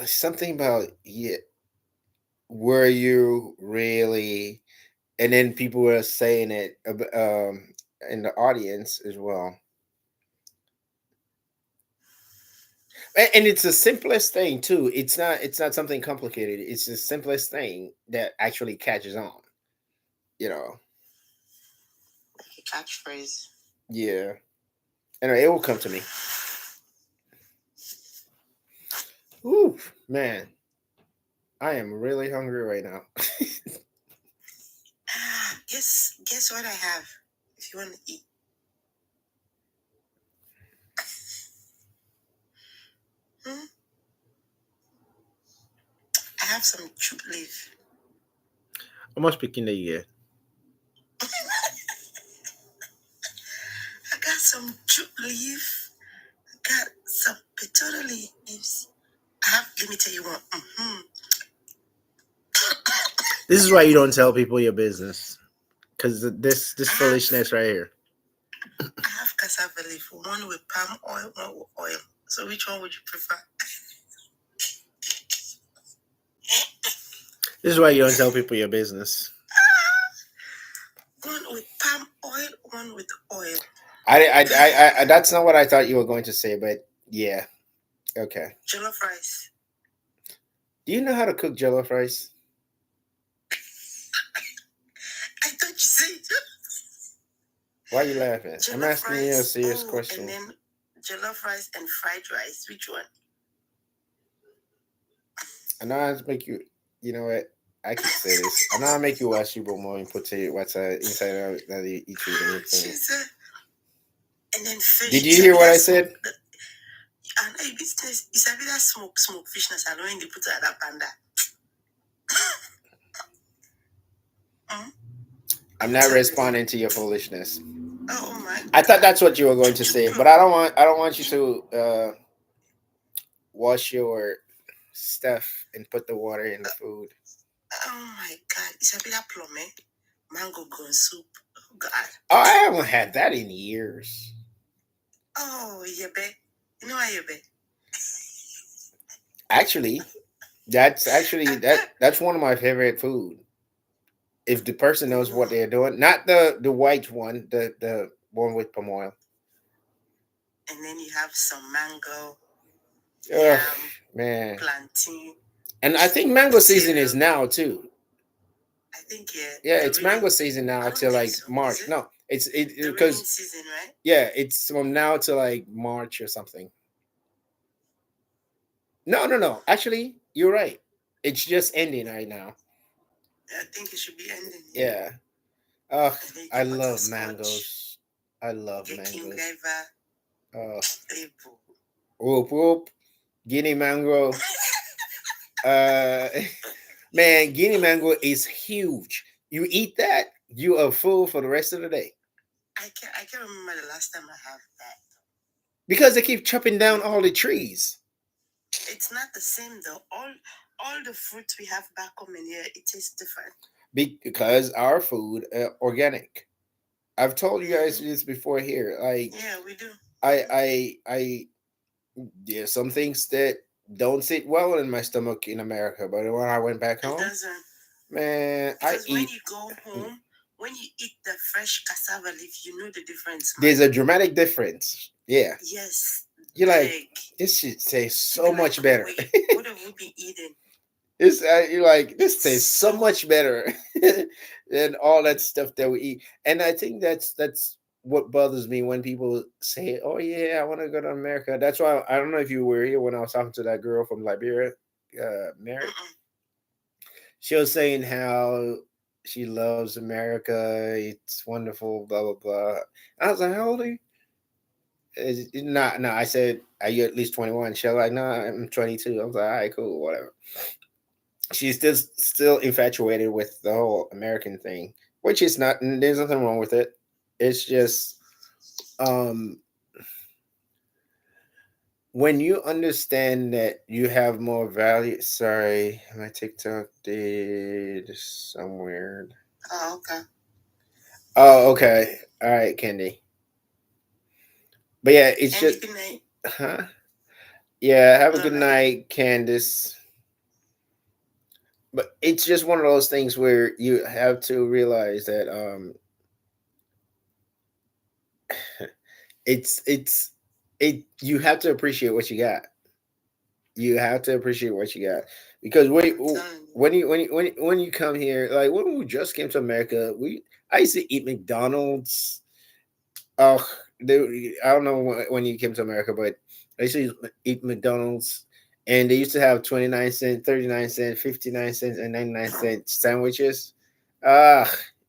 something about were you really, and then people were saying it in the audience as well. And it's the simplest thing too. It's not something complicated. It's the simplest thing that actually catches on. You know. Like a catchphrase. Yeah. Anyway, it will come to me. Ooh, man. I am really hungry right now. Guess what I have? If you want to eat. I have some jute leaf. I'm not speaking to you yet. some jute leaf. Got some potato leaves. Let me tell you what. This is why you don't tell people your business, because this foolishness right here. I have cassava leaf, one with palm oil, one with oil. So which one would you prefer? This is why you don't tell people your business. One with palm oil, one with oil. I that's not what I thought you were going to say, but yeah. Okay. Jollof rice. Do you know how to cook jollof rice? I thought you said. Why are you laughing? Jollof I'm asking rice, you a serious question. And then jollof rice and fried rice. Which one? I know I make you. You know what? I can say this. I know I make you watch Super Bowl and put what's inside of that you eat food and everything. And then fish. Did you hear what I said? And I business is a bit of smoke fish. Na salon they put at that panda. I'm not responding to your foolishness. Oh my! I thought that's what you were going to say, but I don't want you to wash your stuff and put the water in the food. Oh my God! It's a bit of plum, mango gun soup. Oh God! Oh, I haven't had that in years. Oh, yeah, babe. You know why you babe? Actually, that's one of my favorite food. If the person knows what they're doing, not the white one, the one with palm oil. And then you have some mango. Ugh, man. Plantain. And I think mango season is now too. I think yeah, it's mango season now till like March. No, it's because season, right? Yeah, it's from now to like March or something. No. Actually, you're right. It's just ending right now. I think it should be ending. Yeah. I love mangoes. I love mangoes. Whoop whoop. Guinea mango. Man, Guinea mango is huge. You eat that, you are full for the rest of the day. I can't remember the last time I have that. Because they keep chopping down all the trees. It's not the same though. All the fruits we have back home in here, it tastes different. Because our food organic. I've told you guys this before here. Like, yeah, we do. I there's some things that don't sit well in my stomach in America, but when I went back home, it doesn't. Man, because when you go home, when you eat the fresh cassava leaf, you know the difference. Man. There's a dramatic difference. Yeah. Yes. You're like, this should taste so much better. What have we been eating? You're like, this tastes so much better than all that stuff that we eat. And I think that's what bothers me when people say, oh yeah, I want to go to America. That's why I don't know if you were here when I was talking to that girl from Liberia, Mary. She was saying how she loves America. It's wonderful, blah blah blah. I was like, how old are you? No. I said, are you at least 21? She was like, no, I'm 22. I was like, all right, cool, whatever. She's still infatuated with the whole American thing, which is not. There's nothing wrong with it. It's just, when you understand that you have more value. Sorry, my TikTok did some weird. Oh, okay. Oh, okay. All right, Candy. But yeah, it's just. Good night. Huh? Yeah, have a good night, Candace. But it's just one of those things where you have to realize that you have to appreciate what you got. You have to appreciate what you got, because when you come here, like when we just came to America, I used to eat McDonald's. Oh, I don't know when you came to America, but I used to eat McDonald's. And they used to have 29 cents, 39 cents, 59 cents, and 99 cent sandwiches. I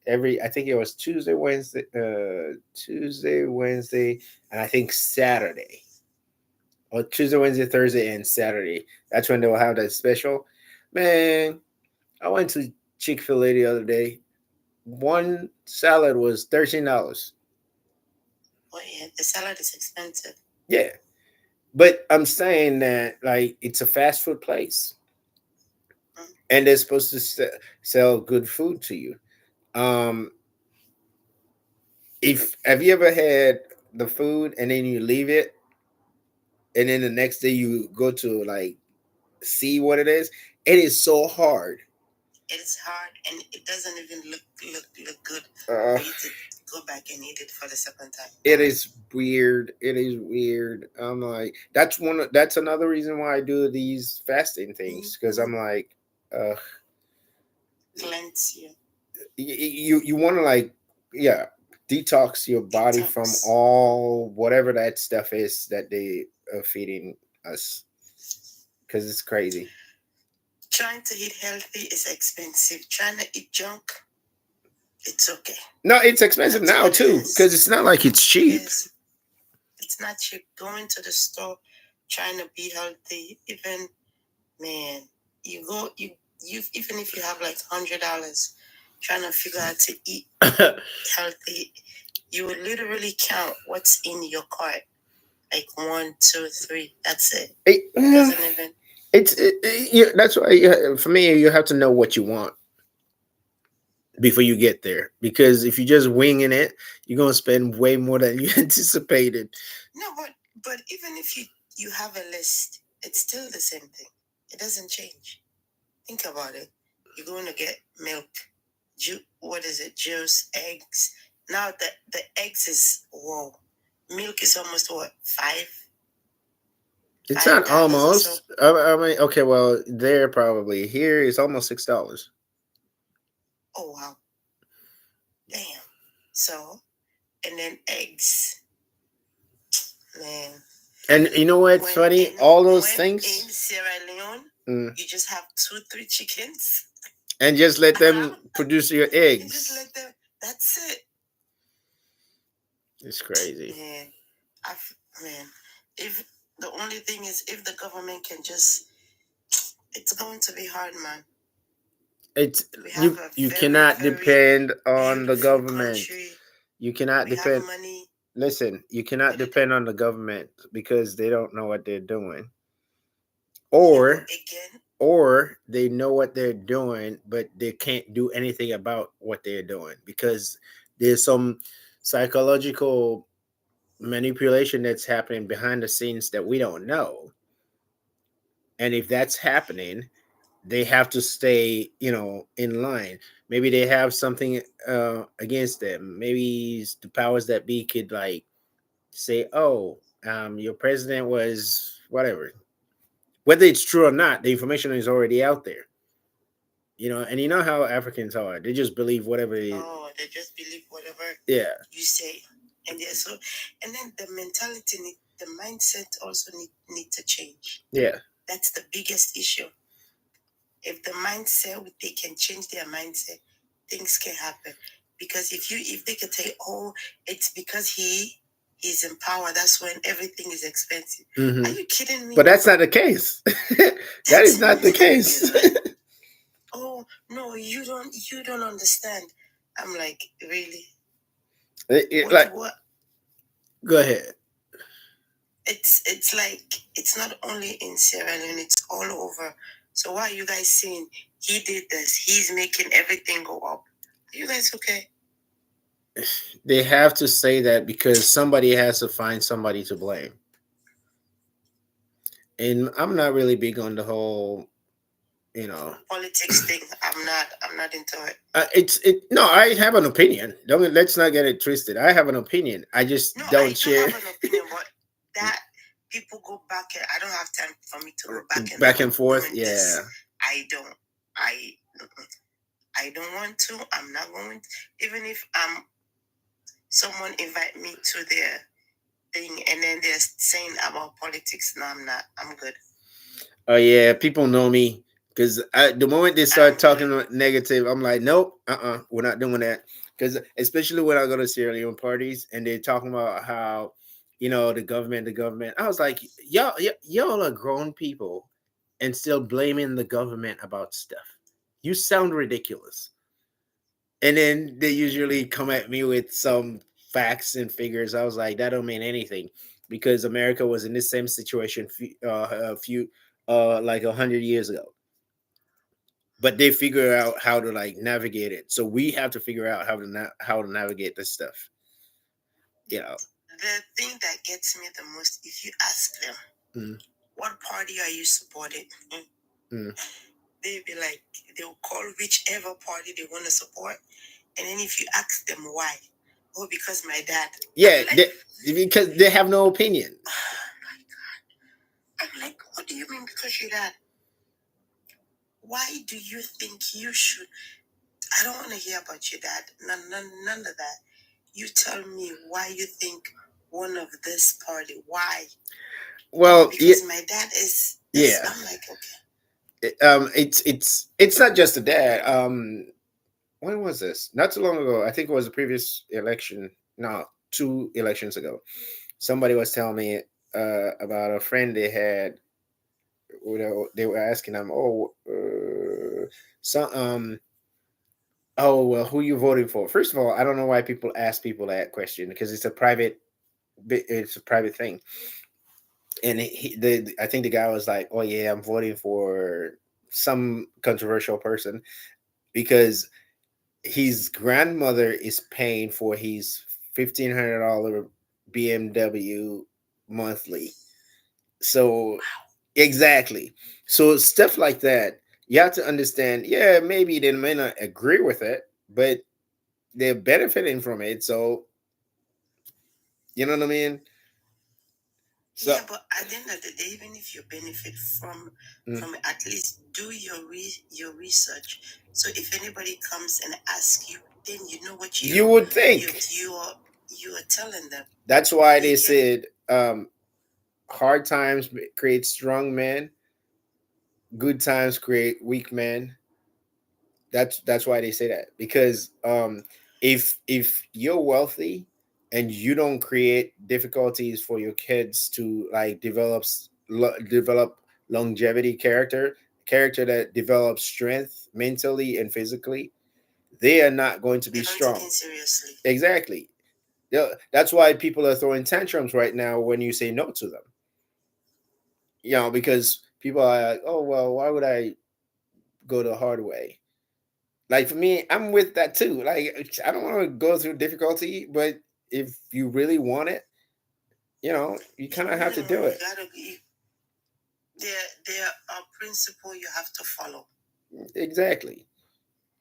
think it was Tuesday, Wednesday, and I think Saturday. Or Tuesday, Wednesday, Thursday, and Saturday. That's when they will have that special. Man, I went to Chick-fil-A the other day. One salad was $13. Oh yeah, the salad is expensive. Yeah, but I'm saying that like it's a fast food place, and they're supposed to sell good food to you. Um, if have you ever had the food and then you leave it, and then the next day you go to like see what it is? It is so hard. It's hard, and it doesn't even look good Uh, for you to go back and eat it for the second time. it is weird. It is weird. I'm like, that's another reason why I do these fasting things, because I'm like, uh, Cleanse you. you want to like, yeah, detox your body from all whatever that stuff is that they are feeding us, because it's crazy. Trying to eat healthy is expensive. Trying to eat junk, it's okay. No, it's expensive now too, because it's not like it's cheap. It's not cheap. Going to the store, trying to be healthy, even man, you even if you have like $100, trying to figure out to eat healthy, you would literally count what's in your cart, like 1, 2, 3. That's it. It doesn't even. That's why for me, you have to know what you want before you get there, because if you're just winging it, you're gonna spend way more than you anticipated. No, but even if you have a list, it's still the same thing. It doesn't change. Think about it. You're going to get milk, what is it? Juice, eggs. Now the eggs is whoa. Milk is almost what, 5? It's not almost. I mean, okay, well, there probably here is almost $6. Oh wow, damn. So, and then eggs, man. And you know what's funny? All those things in Sierra Leone, you just have 2, 3 chickens, and just let them produce your eggs. You just let them. That's it. It's crazy. Man, if the only thing is if the government can just, it's going to be hard, man. It's you cannot depend on the government. Country. You cannot depend. Money, listen, you cannot depend on the government because they don't know what they're doing. Or they know what they're doing, but they can't do anything about what they're doing because there's some psychological manipulation that's happening behind the scenes that we don't know. And if that's happening, they have to stay, in line. Maybe they have something against them. Maybe the powers that be could like say, "Oh, your president was whatever." Whether it's true or not, the information is already out there. And you know how Africans are. They just believe whatever it is. Oh, they just believe whatever you say. And then the mentality, the mindset also need to change. Yeah. That's the biggest issue. If the mindset, they can change their mindset, things can happen. Because if they can say, oh, it's because he's in power, that's when everything is expensive. Mm-hmm. Are you kidding me? But that's not the case. That is not the case. Oh no, you don't understand. I'm like, really? What? Go ahead. It's like it's not only in Sierra Leone, it's all over. So why are you guys saying he did this? He's making everything go up. Are you guys okay? They have to say that because somebody has to find somebody to blame. And I'm not really big on the whole, politics thing. I'm not into it. No, I have an opinion. Let's not get it twisted. I have an opinion. I just don't share. I have an opinion, but that people go back. I don't have time for me to go back and forth. Yeah, this. I don't want to. I'm not going to. Even if someone invite me to their thing and then they're saying about politics, no, I'm not. I'm good. Oh yeah, people know me because the moment they start talking negative, I'm like, nope, we're not doing that. Because especially when I go to Sierra Leone parties and they're talking about how, the government. I was like, y'all are grown people and still blaming the government about stuff. You sound ridiculous. And then they usually come at me with some facts and figures, I was like, that don't mean anything, because America was in this same situation a few like 100 years ago, but they figure out how to like navigate it. So we have to figure out how to navigate this stuff. You know, the thing that gets me the most, if you ask them, what party are you supporting? They'll be like, they'll call whichever party they want to support, and then if you ask them why, oh, because my dad. Yeah, like, because they have no opinion. Oh my God. I'm like, what do you mean because your dad? Why do you think you should? I don't want to hear about your dad. None of that. You tell me why you think one of this party. Why? Well, because my dad is. Yeah. I'm like, okay. It's not just the dad. When was this? Not too long ago. I think it was the previous election. No, 2 elections ago. Somebody was telling me about a friend they had. They were asking them, oh, oh, well, who you voting for? First of all, I don't know why people ask people that question, because it's a private thing. And I think the guy was like, oh yeah, I'm voting for some controversial person because his grandmother is paying for his $1,500 BMW monthly. So exactly. So stuff like that, you have to understand. Yeah, maybe they may not agree with it, but they're benefiting from it. So you know what I mean? So, yeah, but at the end of the day, even if you benefit from at least do your research. So if anybody comes and asks you, then you know what you would think. You are telling them. That's why they said hard times create strong men, good times create weak men. That's why they say that, because if you're wealthy and you don't create difficulties for your kids to like develop longevity character that develops strength mentally and physically, they are not going to be strong. Seriously. Exactly. That's why people are throwing tantrums right now when you say no to them. You know, because people are like, oh well, why would I go the hard way? Like for me, I'm with that too. Like I don't want to go through difficulty, but if you really want it, you know, you kind of have to do it. There are principles you have to follow. Exactly.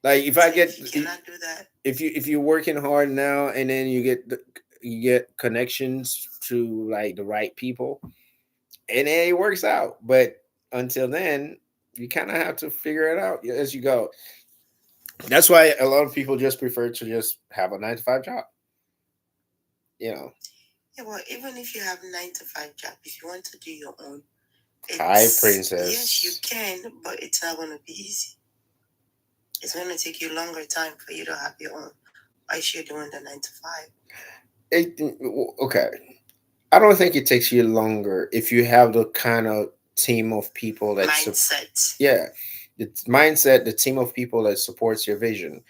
Like if you cannot do that. If you're working hard now and then you get connections to like the right people, and then it works out. But until then, you kind of have to figure it out as you go. That's why a lot of people just prefer to just have a 9-to-5 job. You know. Yeah, well, even if you have 9-to-5 job, if you want to do your own, hi, princess. Yes, you can, but it's not going to be easy. It's going to take you longer time for you to have your own. Why should you doing the 9-to-5? Okay. I don't think it takes you longer if you have the kind of team of people that mindset. The mindset, the team of people that supports your vision.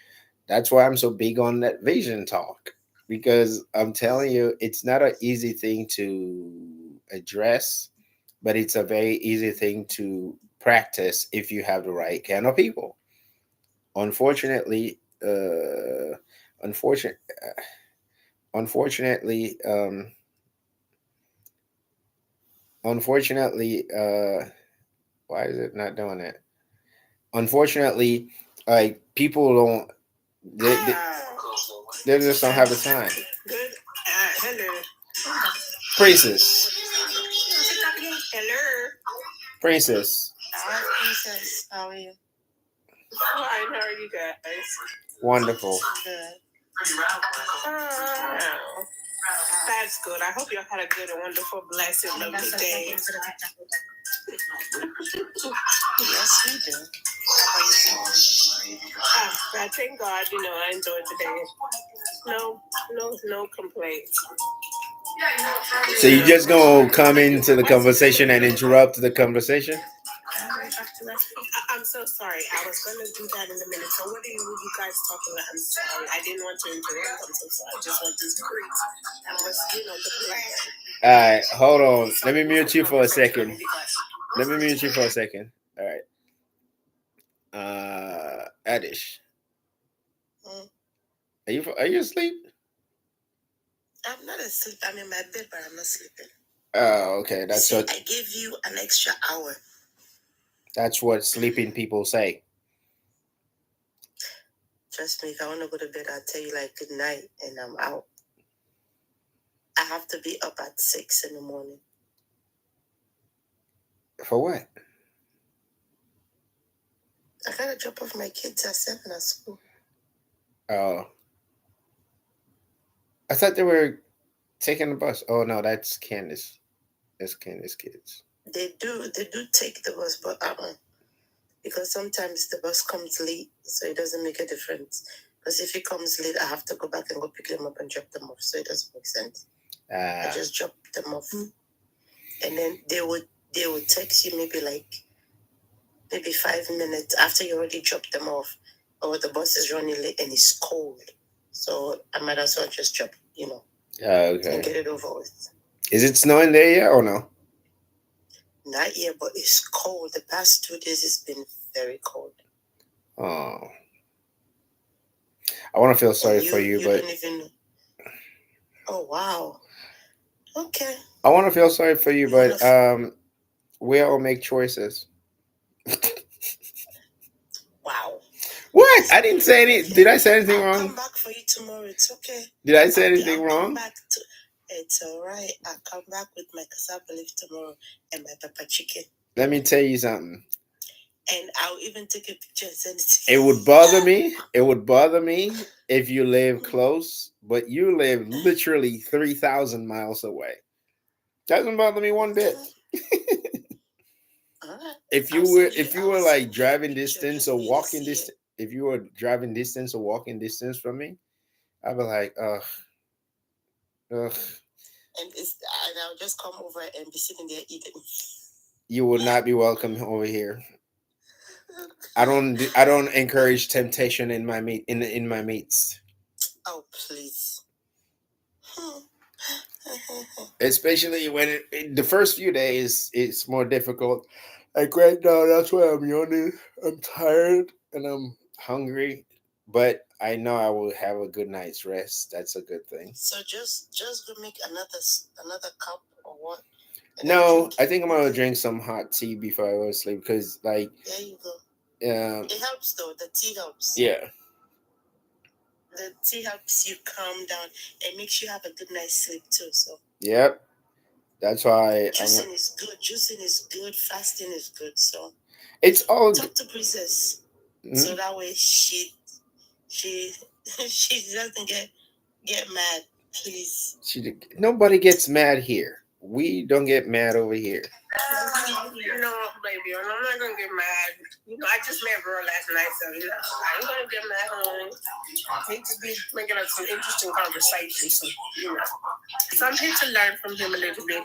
That's why I'm so big on that vision talk, because I'm telling you, it's not an easy thing to address, but it's a very easy thing to practice if you have the right kind of people. Unfortunately, unfortunately, unfortunately, unfortunately, why is it not doing it? Unfortunately, like people don't, they just don't have the time. Good. Hello. Princess. Hello. Princess. Hi, princess. How are you? Fine. How are you guys? Wonderful. Good. That's good. I hope you had a good and wonderful, blessed, lovely day. Yes, we do. How about yourself? I thank God, I enjoyed the day. No complaints. So you just gonna come into the conversation and interrupt the conversation? I'm so sorry. I was gonna do that in a minute. So what are you guys talking about? I'm sorry. I didn't want to interrupt. I'm so sorry. I just want to greet. That was, the plan. All right, hold on. Let me mute you for a second. All right. Adish. Are you asleep? I'm not asleep. I'm in my bed, but I'm not sleeping. Oh, okay. That's what I gave you an extra hour. That's what sleeping people say. Trust me, if I want to go to bed, I'll tell you like good night and I'm out. I have to be up at 6 in the morning. For what? I gotta drop off my kids at 7 at school. Oh. I thought they were taking the bus. Oh no, that's Candace. That's Candace's kids. They do take the bus, but because sometimes the bus comes late, so it doesn't make a difference. Because if it comes late, I have to go back and go pick them up and drop them off, so it doesn't make sense. I just drop them off, and then they would text you maybe 5 minutes after you already dropped them off, or the bus is running late and it's cold, so I might as well just drop, okay, and get it over with. Is it snowing there yet or no? Not yet, but it's cold. The past 2 days it's been very cold. Oh, I want to feel sorry for you, but don't even... Oh wow. Okay. I want to feel sorry for you, but we all make choices. Wow. What? I didn't say anything. Did I say anything wrong? I'll come back for you tomorrow. It's okay. Did I say anything wrong? It's all right. I'll come back with my cassava leaf tomorrow and my pepper chicken. Let me tell you something. And I'll even take a picture and send it to you. It would bother me. It would bother me if you live close, but you live literally 3,000 miles away. Doesn't bother me one bit. If you were like driving distance or walking distance, if you were driving distance or walking distance from me, I'd be like, ugh. And I'll just come over and be sitting there eating. You would not be welcome over here. I don't encourage temptation in my meat in my meats. Oh please. Especially when the first few days it's more difficult. Like right now, that's why I'm yawning. I'm tired and I'm hungry, but I know I will have a good night's rest. That's a good thing. So just go make another cup or what? No, I think I'm gonna drink some hot tea before I go to sleep because, like, there you go. It helps though. The tea helps. Yeah. The tea helps you calm down and makes you have a good night's sleep too. So. Yep. That's why juicing is good. Juicing is good. Fasting is good. So. It's all. Talk to Princess, so that way she doesn't get mad. Please. Nobody gets mad here. We don't get mad over here. Baby, I'm not gonna get mad. I just met Bro last night, so I ain't gonna get mad. He just be making up some interesting conversations. So, so I'm here to learn from him a little bit,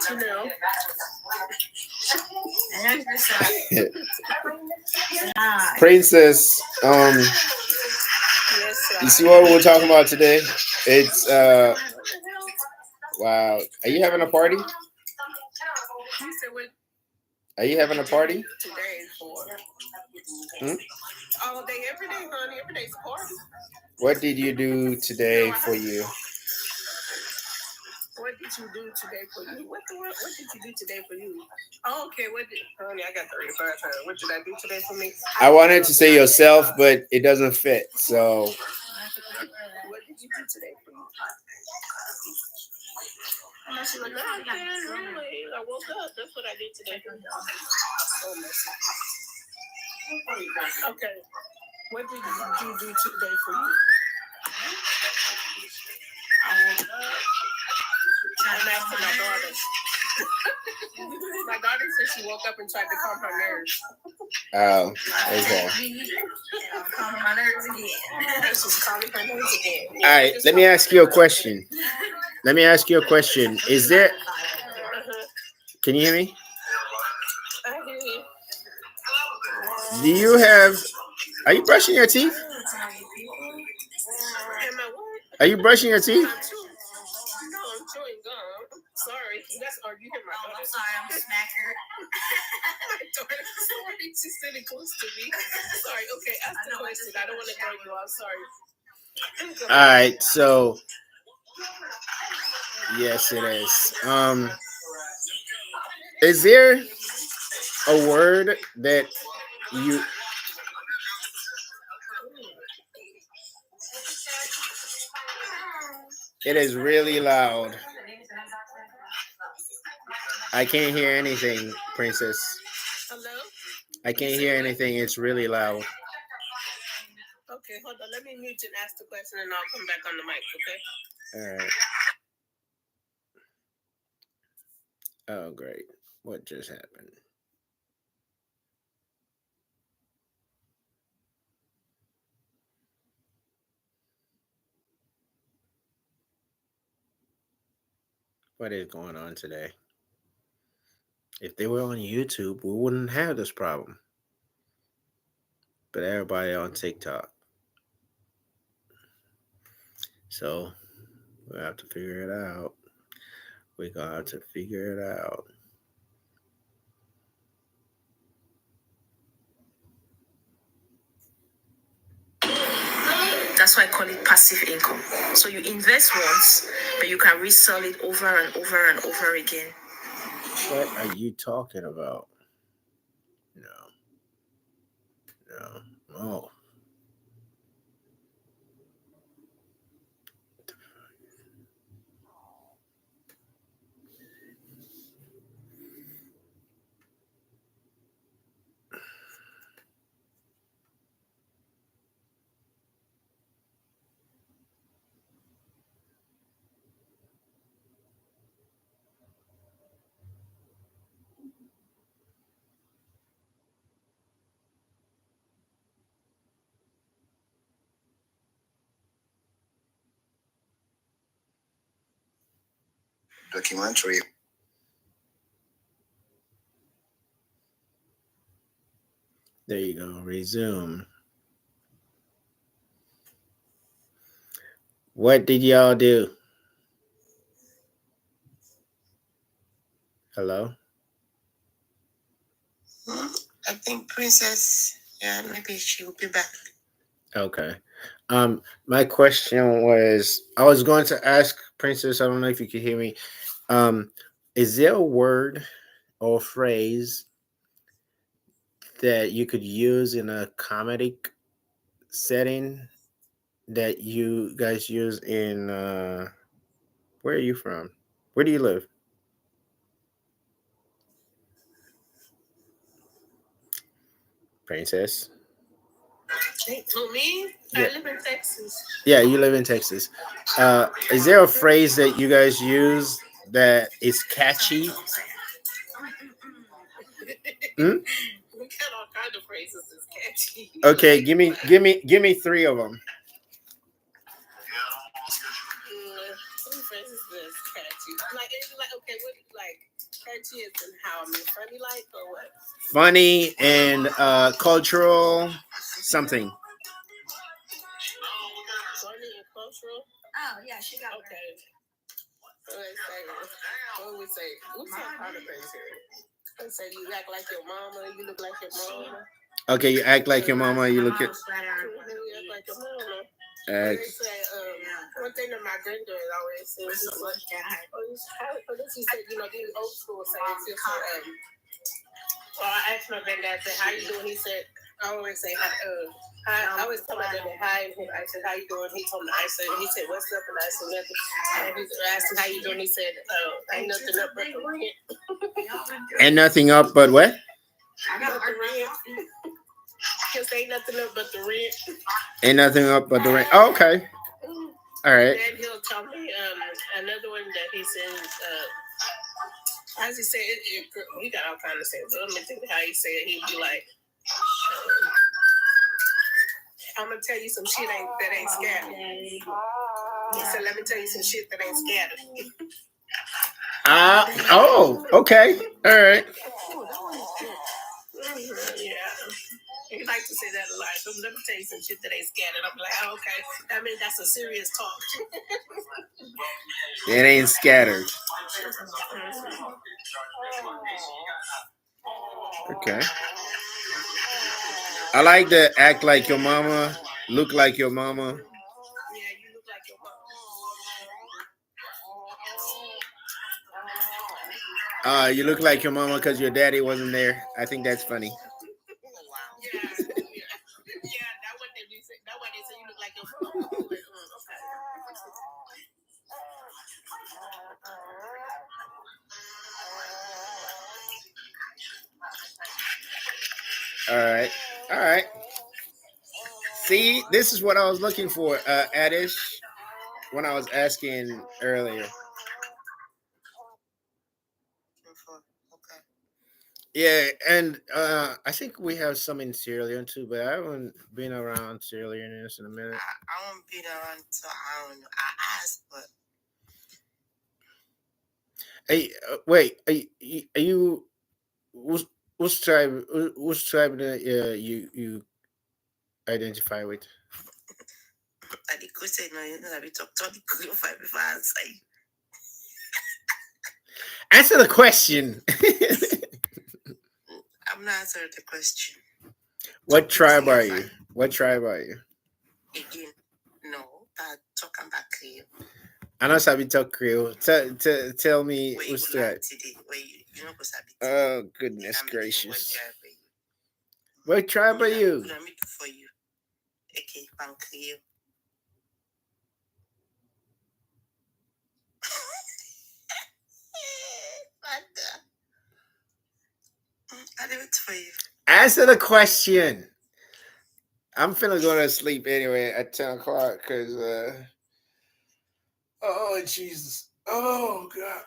Princess, you see what we're talking about today? It's wow. Are you having a party? Are you having a party? Today all day, every day, honey. Every day's a party. What did you do today for you? What did you do today for you? What did you do today for you? Oh, okay. Honey, I got 35 times. What did I do today for me? I wanted to say yourself, but it doesn't fit. So. What did you do today for you? Nothing, really. I woke up. That's what I did today for you. Oh, messy. Okay. What did you do today for you? I woke up. I'm asking my daughter. My daughter said she woke up and tried to calm her nerves. Oh, okay. Calming my nerves again. She's calming her nerves again. All right, let me ask you a question. Is there... Can you hear me? I hear you. Do you have? Are you brushing your teeth? Am I what? Are you brushing your teeth? No, I'm chewing gum. Sorry. That's or you hear my daughter. I'm sorry, I'm a smacker. My daughter, sorry, she's sitting close to me. Sorry, okay, ask the question. I don't want to throw you off. Sorry. All right, so yes, it is. Is there a word that you? It is really loud. I can't hear anything, Princess. Hello? I can't hear anything. It's really loud. Okay, hold on. Let me mute and ask the question, and I'll come back on the mic. Okay. All right. Oh, great. What just happened? What is going on today? If they were on YouTube, we wouldn't have this problem. But everybody on TikTok. So we'll have to figure it out. We're going to have to figure it out. That's why I call it passive income. So you invest once, but you can resell it over and over and over again. What are you talking about? No. Oh. Documentary. There you go. Resume. What did y'all do? Hello? I think Princess, maybe she will be back. Okay. My question was, I was going to ask Princess, I don't know if you could hear me. Is there a word or phrase that you could use in a comedic setting that you guys use in where are you from? Where do you live? Princess? Who, me? Yeah. I live in Texas. Yeah, you live in Texas. Is there a phrase that you guys use that is catchy? We got all kinds of phrases that's catchy. Okay, give me 3 of them. Phrases that's catchy. Like okay, what like catchy is in how I mean funny like or what? Funny and cultural something. Funny and cultural. Oh yeah, she got okay. What would we say? We say a lot of things here. Let's say you act like your mama, you look like your mama. Okay, you act like your mama, you look at. You act like your mama. They say, one thing that my granddad always says, he said, you know, these old school sayings. Well, I asked my granddad, I said, how you doing? He said, I always say, I always tell my granddad, hi. I said, how you doing? He told me, he said, what's up? And I said, nothing. And he asked him, how you doing? He said, ain't nothing up but the rent. And nothing up but what? I got the rent. Because ain't nothing up but the rent. Ain't nothing up but the rent. Oh, okay. All right. Then he'll tell me another one that he says, as he said, he got all kind of sayings. So let me think how he said it. He'd be like, I'm gonna tell you some shit that ain't scattered. He said, let me tell you some shit that ain't scattered. Oh, okay. All right. Yeah. say that a lot. Let me tell you some shit that ain't scattered. I'm like, oh, okay. That means that's a serious talk. It ain't scattered. Okay. I like the act like your mama, look like your mama. Yeah, you look like your mama. You look like your mama because your daddy wasn't there. I think that's funny. Wow. Yeah, that what they say. That what they say. You look like your mama. Okay. All right. See, this is what I was looking for, Adish, when I was asking earlier. Okay. Yeah, and I think we have some in Sierra Leone too, but I haven't been around Sierra Leone in a minute. I haven't been around, so I don't know. I asked, but. Hey, wait, are you which tribe? Which tribe that you identify with? I did go say no. You know that we talk the Creole five before I answer you. Answer the question. I'm not answering the question. What tribe are you? What tribe are you? Again, no. Talking about Creole. I know Sabi talk Creole. Tell me what's tribe. Oh goodness gracious! What tribe are you? Let me do for you. Okay, I'm Creole. I do it for you. Answer the question. I'm finna go to sleep anyway at 10 o'clock because oh Jesus. Oh God.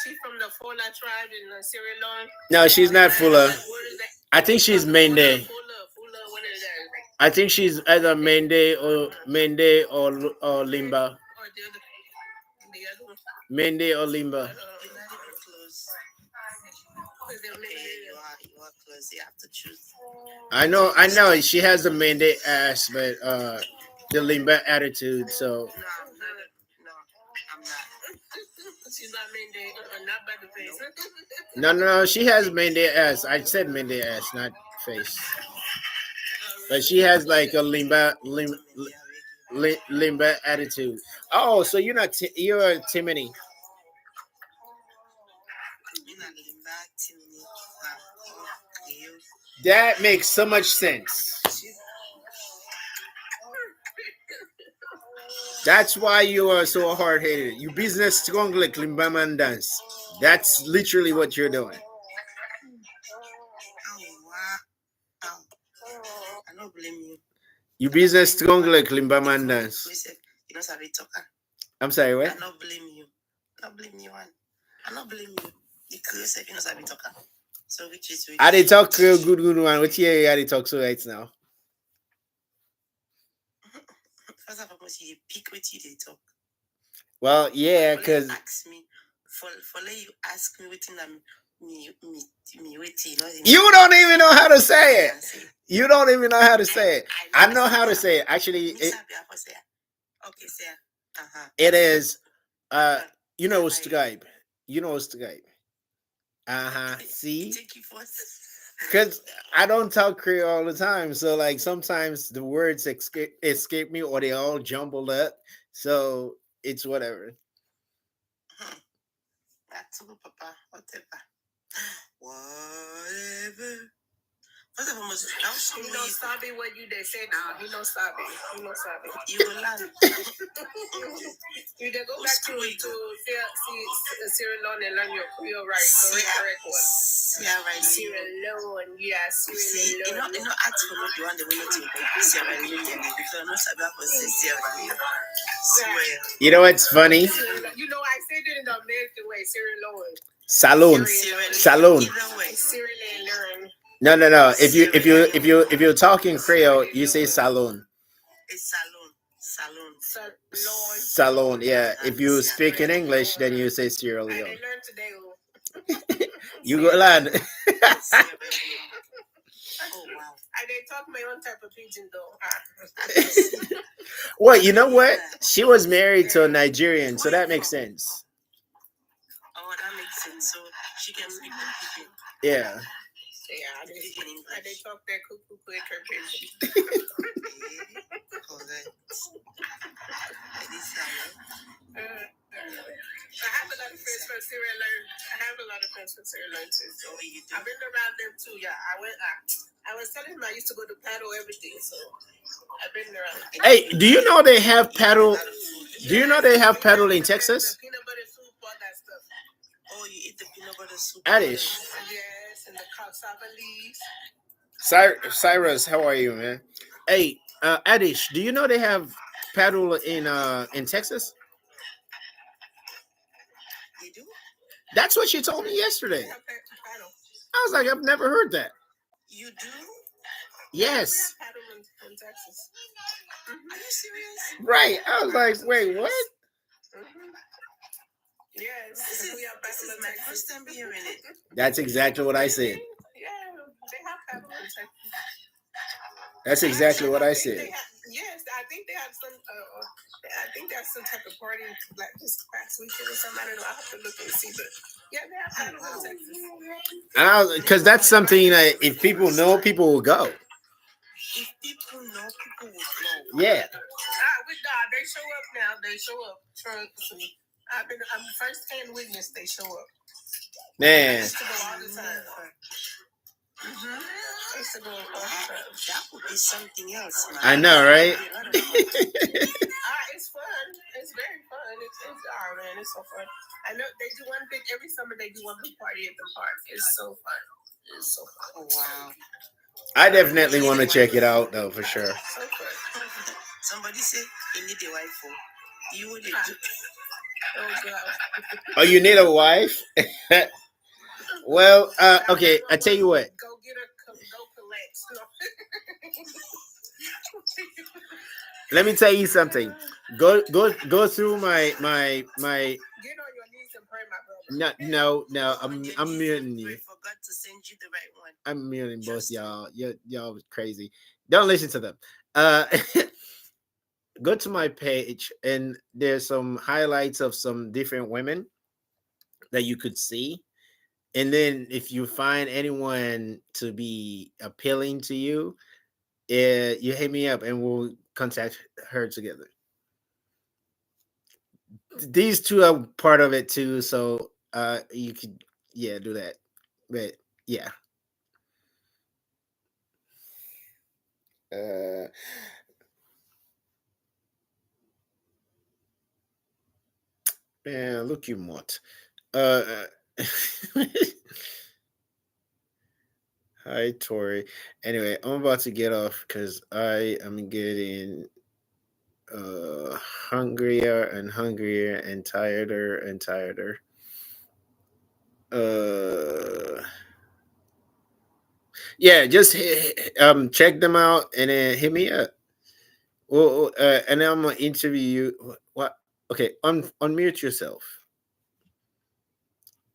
She's from the Fula tribe in Sierra Leone. No, she's not Fula. I think she's Mende. Fula, what is that? I think she's either Mende or Limba. Mende or Limba. You are close. You have to choose. I know. She has the Mende ass, but the Limba attitude. So. No, I'm not. She's not Mende. Not by the face. No. She has Mende ass. I said Mende ass, not face. But she has like a Limba attitude. Oh, so you're not you're a Timony. That makes so much sense. That's why you are so hard-headed. You business strong like Limbaman dance. That's literally what you're doing. Oh wow! I don't blame you. You business strong like Limbaman dance. You know Sabi talker. I'm sorry, what? I don't blame you. I don't blame you, man. I don't blame you. The Creole, you know Sabi talker. So which is I did talk Creole good one. Which year I did talk so right now? First of all, you pick what you did talk. Well, yeah, because ask me for you ask me waiting me waiting. You don't even know how to say it. You don't even know how to say it. I know how to say it. Actually, okay, sir. It is. You know what's Skype. You know what's Skype. See. Because I don't talk Creole all the time, so like sometimes the words escape me or they all jumbled up. So it's whatever. That's all, Papa. Whatever. First of all, you know Sabi what they say now. You know Sabi. You will learn. You go back to Sierra Leone and learn your Creole correct one. Yeah, right. Sierra Leone, yeah, Sierra Leone. You know, ask for me the one that we know to Sierra Leone. Because I'm not Sabi for Sierra Leone. You know what's funny? You know, I said it in the American way, Sierra Leone. Saloon. Sierra Leone. No. If you're talking Creole, you say saloon. It's Salon. Yeah. If you speak in English, then you say Sierra Leone. I learned today. You go learn. Oh wow! I did talk my own type of pigeon though. Well, you know what? She was married to a Nigerian, so that makes sense. Oh, that makes sense. So she can speak the pigeon. Yeah. Yeah, they talk their cuckoo quicker pigeon. I have a lot of friends from Sierra Leone. Too. So I've been around them too. Yeah, I was telling them I used to go to paddle everything. So I've been around. Hey, do you know they have paddle? Do you know they have paddle in Texas? The peanut butter soup, all that stuff. Oh, you eat the peanut butter soup. Adish. Yes, and the cassava leaves. Cyrus, how are you, man? Hey, Adish, do you know they have paddle in Texas? They do? That's what she told me yesterday. I was like, I've never heard that. You do? Yes. We have paddle in Texas. Are you serious? Right. I was like, wait, what? Yes. This is my first time hearing it. That's exactly what I said. Yeah, they have paddle in Texas. That's exactly what I said. Yes, I think they have some. I think there's some type of party like this past weekend or something. I don't know. I have to look and see, but yeah, they have paddle in Texas. Because that's something that if people know, people will go. If people know, people will go. Yeah. They show up now. They show up. Trust me. I'm first-hand witness. They show up. Man. I used to go all the time. I used to go all the time. That would be something else, man. I know, right? It's fun. It's very fun. Man, it's so fun. I know they do one big every summer. They do one big party at the park. It's so fun. It's so fun. Oh, wow. I definitely want to check it out, though, for sure. So fun. Somebody said you need a wife for you. Would do. Oh God. Oh, you need a wife? Well, okay. I tell you what. Go get her. Go collect. Let me tell you something. Go through my. Get on your knees and pray, my brother. No. I'm muting you. I forgot to send you the right one. I'm muting both y'all. Y'all crazy. Don't listen to them. Go to my page and there's some highlights of some different women that you could see. And then if you find anyone to be appealing to you, you hit me up and we'll contact her together. These two are part of it too, so you could do that. But yeah. Man, look you mutt. Hi Tori. Anyway, I'm about to get off because I am getting hungrier and hungrier and tireder and tireder. Yeah, just check them out and then hit me up. Well, and then I'm gonna interview you. What? Okay, unmute yourself.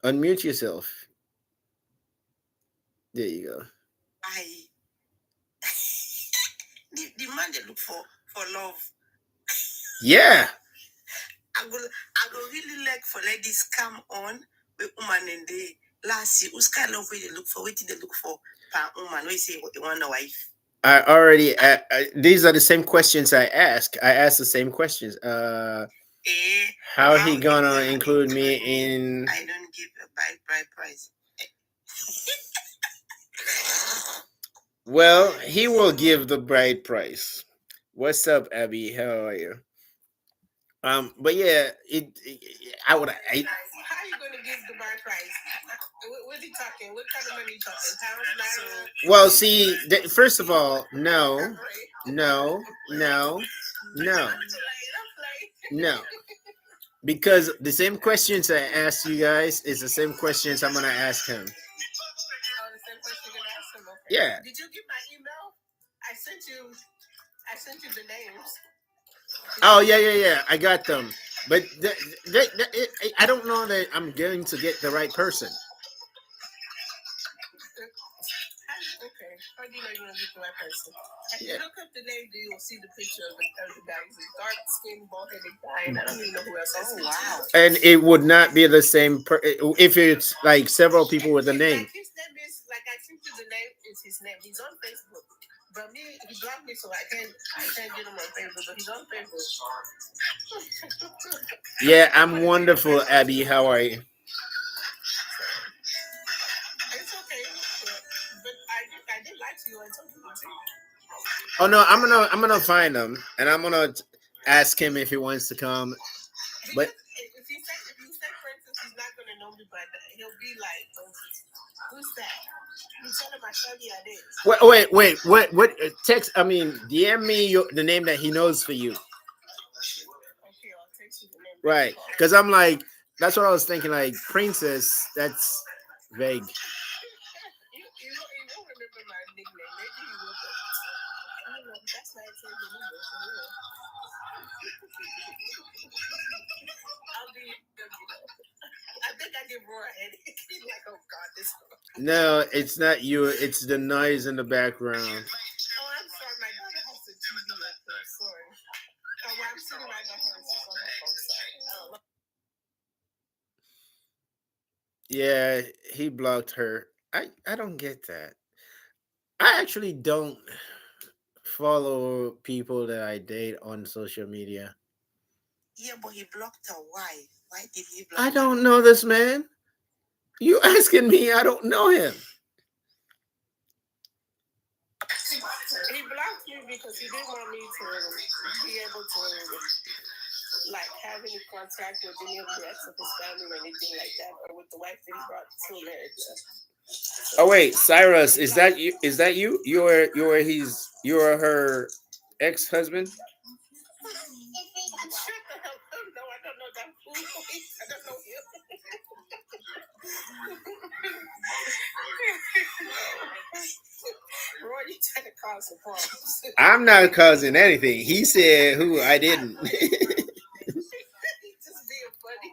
Unmute yourself. There you go. The man they look for love. Yeah. I go really like for ladies come on with woman and they last year who's kind of love they look for. What did they look for? Per woman, we say they want a wife. I already. These are the same questions I ask. I ask the same questions. How he gonna include me in? I don't give a bride price. Well, he will give the bride price. What's up, Abby? How are you? But yeah, I would. How are you gonna give the bride price? What are you talking? What kind of money are you talking? Well, see, first of all, no. Because the same questions I asked you guys is the same questions I'm gonna ask him. Oh, the same question you're gonna ask him. Okay. Yeah. Did you get my email? I sent you the names. Oh yeah. I got them, but I don't know that I'm going to get the right person. Okay. How do you know you're gonna get the right person? Yeah. Look up the name, you will see the picture of the guy. He's a dark skinned, bald headed guy, and I don't even know who else. Oh wow! And it would not be the same if it's like several people with a name. Like his name is like I think the name is his name. He's on Facebook. But me, he blocked me, so I can't get him on Facebook. But he's on Facebook. Yeah, I'm wonderful, Abby. How are you? It's okay, but I did like you and something. Oh no, I'm gonna find him and I'm gonna ask him if he wants to come. But if you say for instance, he's not gonna know me, but he'll be like, "Who's that?" You tell him I showed you I did. Wait. What text? I mean, DM me the name that he knows for you. Okay, I'll text you the name. Right, because I'm like, that's what I was thinking. Like, princess, that's vague. You won't remember my nickname. Maybe you will. I don't know. That's why I said the number. I'll be. I think I give Roy a headache. Like, oh God, this. No, it's not you. It's the noise in the background. Oh, I'm sorry. My daughter has the TV up there. Sorry. Oh, well, I'm sitting right by her. Sorry. Yeah, he blocked her. I don't get that. I actually don't follow people that I date on social media. Yeah, but he blocked her. Why? Why did he block her? I don't know this man. You asking me? I don't know him. He blocked me because he didn't want me to be able to like have any contact with any of the ex of his family or anything like that, or with the wife that he brought to America. Oh wait, Cyrus, is that you? Is that you? You're her ex-husband? Shut the hell up! No, I don't know that fool. I don't know him. Roy, you trying to cause some problems. I'm not causing anything. He said who I didn't. He's just being funny.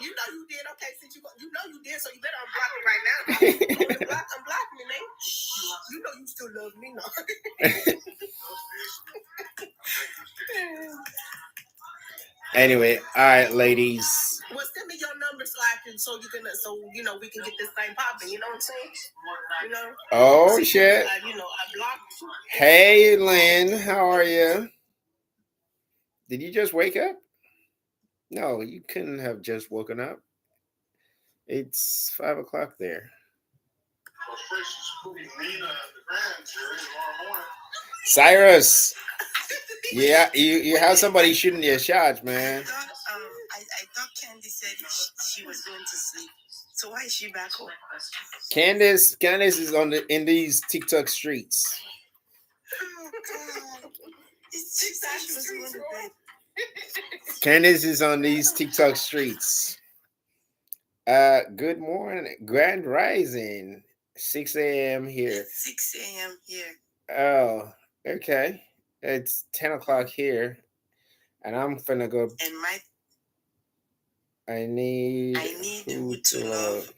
You know you did. Okay, since you know you did, so you better unblock me right now. Unblock me, man. You know you still love me, no? Anyway, all right, ladies. Well, send me your number so we can get this thing popping. You know what I'm saying? You know. Oh shit. I blocked. Hey, Lynn, how are you? Did you just wake up? No, you couldn't have just woken up. It's 5 o'clock there. Cyrus. Yeah, you have somebody shooting your shots, man. I thought Candy said she was going to sleep. So why is she back home? Candace is in these TikTok streets. Oh God! It's TikTok streets. Candace is on these TikTok streets. Good morning, Grand Rising. 6 a.m. here. 6 a.m. here. Oh, okay. It's 10 o'clock here, and I'm finna go. And I need who to love.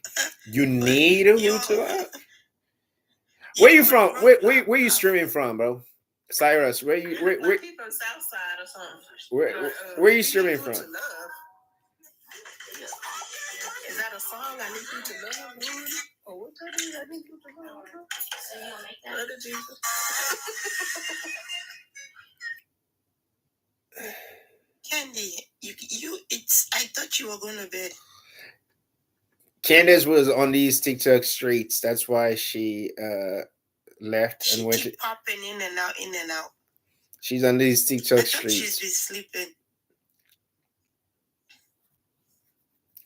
You need who to love? Where you from? Where you streaming from, bro? Cyrus, where you people on South Side or something. Where you streaming from? Is that a song? I need you to love me. Oh, what that is? I need you to love me. Love Jesus. Candy, I thought you were going to bed. Candace was on these TikTok streets. That's why she left and went. She keep popping in and out. She's on these TikTok streets. She's been sleeping.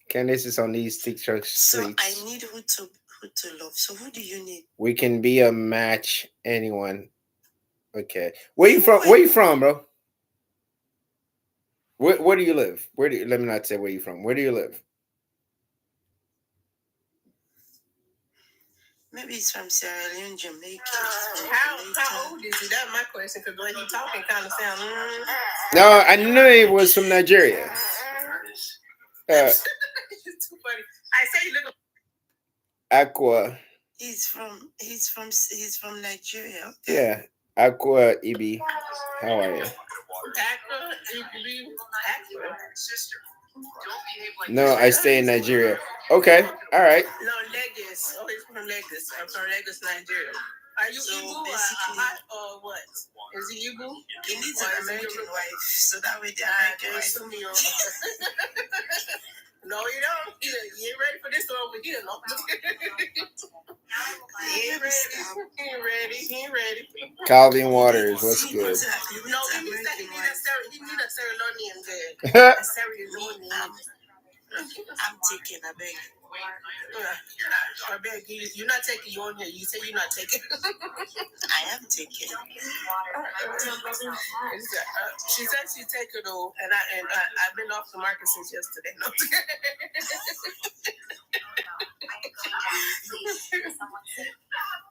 Candace is on these TikTok streets. So I need who to love. So who do you need? We can be a match. Anyone. Okay. Where you from? Where you from, bro? Where do you live? Let me not say where you from. Where do you live? Maybe it's from Sierra Leone, Jamaica. How old is he? That's my question, because the way he's talking kind of sounds. No, I knew it was from Nigeria. It's too funny. I say you look. Aqua. He's from Nigeria. Okay. Yeah. Aqua Ibi. How are you? No, I stay in Nigeria. Okay. All right. No, Lagos. Oh, he's from Lagos. I'm from Lagos, Nigeria. Are you Igbo or what? Is he Igbo? He needs an American wife, so that way the American wife. No, you don't. You ain't ready for this over here, no. He ain't ready. He ain't ready. Calvin Waters, what's good? No, he needs a Ceremonian girl. A Ceremonian. I'm taking a beg. I beg you. You're not taking you on here. You say you're not taking. I am taking. She said she's taking though, and I've been off the market since yesterday. No.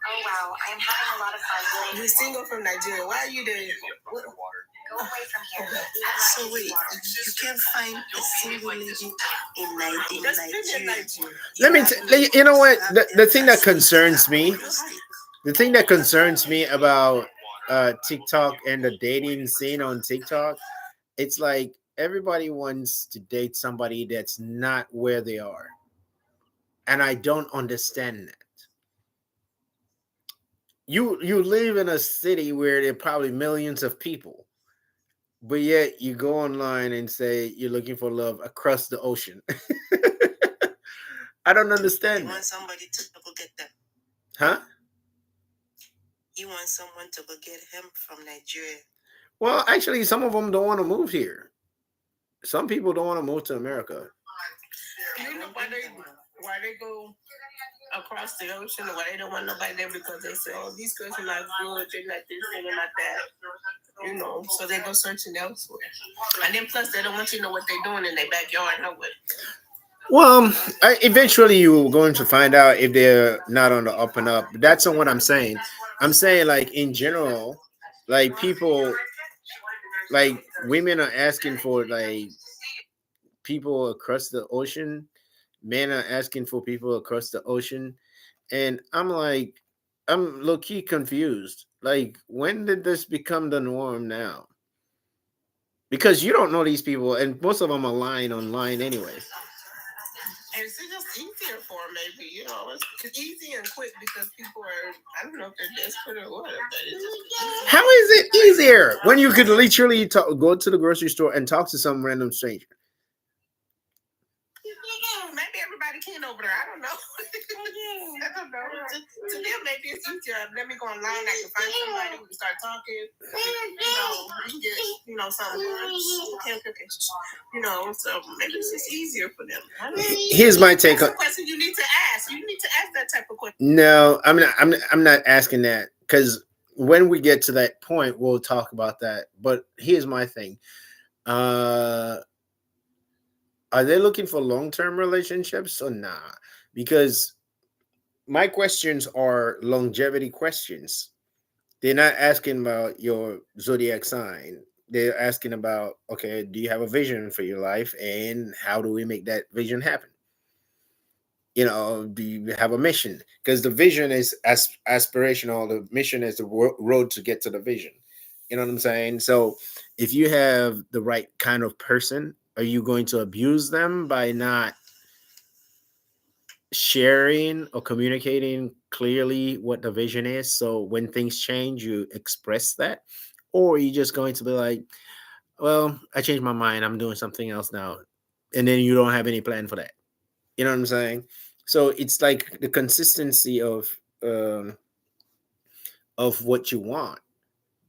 Oh wow, I'm having a lot of fun. You're single from Nigeria. Why are you there? Go away from here. So wait, you can't find a single lady in Nigeria. Let me. You know what? The thing that concerns me. The thing that concerns me about TikTok and the dating scene on TikTok, it's like everybody wants to date somebody that's not where they are, and I don't understand that. You live in a city where there are probably millions of people, but yet you go online and say you're looking for love across the ocean. I don't understand. You want somebody to go get them, huh? You want someone to go get him from Nigeria. Well, actually, some of them don't want to move here. Some people don't want to move to America. You know why they go across the ocean, or why they don't want nobody there, because they say, oh, these girls are not good, they're not this, they're not that. You know, so they go searching elsewhere. And then plus they don't want you to know what they're doing in their backyard. No way. Well, eventually you're going to find out if they're not on the up and up. That's not what I'm saying. I'm saying, like, in general, like, people, like, women are asking for, like, people across the ocean. Men are asking for people across the ocean. And I'm like, I'm low key confused. Like, when did this become the norm now? Because you don't know these people, and most of them are lying online anyway. And it's just easier for them, maybe, you know. It's easy and quick because people are, I don't know if they're desperate or what, but it's just How is it easier when you could literally go to the grocery store and talk to some random stranger? Maybe everybody can over there. I don't know. I don't know. To them, maybe it's easier. Let me go online. I can find somebody. We can start talking. We can get, something. Okay. So maybe it's just easier for them. Here's my take on. That's a question you need to ask. You need to ask that type of question. No, I'm not asking that, because when we get to that point, we'll talk about that. But here's my thing. Are they looking for long-term relationships or not? Because my questions are longevity questions. They're not asking about your zodiac sign. They're asking about, okay, do you have a vision for your life, and how do we make that vision happen? Do you have a mission? Because the vision is aspirational. The mission is the road to get to the vision. You know what I'm saying? So if you have the right kind of person, are you going to abuse them by not sharing or communicating clearly what the vision is? So when things change, you express that? Or are you just going to be like, well, I changed my mind, I'm doing something else now. And then you don't have any plan for that. You know what I'm saying? So it's like the consistency of what you want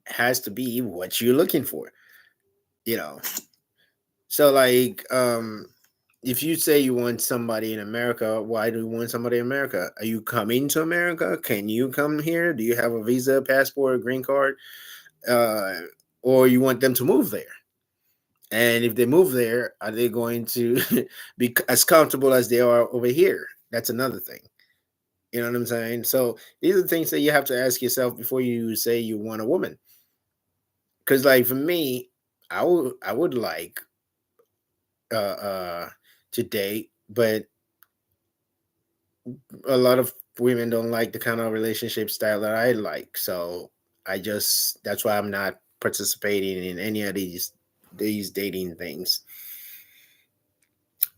has to be what you're looking for. You know. So, like, if you say you want somebody in America, why do you want somebody in America? Are you coming to America? Can you come here? Do you have a visa, passport, green card? Or you want them to move there? And if they move there, are they going to be as comfortable as they are over here? That's another thing. You know what I'm saying? So these are things that you have to ask yourself before you say you want a woman. Because, like, for me, I would like to date, but a lot of women don't like the kind of relationship style that I like. So that's why I'm not participating in any of these dating things.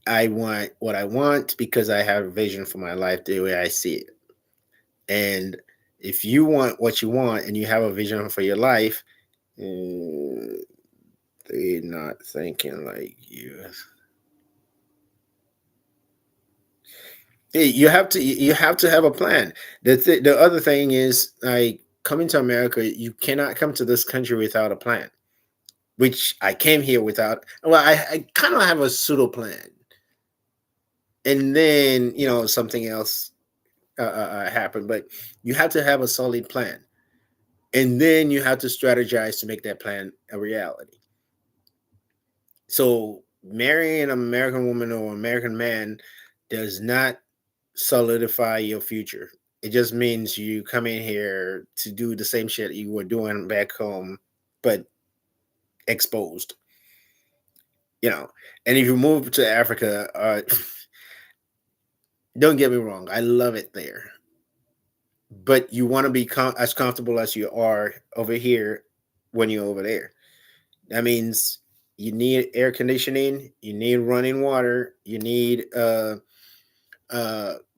I want what I want because I have a vision for my life the way I see it. And if you want what you want and you have a vision for your life, they're not thinking like you. You have to have a plan. The other thing is like coming to America. You cannot come to this country without a plan. Which I came here without. Well, I kind of have a pseudo plan, and then something else happened. But you have to have a solid plan, and then you have to strategize to make that plan a reality. So marrying an American woman or American man does not solidify your future. It just means you come in here to do the same shit you were doing back home, but exposed. And if you move to Africa, don't get me wrong, I love it there, but you want to be as comfortable as you are over here when you're over there. That means you need air conditioning, you need running water, you need the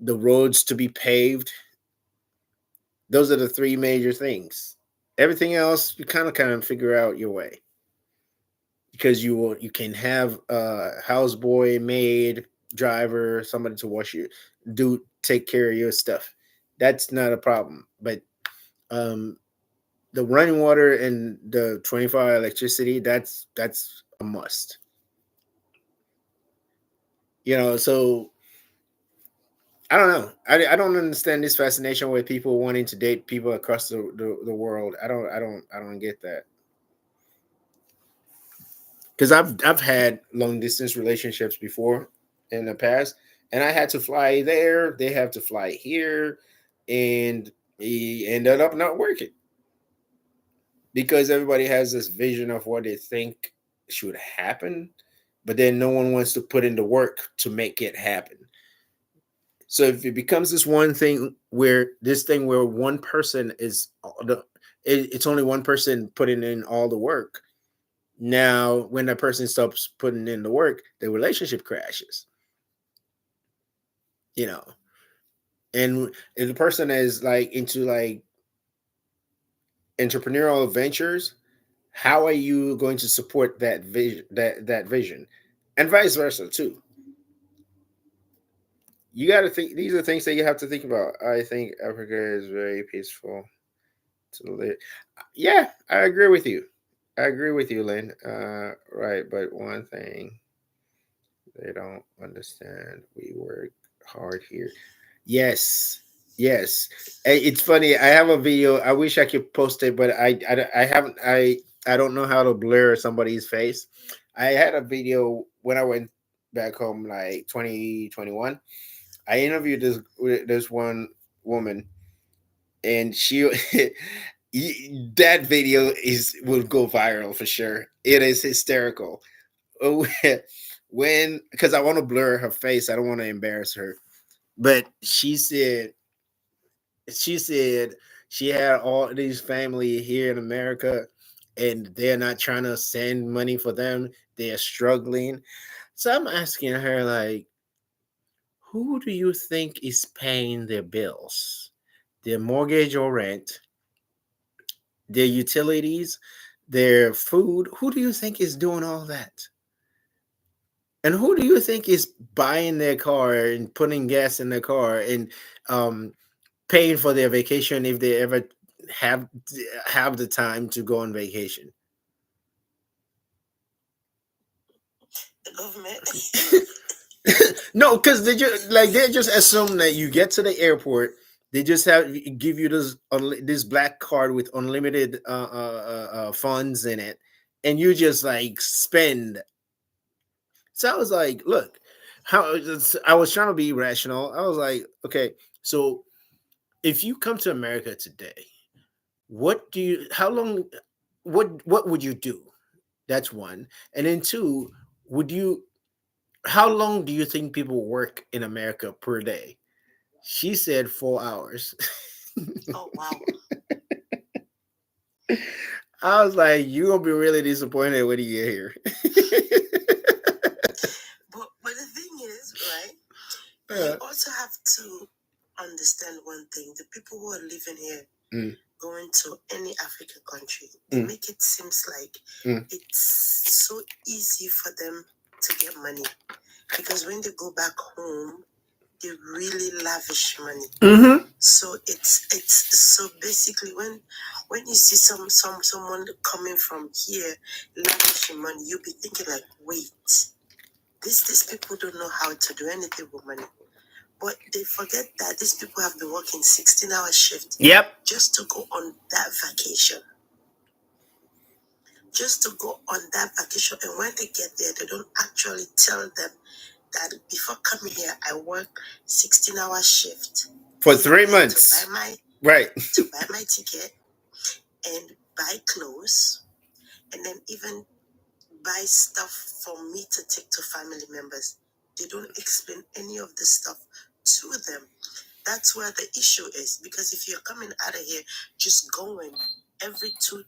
roads to be paved. Those are the three major things. Everything else you kind of figure out your way, because you can have a houseboy, maid, driver, somebody to wash you, take care of your stuff. That's not a problem. But um, the running water and the 24-hour electricity, that's a must. So I don't know. I don't understand this fascination with people wanting to date people across the world. I don't get that. Because I've had long distance relationships before in the past, and I had to fly there. They have to fly here, and he ended up not working because everybody has this vision of what they think should happen, but then no one wants to put in the work to make it happen. So if it becomes this thing where one person it's only one person putting in all the work. Now, when that person stops putting in the work, the relationship crashes. You know, and if the person is like into like entrepreneurial ventures, how are you going to support that vision? That vision, and vice versa too. You got to think. These are things that you have to think about. I think Africa is very peaceful to live. Yeah, I agree with you. I agree with you, Lynn. Right, but one thing they don't understand: we work hard here. Yes, yes. It's funny. I have a video. I wish I could post it, but I haven't. I don't know how to blur somebody's face. I had a video when I went back home, like 2021. I interviewed this one woman, and she that video will go viral for sure. It is hysterical. When because I want to blur her face, I don't want to embarrass her. But she said she had all these family here in America, and they're not trying to send money for them. They are struggling. So I'm asking her, like, who do you think is paying their bills? Their mortgage or rent, their utilities, their food? Who do you think is doing all that? And who do you think is buying their car and putting gas in their car and um, paying for their vacation if they ever have have the time to go on vacation? The government. No, because they just assume that you get to the airport, they just give you this black card with unlimited funds in it, and you just like spend. So I was like, look, I was trying to be rational. I was like, okay, so if you come to America today, how long, what would you do? That's one. And then two, how long do you think people work in America per day? She said 4 hours. Oh wow. I was like, you gonna be really disappointed when you get here. But the thing is, right? You also have to understand one thing: the people who are living here, going to any African country, they make it seems like it's so easy for them to get money, because when they go back home, they really lavish money. So it's so basically when you see someone coming from here lavishing money, you'll be thinking like, wait, these people don't know how to do anything with money. But they forget that these people have been working 16-hour shift. Yep. Just to go on that vacation. Just to go on that vacation. And when they get there, they don't actually tell them that before coming here, I work 16-hour shift. For 3 months. To buy my, right. To buy my ticket and buy clothes. And then even buy stuff for me to take to family members. They don't explain any of this stuff to them. That's where the issue is. Because if you're coming out of here, just going every 3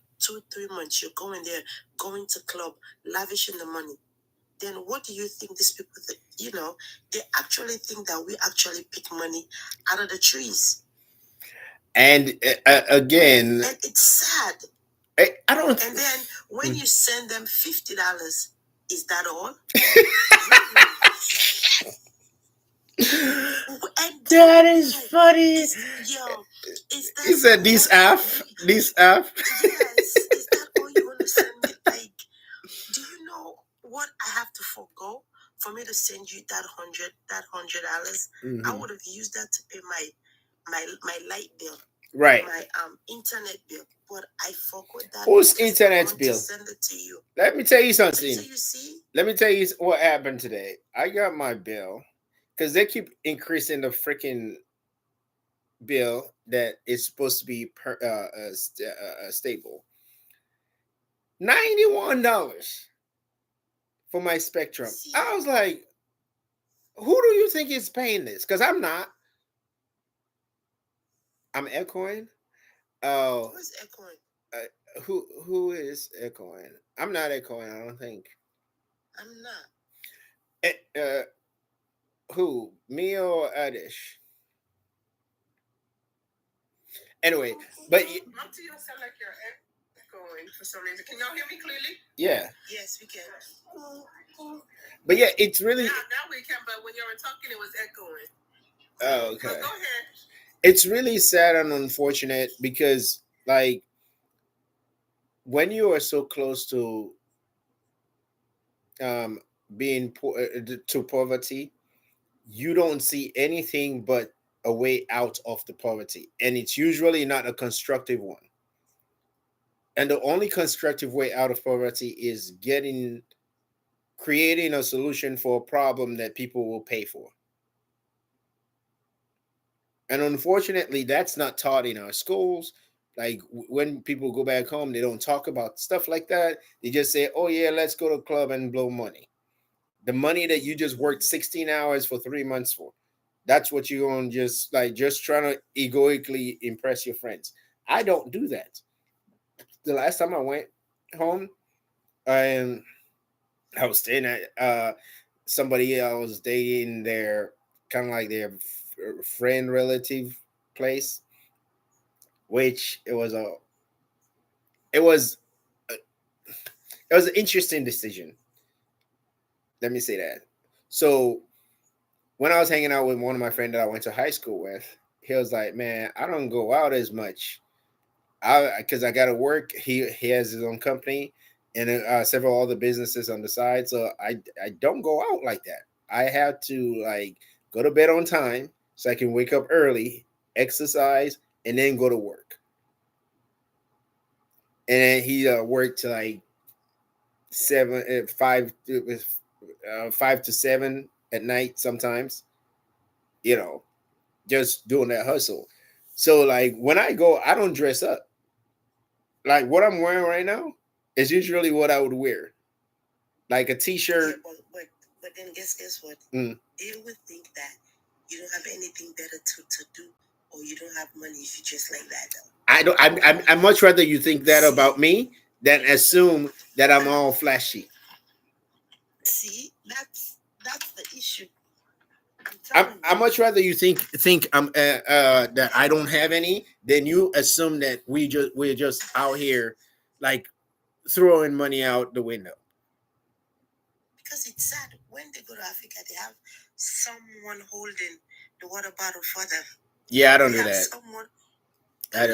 months, you're going there, going to club, lavishing the money. Then what do you think these people, they actually think that we actually pick money out of the trees. And again, and it's sad. I don't. And then when you send them $50, is that all? That is funny. Is that he said this F. Yes, is that all you want to send me? Like, do you know what I have to forego for me to send you that $100? I would have used that to pay my light bill, right? My internet bill, but I forgot that. Whose internet bill? To send it to you. Let me tell you something. So you see? Let me tell you what happened today. I got my bill because they keep increasing the freaking bill that is supposed to be stable. $91 for my Spectrum. See? I was like, who do you think is paying this? Because I'm not. I'm echoing. Oh, who's echoing? Who is echoing? I'm not echoing. I don't think. I'm not. Who? Me or Adish? Anyway, but to you sound like you're echoing for some reason. Can y'all hear me clearly? Yeah. Yes, we can. But yeah, it's really. Now we can. But when you were talking, it was echoing. Oh, okay. Go ahead. It's really sad and unfortunate because, like, when you are so close to being to poverty, you don't see anything but a way out of the poverty, and it's usually not a constructive one. And the only constructive way out of poverty is creating a solution for a problem that people will pay for. And unfortunately, that's not taught in our schools. Like when people go back home, they don't talk about stuff like that. They just say, oh yeah, let's go to a club and blow money. The money that you just worked 16 hours for 3 months for. That's what you're going to just trying to egoically impress your friends. I don't do that. The last time I went home, and I was staying at somebody I was dating their kind of like their friend relative place, which it was an interesting decision. Let me say that. So when I was hanging out with one of my friends that I went to high school with, he was like, "Man, I don't go out as much, because I got to work. He has his own company and several other businesses on the side, so I don't go out like that. I have to like go to bed on time so I can wake up early, exercise, and then go to work. And then he worked to like 5 to 7 at night sometimes, just doing that hustle. So like when I go, I don't dress up. Like what I'm wearing right now is usually what I would wear, like a t-shirt. Yeah, but then guess what? They would think that you don't have anything better to do, or you don't have money if you just like that. Though. I don't. I much rather you think that about me than assume that I'm all flashy. See, that's the issue. I much rather you think I'm that I don't have any than you assume that we're just out here like throwing money out the window. Because it's sad when they go to Africa, they have someone holding the water bottle for them. Yeah, I don't do that. I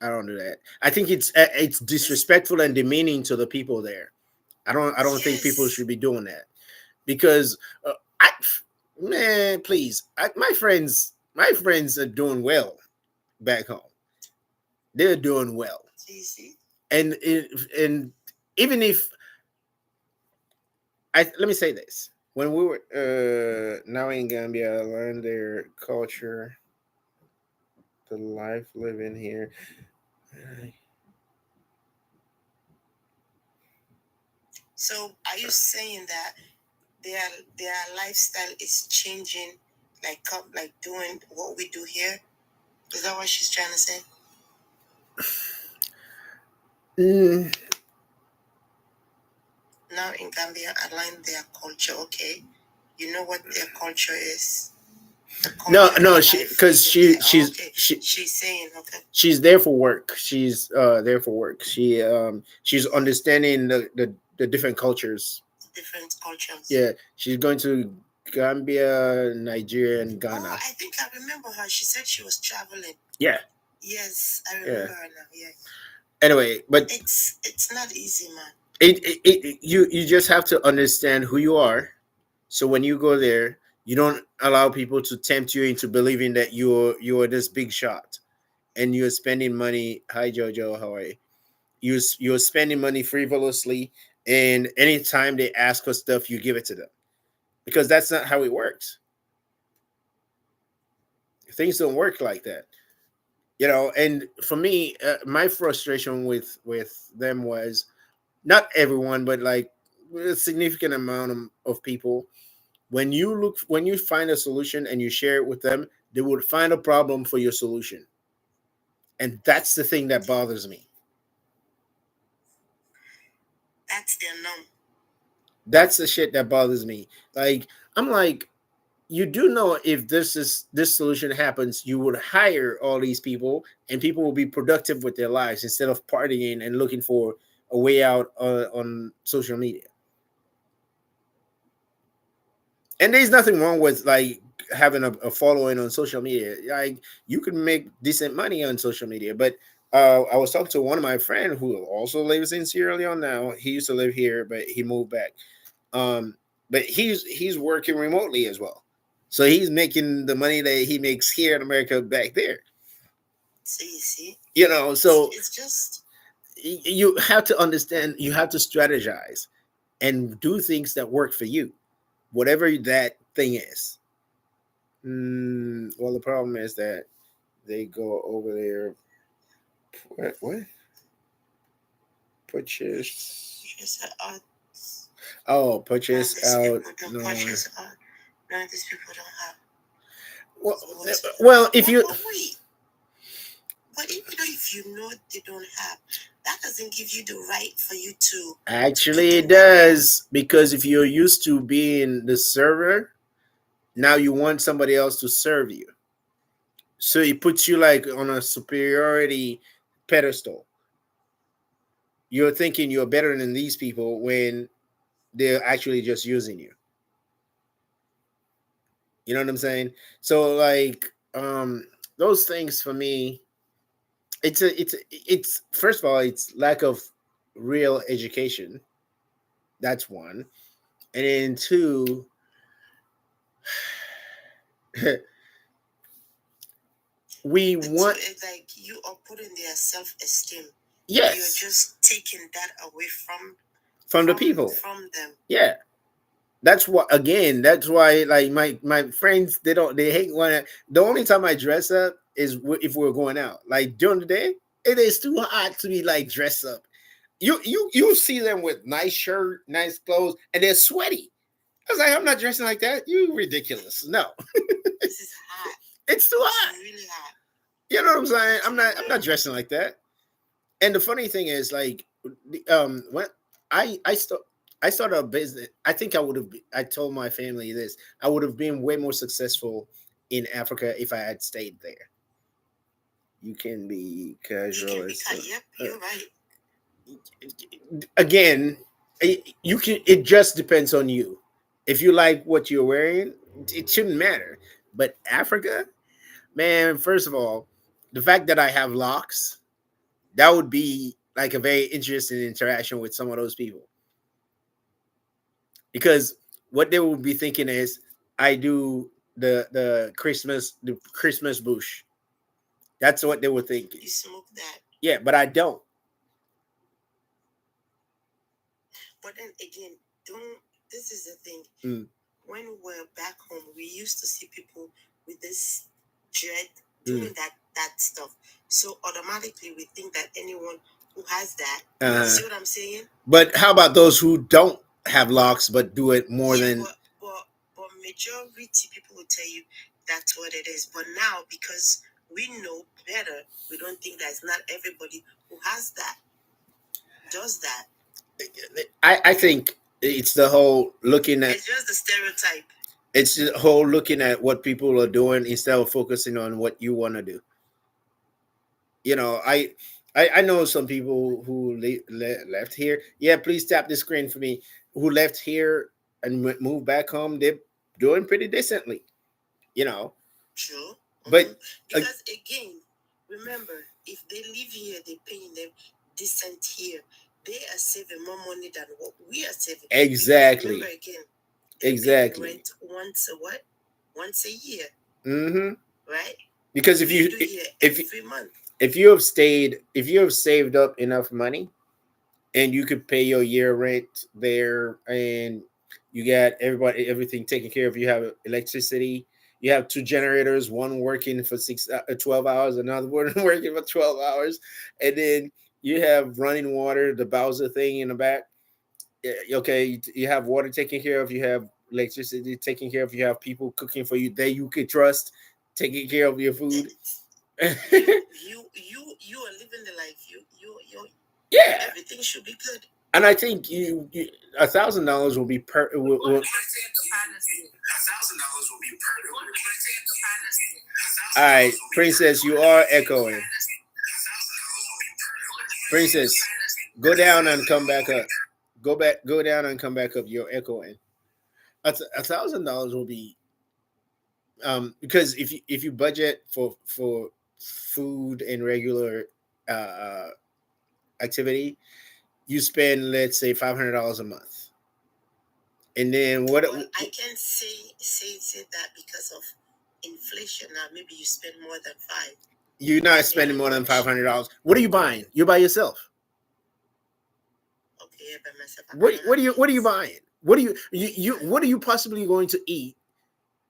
don't do that. I think it's disrespectful and demeaning to the people there. I don't think people should be doing that because man, please, my friends are doing well back home. They're doing well, and even if let me say this: when we were now in Gambia, I learned their culture, the life living here. So, are you saying that their lifestyle is changing, like doing what we do here? Is that what she's trying to say? Now in Gambia, align their culture. Okay, you know what their culture is. No, she's saying okay. She's there for work. She's there for work. She's understanding the different cultures. Different cultures. Yeah, she's going to Gambia, Nigeria, and Ghana. Oh, I think I remember her. She said she was traveling. Yeah. Yes, I remember her now. Yeah. Anyway, but it's not easy, man. You just have to understand who you are. So when you go there, you don't allow people to tempt you into believing that you're this big shot, and you're spending money. Hi Jojo, how are you? You're spending money frivolously, and anytime they ask for stuff, you give it to them, because that's not how it works. Things don't work like that, you know. And for me, my frustration with them was not everyone, but like a significant amount of people. When you find a solution and you share it with them, they would find a problem for your solution. And that's the thing that bothers me. That's their norm. That's the shit that bothers me. Like, I'm like, you do know if this solution happens, you would hire all these people and people will be productive with their lives instead of partying and looking for a way out on social media. And there's nothing wrong with like having a following on social media. Like, you can make decent money on social media. But I was talking to one of my friends who also lives in Sierra Leone now. He used to live here, but he moved back. But he's working remotely as well. So he's making the money that he makes here in America back there. See? You know, so it's just, you have to understand, you have to strategize and do things that work for you, whatever that thing is. Well, the problem is that they go over there. What? Purchase. Oh, purchase out. No. None of these people don't have. Well, if you. But even though if you know they don't have, that doesn't give you the right for you to. Actually, it does, because if you're used to being the server, now you want somebody else to serve you. So it puts you like on a superiority pedestal. You're thinking you're better than these people when they're actually just using you. You know what I'm saying? So like those things for me, it's first of all, it's lack of real education. That's one. And then two, it's like you are putting their self-esteem. Yes. You're just taking that away from the people. From them. Yeah. That's why like my friends, they hate when the only time I dress up is if we're going out. Like during the day, it is too hot to be like dressed up. You see them with nice shirt, nice clothes, and they're sweaty. I was like, I'm not dressing like that. You ridiculous. No. This is hot. It's too hot. It's really hot. You know what I'm saying? I'm not dressing like that. And the funny thing is, like, when I started a business, I think I told my family this, I would have been way more successful in Africa if I had stayed there. You can be casual. Yep, you're right. Again, you can. It just depends on you. If you like what you're wearing, it shouldn't matter. But Africa, man, first of all, the fact that I have locks, that would be like a very interesting interaction with some of those people. Because what they would be thinking is, I do the Christmas bush. That's what they were thinking. You smoke that. Yeah, but I don't. But then again, this is the thing. When we're back home, we used to see people with this dread doing that stuff. So automatically we think that anyone who has that, you see what I'm saying? But how about those who don't have locks but do it more than? But majority people will tell you that's what it is. But now, because we know better, we don't think that it's not everybody who has that, does that. I think it's the whole looking at. It's just the stereotype. It's the whole looking at what people are doing instead of focusing on what you want to do. You know, I know some people who left here. Yeah, please tap the screen for me. Who left here and moved back home? They're doing pretty decently. You know. True. But because again, remember, if they live here, they're paying them decent here. They are saving more money than what we are saving. Exactly. Remember again, exactly. Rent once a year. Mm-hmm. Right. Because every month. If you have saved up enough money, and you could pay your year rent there, and you got everything taken care of. You have electricity. You have 2 generators, one working for 12 hours, another one working for 12 hours. And then you have running water, the Bowser thing in the back. Okay, you have water taken care of. You have electricity taken care of. You have people cooking for you that you could trust, taking care of your food. you are living the life. You yeah. Everything should be good. And I think you $1,000 will be per. All right, Princess, you are echoing. Princess, go down and come back up. Go down and come back up. You're echoing. $1,000 will be because if you budget for food and regular activity, you spend, let's say, $500 a month. And then what? Well, I can't say that because of inflation. Now maybe you spend more than $500. You're not spending more than $500. What are you buying? You're by yourself. Okay, by myself. What are you buying? What are you possibly going to eat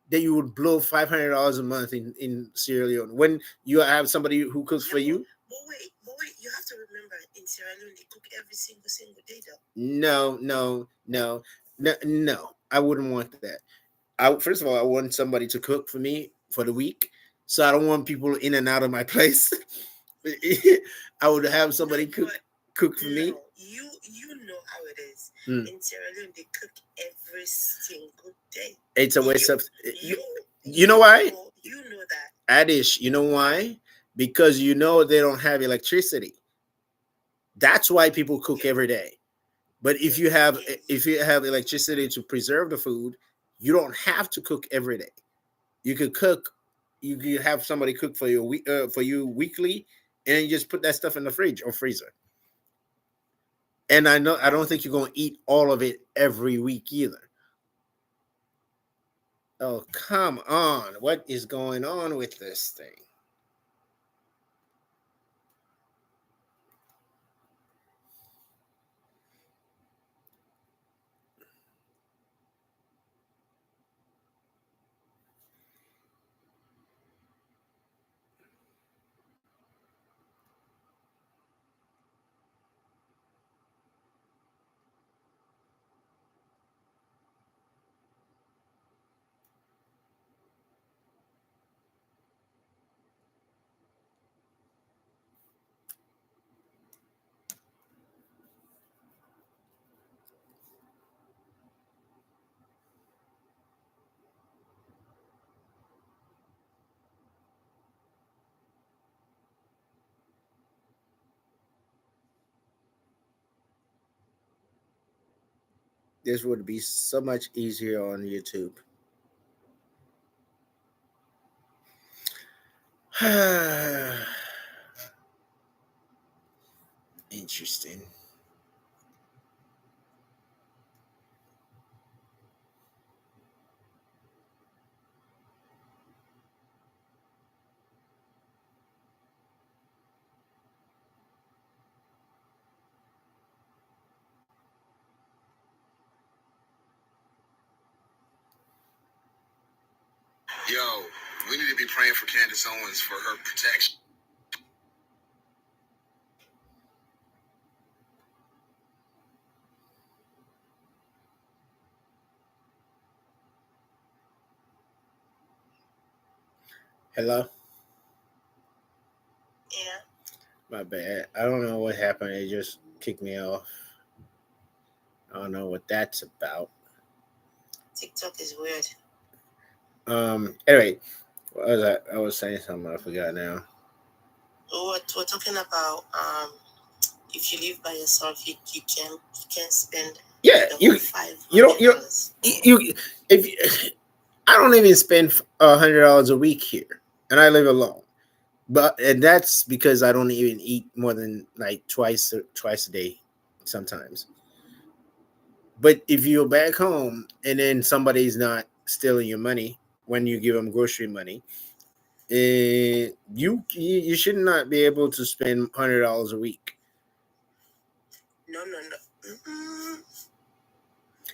that you would blow $500 a month in Sierra Leone when you have somebody who cooks for you? But wait, you have to remember, in Sierra Leone they cook every single day though. No. I wouldn't want that. First of all, I want somebody to cook for me for the week, so I don't want people in and out of my place. I would have somebody cook for me. You know how it is. In Sierra Leone, they cook every single day. It's a waste of. You know why? You know that. Adish, you know why? Because they don't have electricity. That's why people cook every day. But if you have electricity to preserve the food, you don't have to cook every day. You could cook. You could have somebody cook for you weekly, and then you just put that stuff in the fridge or freezer. And I don't think you're going to eat all of it every week either. Oh, come on. What is going on with this thing? this would be so much easier on YouTube. Interesting. Yo, we need to be praying for Candace Owens for her protection. Hello? Yeah. My bad. I don't know what happened. It just kicked me off. I don't know what that's about. TikTok is weird. Anyway, what was that? I was saying something I forgot now. We're talking about if you live by yourself, you can't spend Yeah, the you whole $500. if I don't even spend $100 a week here, and I live alone. And that's because I don't even eat more than like twice a day, sometimes. But if you're back home and then somebody's not stealing your money when you give them grocery money, you should not be able to spend $100 a week. No.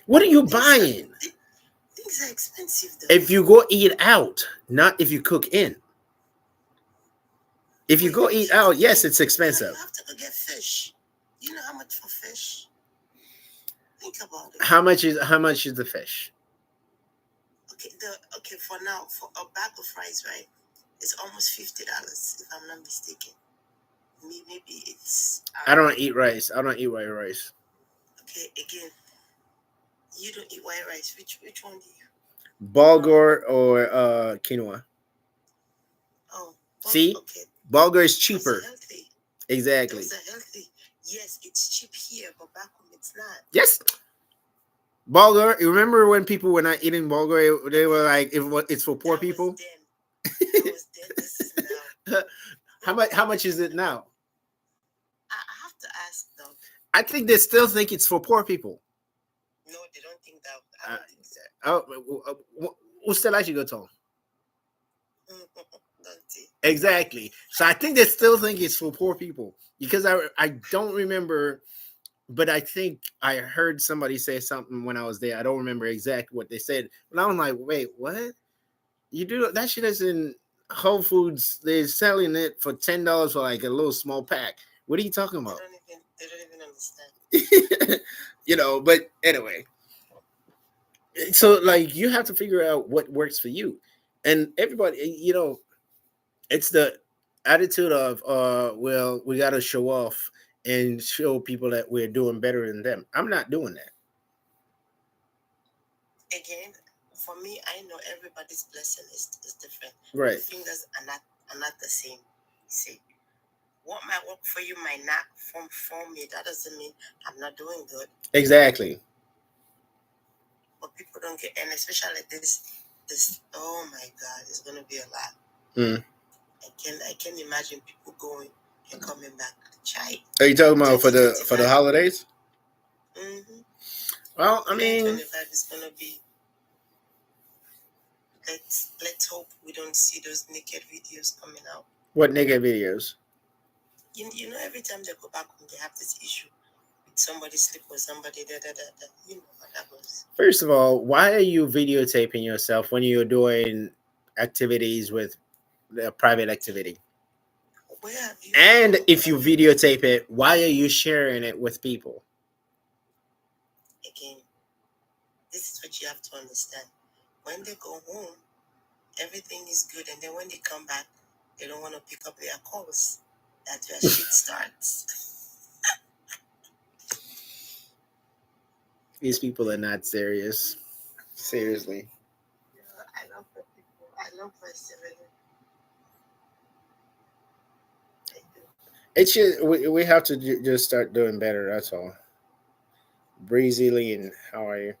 What are you buying? Things are expensive though. If you go eat out, not if you cook in. If you go eat out, yes, it's expensive. You have to go get fish. You know how much for fish? Think about it. How much is the fish? Okay, for now, for a bag of rice, right? It's almost $50, if I'm not mistaken. Maybe it's. I don't eat rice. I don't eat white rice. Okay, again, you don't eat white rice. Which one do you? Bulgur or quinoa. Oh, see, okay. Bulgur is cheaper. Healthy. Exactly. Those are healthy. Yes, it's cheap here, but back home it's not. Yes. Bulgur. You remember when people were not eating bulgur? They were like, "It's for poor people." That was then. This is now. How much is it now? I have to ask though. I think they still think it's for poor people. No, they don't think that. I don't think so. Usted lá chegou, Tom. Don't they? Exactly. So I think they still think it's for poor people because I don't remember, but I think I heard somebody say something when I was there. I don't remember exactly what they said, but I was like, wait, what? You do that shit is in Whole Foods. They're selling it for $10 for like a little small pack. What are you talking about? They don't even understand. But anyway. So like you have to figure out what works for you. And everybody, it's the attitude of well, we gotta show off and show people that we're doing better than them. I'm not doing that. Again, for me, I know everybody's blessing is different. Right. The fingers are not the same. See, what might work for you might not for me. That doesn't mean I'm not doing good. Exactly. But people don't get, and especially this. Oh my God, it's gonna be a lot. I can imagine people going and coming back. Chai. Are you talking about for the holidays? Mm-hmm. Well, I mean, 2025 is gonna be. Let's hope we don't see those naked videos coming out. What naked videos? You know, every time they go back home, they have this issue with somebody sleep with somebody. You know what that goes. First of all, why are you videotaping yourself when you're doing activities with a private activity? Where have you? And if you videotape it, why are you sharing it with people? Again, this is what you have to understand. When they go home, everything is good, and then when they come back, they don't want to pick up their calls. That's where shit starts. These people are not serious. Seriously. Yeah, I love the people. I love perseverance. I do. It should. We have to just start doing better. That's all. Breezy Lean, how are you?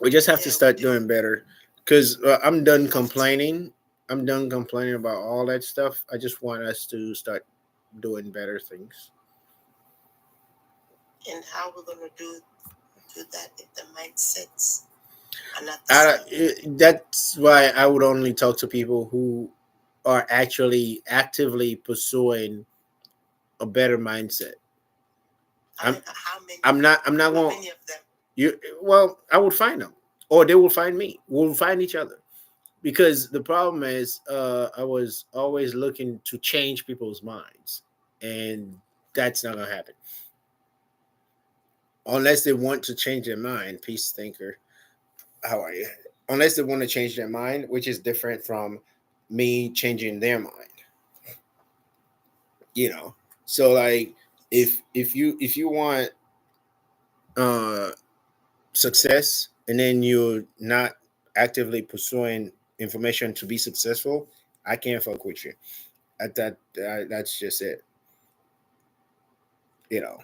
We just have to Yeah, we start do. doing better. Because I'm We done have to. complaining. I'm done complaining about all that stuff. I just want us to start doing better things. And how we're gonna do that if the mindsets are not the same? That's why I would only talk to people who are actually actively pursuing a better mindset. I'm How many? I'm not How going many of them? you well, I would find them or they will find me. We'll find each other. Because the problem is I was always looking to change people's minds and that's not going to happen. Unless they want to change their mind, peace thinker. How are you? Unless they want to change their mind, which is different from me changing their mind. You know, so like if you want uh success and then you're not actively pursuing information to be successful, I can't fuck with you. That's just it. You know,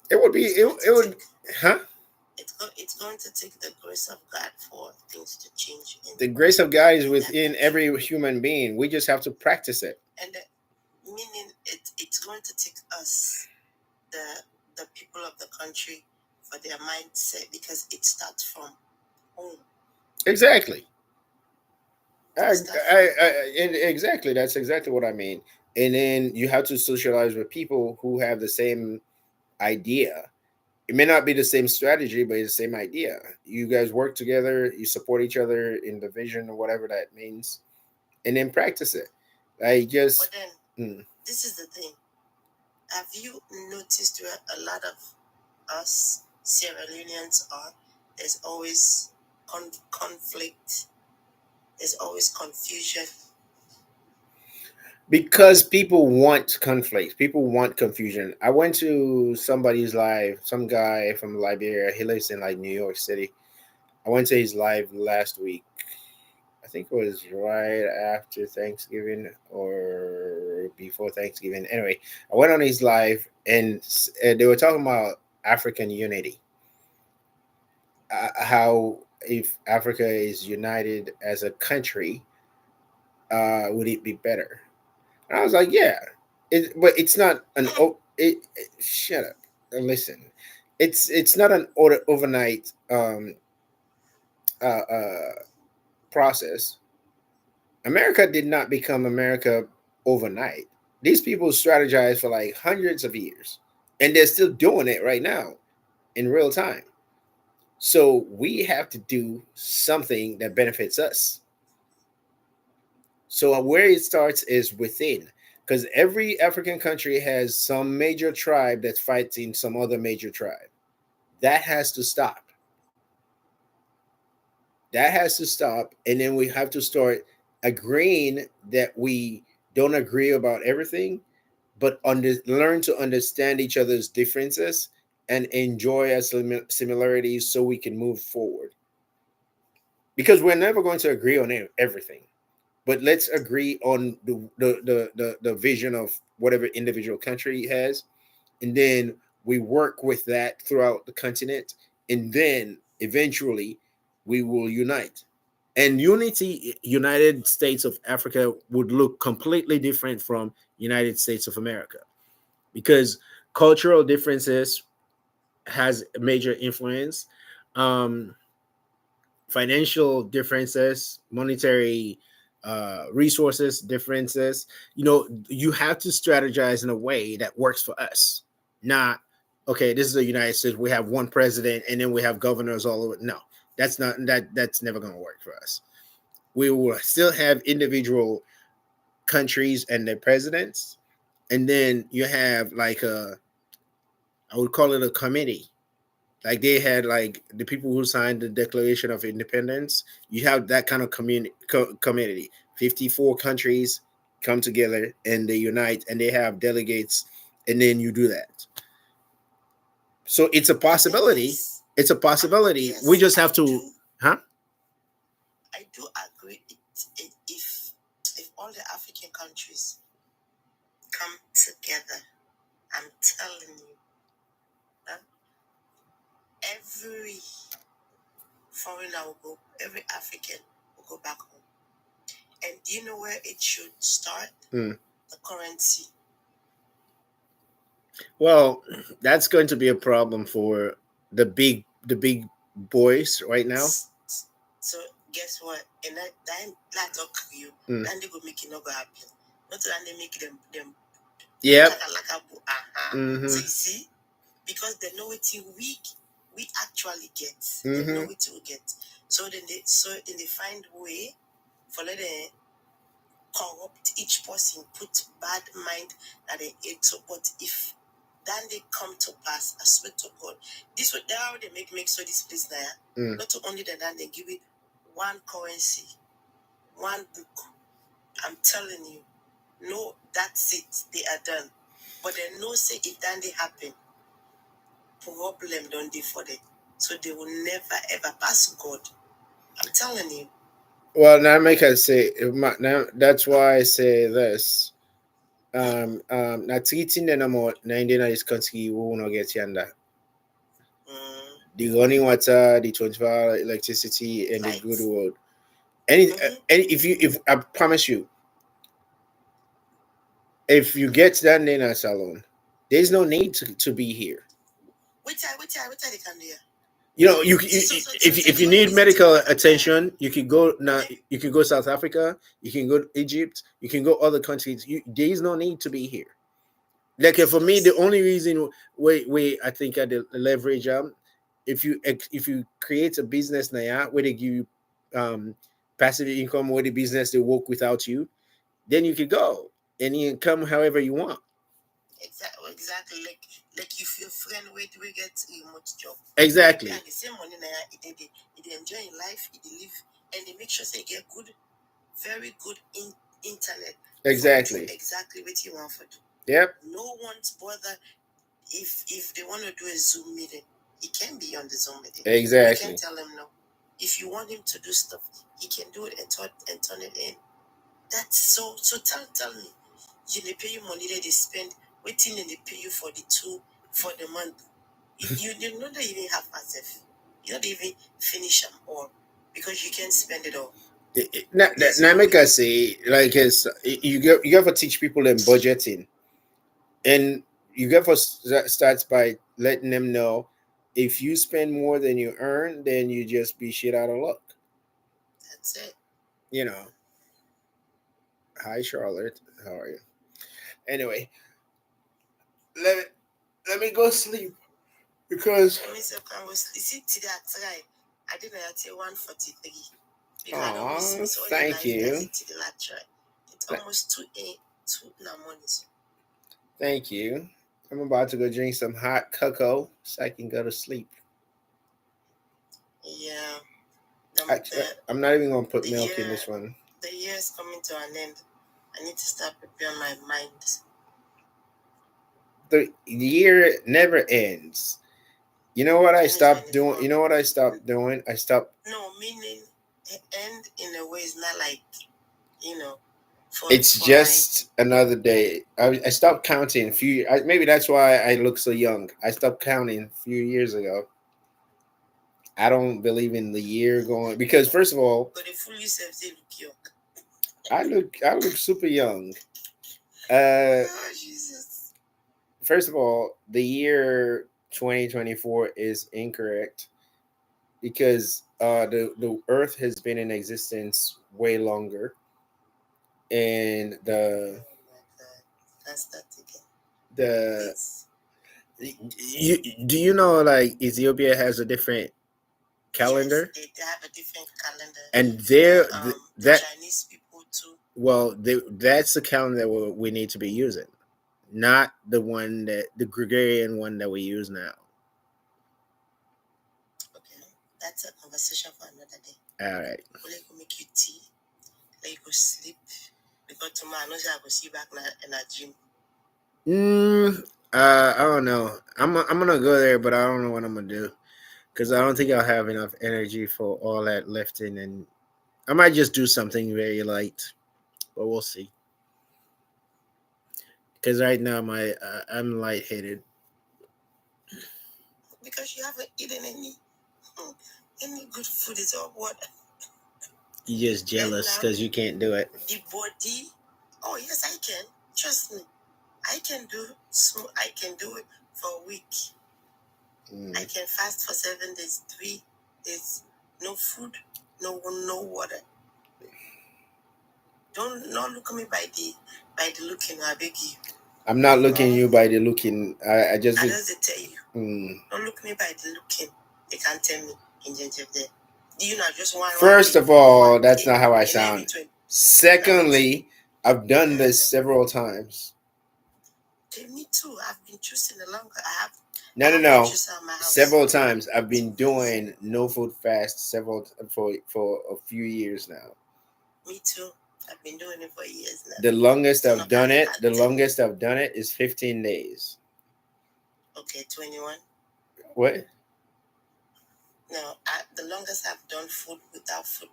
it would be It's going it to would, take. huh? It's going to take the grace of God for things to change The grace of God is in that within country. every human being. We just have to practice it. And meaning it's going to take us, the people of the country, for their mindset, because it starts from home. Exactly. It starts from Exactly. That's exactly what I mean. And then you have to socialize with people who have the same idea. It may not be the same strategy, but it's the same idea. You guys work together, you support each other in the vision or whatever that means, and then practice it. Like But just then this is the thing. Have you noticed where a lot of us Sierra Leoneans are? There's always conflict. There's always confusion. because people want conflict, people want confusion. I went to somebody's live, some guy from Liberia. He lives in like New York City. I went to his live last week. I think it was right after Thanksgiving or before Thanksgiving. Anyway, I went on his live and they were talking about African unity. How if Africa is united as a country, would it be better? And I was like, yeah. But it's not an shut up and listen. It's not an overnight uh, uh, process. America did not become America overnight. These people strategized for like hundreds of years, and they're still doing it right now in real time. So we have to do something that benefits us. So where it starts is within, because every African country has some major tribe that's fighting some other major tribe. That has to stop. That has to stop, and then we have to start agreeing that we don't agree about everything, but learn to understand each other's differences and enjoy our similarities so we can move forward. Because we're never going to agree on everything, but let's agree on the vision of whatever individual country has, and then we work with that throughout the continent, and then eventually we will unite. And unity, United States of Africa would look completely different from United States of America, because cultural differences has a major influence. um, Financial differences, monetary resources differences. You have to strategize in a way that works for us. Not, okay, this is the United States. We have one president and then we have governors all over. No, that's never going to work for us. We will still have individual countries and their presidents, and then you have like I would call it a committee. Like they had like the people who signed the Declaration of Independence. You have that kind of community. 54 countries come together and they unite and they have delegates, and then you do that. So it's a possibility. It's a possibility. Yes, We just have to, huh? I do agree. If all the African countries come together, I'm telling you, every foreigner will go, every African will go back home. And do you know where it should start? The currency. Well, that's going to be a problem for the big boys right now. So guess what? And that talk you, then they go make it not go happen. Not that they make them. Yep. So you see, because they know it's we actually get. They know it will get. So then they find way for let them corrupt each person, put bad mind that they ate. So, but if then they come to pass, I swear to God, this what how they make so this place now. Not only that, then they give it one currency, one book. I'm telling you, no, that's it. They are done. But they know say if then they happen, problem don't they for them. So they will never ever pass God. I'm telling you. Well, now make us say now. That's why I say this. Now treating the number 99 is country we will not get yonder. The running water, the 24-hour electricity, and Lights. the good world. And if I promise you, if you get that Nena salon, there's no need to be here. Which I they can do? You know, if you need medical attention, you can go now. You can go South Africa. You can go Egypt. You can go other countries. There is no need to be here. Like for me, the only reason wait I think at the leverage if you create a business now where they give you passive income, where the business they work without you, then you can go and you can come however you want. Exactly. Like if your friend we get a remote job. Exactly. And the same money now, they enjoy in life, they live, and they make sure they get good, very good internet. Exactly. Exactly what you want for do. Yep. No one's bother if they want to do a Zoom meeting, he can be on the Zoom meeting. Exactly. You can tell him no. If you want him to do stuff, he can do it and turn it in. That's so tell me. They pay you money that they spend waiting and they pay you for the month. You don't even have myself. You don't even finish them all because you can't spend it all. Now make us say like you got to teach people in budgeting, and you got to start by letting them know if you spend more than you earn, then you just be shit out of luck. That's it. You know. Hi Charlotte, how are you? Anyway, let me go sleep because. See today I try. I didn't say 1:43. Oh, thank you. It's almost 2 in the morning. Thank you. I'm about to go drink some hot cocoa so I can go to sleep. Yeah. I'm not even going to put milk in this one. The year is coming to an end. I need to start preparing my mind. The year never ends. You know what I stopped doing? You know what I stopped doing? No, meaning end in a way is not like, it's just another day. I stopped counting a few. Maybe that's why I look so young. I stopped counting a few years ago. I don't believe in the year going because first of all, but if you say look young. I look super young. Jesus. First of all, the year 2024 is incorrect because the Earth has been in existence way longer, and that's that again. Do you know like Ethiopia has a different calendar? Yes, they have a different calendar, and the Chinese people too. Well, that's the calendar that we need to be using, not the Gregorian one that we use now. Okay, that's a conversation for another day. All right. Will I go make you tea? Let you go sleep because tomorrow I know I will see you back in a gym. I don't know. I'm gonna go there, but I don't know what I'm gonna do because I don't think I'll have enough energy for all that lifting, and I might just do something very light, but we'll see. Because right now I'm lightheaded. Because you haven't eaten any good food is all what. You're just jealous because you can't do it. The body. Oh yes, I can. Trust me. I can do it for a week. I can fast for 7 days, 3 days, no food, no water. Not look at me by the looking. I beg you. I'm not looking you by the looking. I just tell you. Don't look me by the looking. They can't tell me in there. You know, just one. First of all, that's not how I sound. Secondly, I've done this several times. Me too. I've been choosing a longer. I have. No. Several times. I've been doing no food fast for a few years now. Me too. I've been doing it for years now. The longest I've done it is 15 days. Okay, 21. What? No, the longest I've done food without food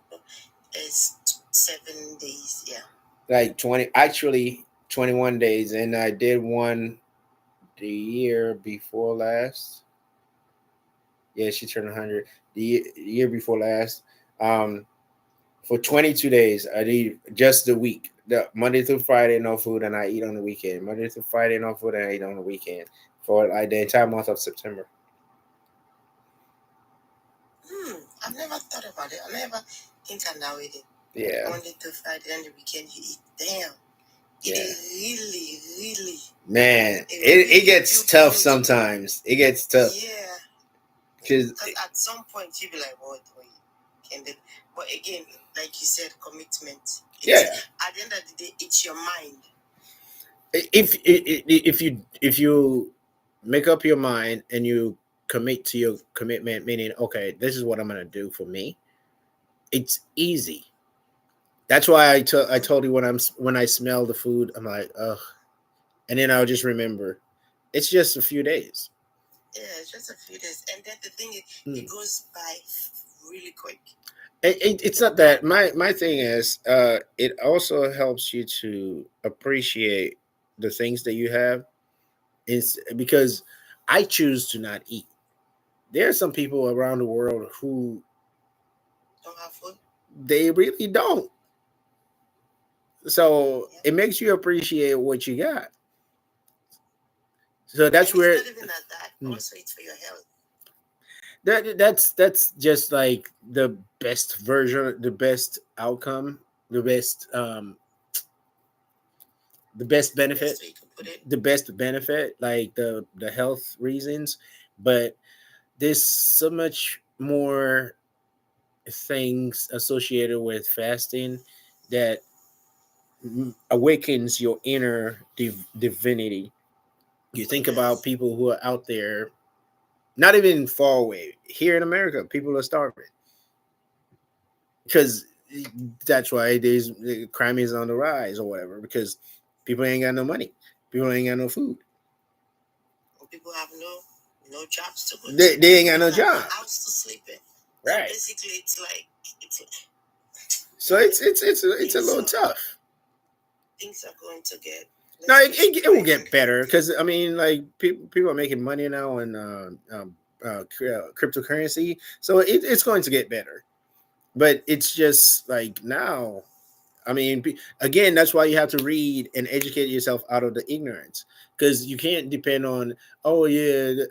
is 7 days. Yeah. Like 21 days, and I did one the year before last. Yeah, she turned 100 the year before last. For 22 days, I did just the week. The Monday through Friday, no food, and I eat on the weekend. Monday through Friday, no food, and I eat on the weekend for like the entire month of September. I've never thought about it. I never think about it. Yeah. Monday through Friday, and the weekend you eat. Damn. It is really. Man, it gets tough sometimes. It gets tough. Yeah. Because at some point you be like, what? Can do? But again, like you said, commitment. At the end of the day, it's your mind. If you make up your mind and you commit to your commitment, meaning, okay, this is what I'm gonna do for me, it's easy. That's why I told you when I smell the food, I'm like, ugh, and then I'll just remember, it's just a few days. Yeah, it's just a few days, and then the thing is, it goes by really quick. It's not that my thing is, it also helps you to appreciate the things that you have. Is because I choose to not eat. There are some people around the world who don't have food. They really don't. So it makes you appreciate what you got. So that's where. It's not even that. Also, it's for your health. That's just like the best version, the best outcome, the best benefit, the best benefit, like the health reasons. But there's so much more things associated with fasting that awakens your inner divinity. You think about people who are out there, not even far away. Here in America, people are starving because that's why crime is on the rise or whatever. Because people ain't got no money, people ain't got no food. People have no jobs to go. They ain't got no job. House to sleep in. Right. So basically, it's like so it's a little tough. Things are going to get. No, it will get better because I mean, like people are making money now in cryptocurrency, so it's going to get better. But it's just like now. I mean, again, that's why you have to read and educate yourself out of the ignorance, because you can't depend on, oh yeah,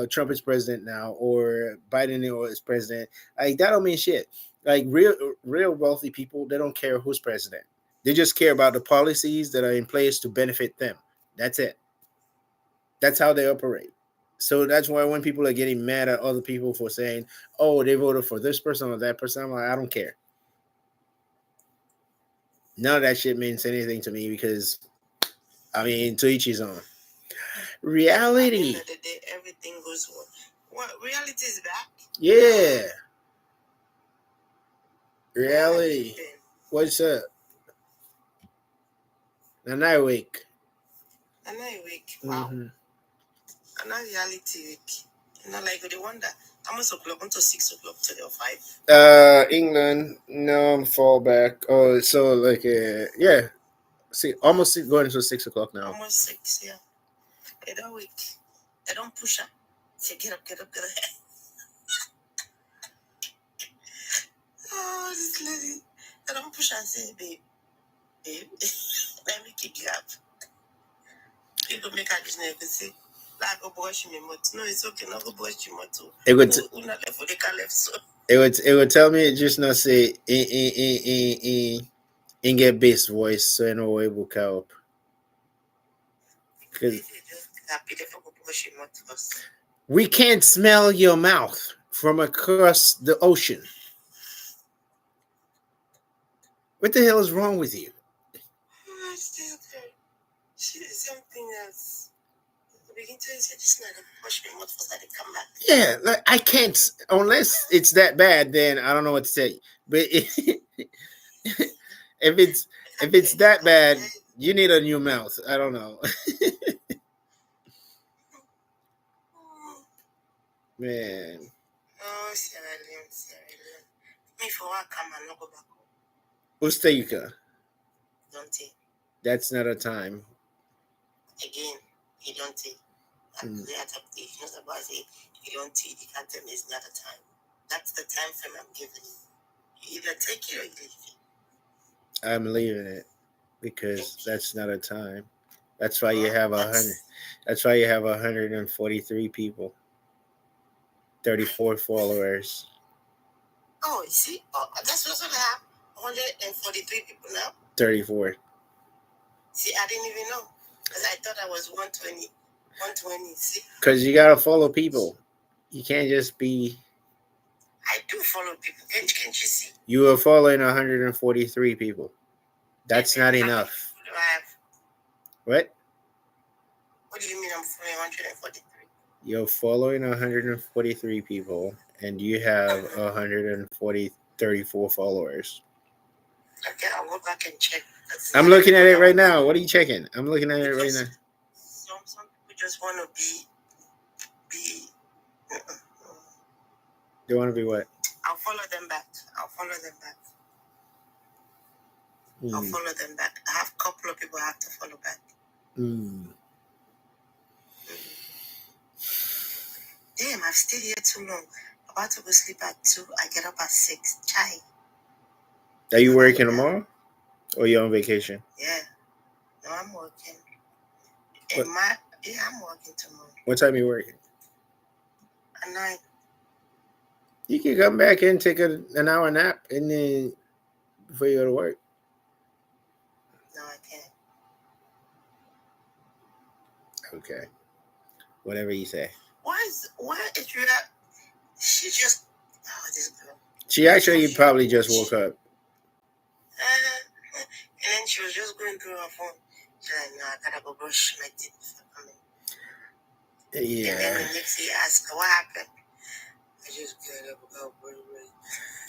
Trump is president now or Biden is president. Like that don't mean shit. Like real wealthy people, they don't care who's president. They just care about the policies that are in place to benefit them. That's it. That's how they operate. So that's why when people are getting mad at other people for saying, oh, they voted for this person or that person, I'm like, I don't care. None of that shit means anything to me because, I mean, to each his own. Reality. At the end of the day, everything goes well. What reality is back? Yeah. Reality. What's up? Another week. Another week. Wow. Another reality week. You know, like the one that almost o'clock until 6 o'clock till 5. England, no, fall back. Oh, so like yeah. See, almost going to 6 o'clock now. Almost 6, yeah. They don't week. They don't push up. Say, get up, get up, get up. Oh, this lady. And I'm push and say, babe, let me kick you up. People make a business and say, like go wash me motor. No, it's okay, not go wash your motor. It would not left for the car left so. it would tell me just not say in get bass voice so I know able to help. Because we can't smell your mouth from across the ocean. What the hell is wrong with you? Something else. Begin to say this night and push me mouth for that come back. Yeah, like I can't unless it's that bad. Then I don't know what to say. But if it's that bad, you need a new mouth. I don't know. Man. Oh, Sierra Leone. Me for what come and not go back home. Ustaika. Don't take. That's not a time. Again, you don't take. You don't take. You can't tell me it's not a time. That's the time frame I'm giving you. You either take it or you leave it. I'm leaving it because that's not a time. That's why you have 100. That's why you have 143 people. 34 followers. Oh, you see? Oh, that's what's gonna have 143 people now. 34. See, I didn't even know because I thought I was 120. 120. See? Because you gotta follow people. You can't just be. I do follow people. Can't you see? You are following 143 people. That's not enough. What do I have? What? What do you mean I'm following 143? You're following 143 people, and you have 34 followers. Okay, I'll go back and check. I'm looking at it right now. What are you checking? I'm looking at it right now. Some people just want to be. They want to be what? I'll follow them back. I'll follow them back. I have a couple of people I have to follow back. Damn, I've stayed here too long. About to go sleep at 2. I get up at 6. Chai. Are you working tomorrow? Or you on vacation? Yeah. No, I'm working. What? I'm working tomorrow. What time are you working? At 9. You can come back and take an hour nap and then before you go to work. No, I can't. Okay. Whatever you say. Why is you at? She just. Oh, this girl. She actually probably just woke up. And then she was just going through her phone. She's like, no, I gotta go brush my teeth before coming. Yeah. And then the next day, ask her, what happened? I just got up about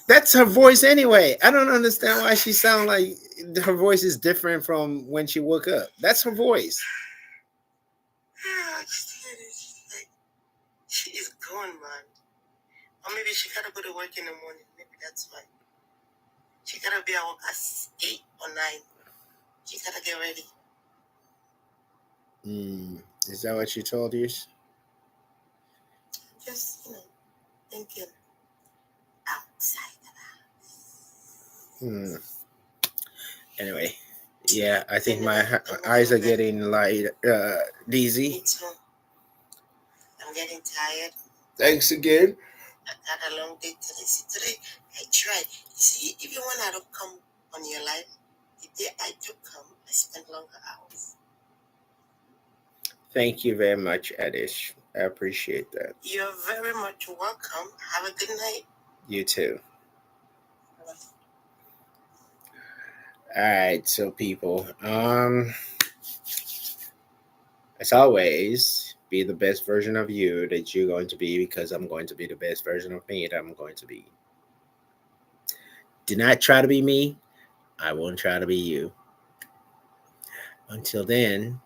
That's her voice anyway. I don't understand why she sounds like her voice is different from when she woke up. That's her voice. I just hear this. Like, she is gone, man. Or maybe she gotta go to work in the morning. Maybe that's why. She gotta be at work at 8 or 9. She gotta get ready. Is that what she told you? Just, thinking outside the house. Anyway, yeah, I think my eyes are getting light, dizzy. Me too. I'm getting tired. Thanks again. I had a long day today. See, today I tried. You see, even when I don't come on your life, the day I do come, I spend longer hours. Thank you very much, Adish. I appreciate that. You're very much welcome. Have a good night. You too. All right, so people, as always, be the best version of you that you're going to be, because I'm going to be the best version of me that I'm going to be. Do not try to be me. I won't try to be you. Until then,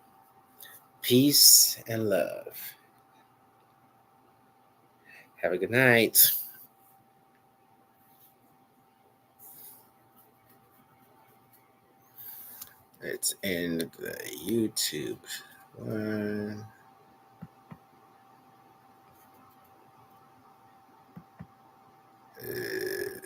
peace and love. Have a good night. Let's end the YouTube one.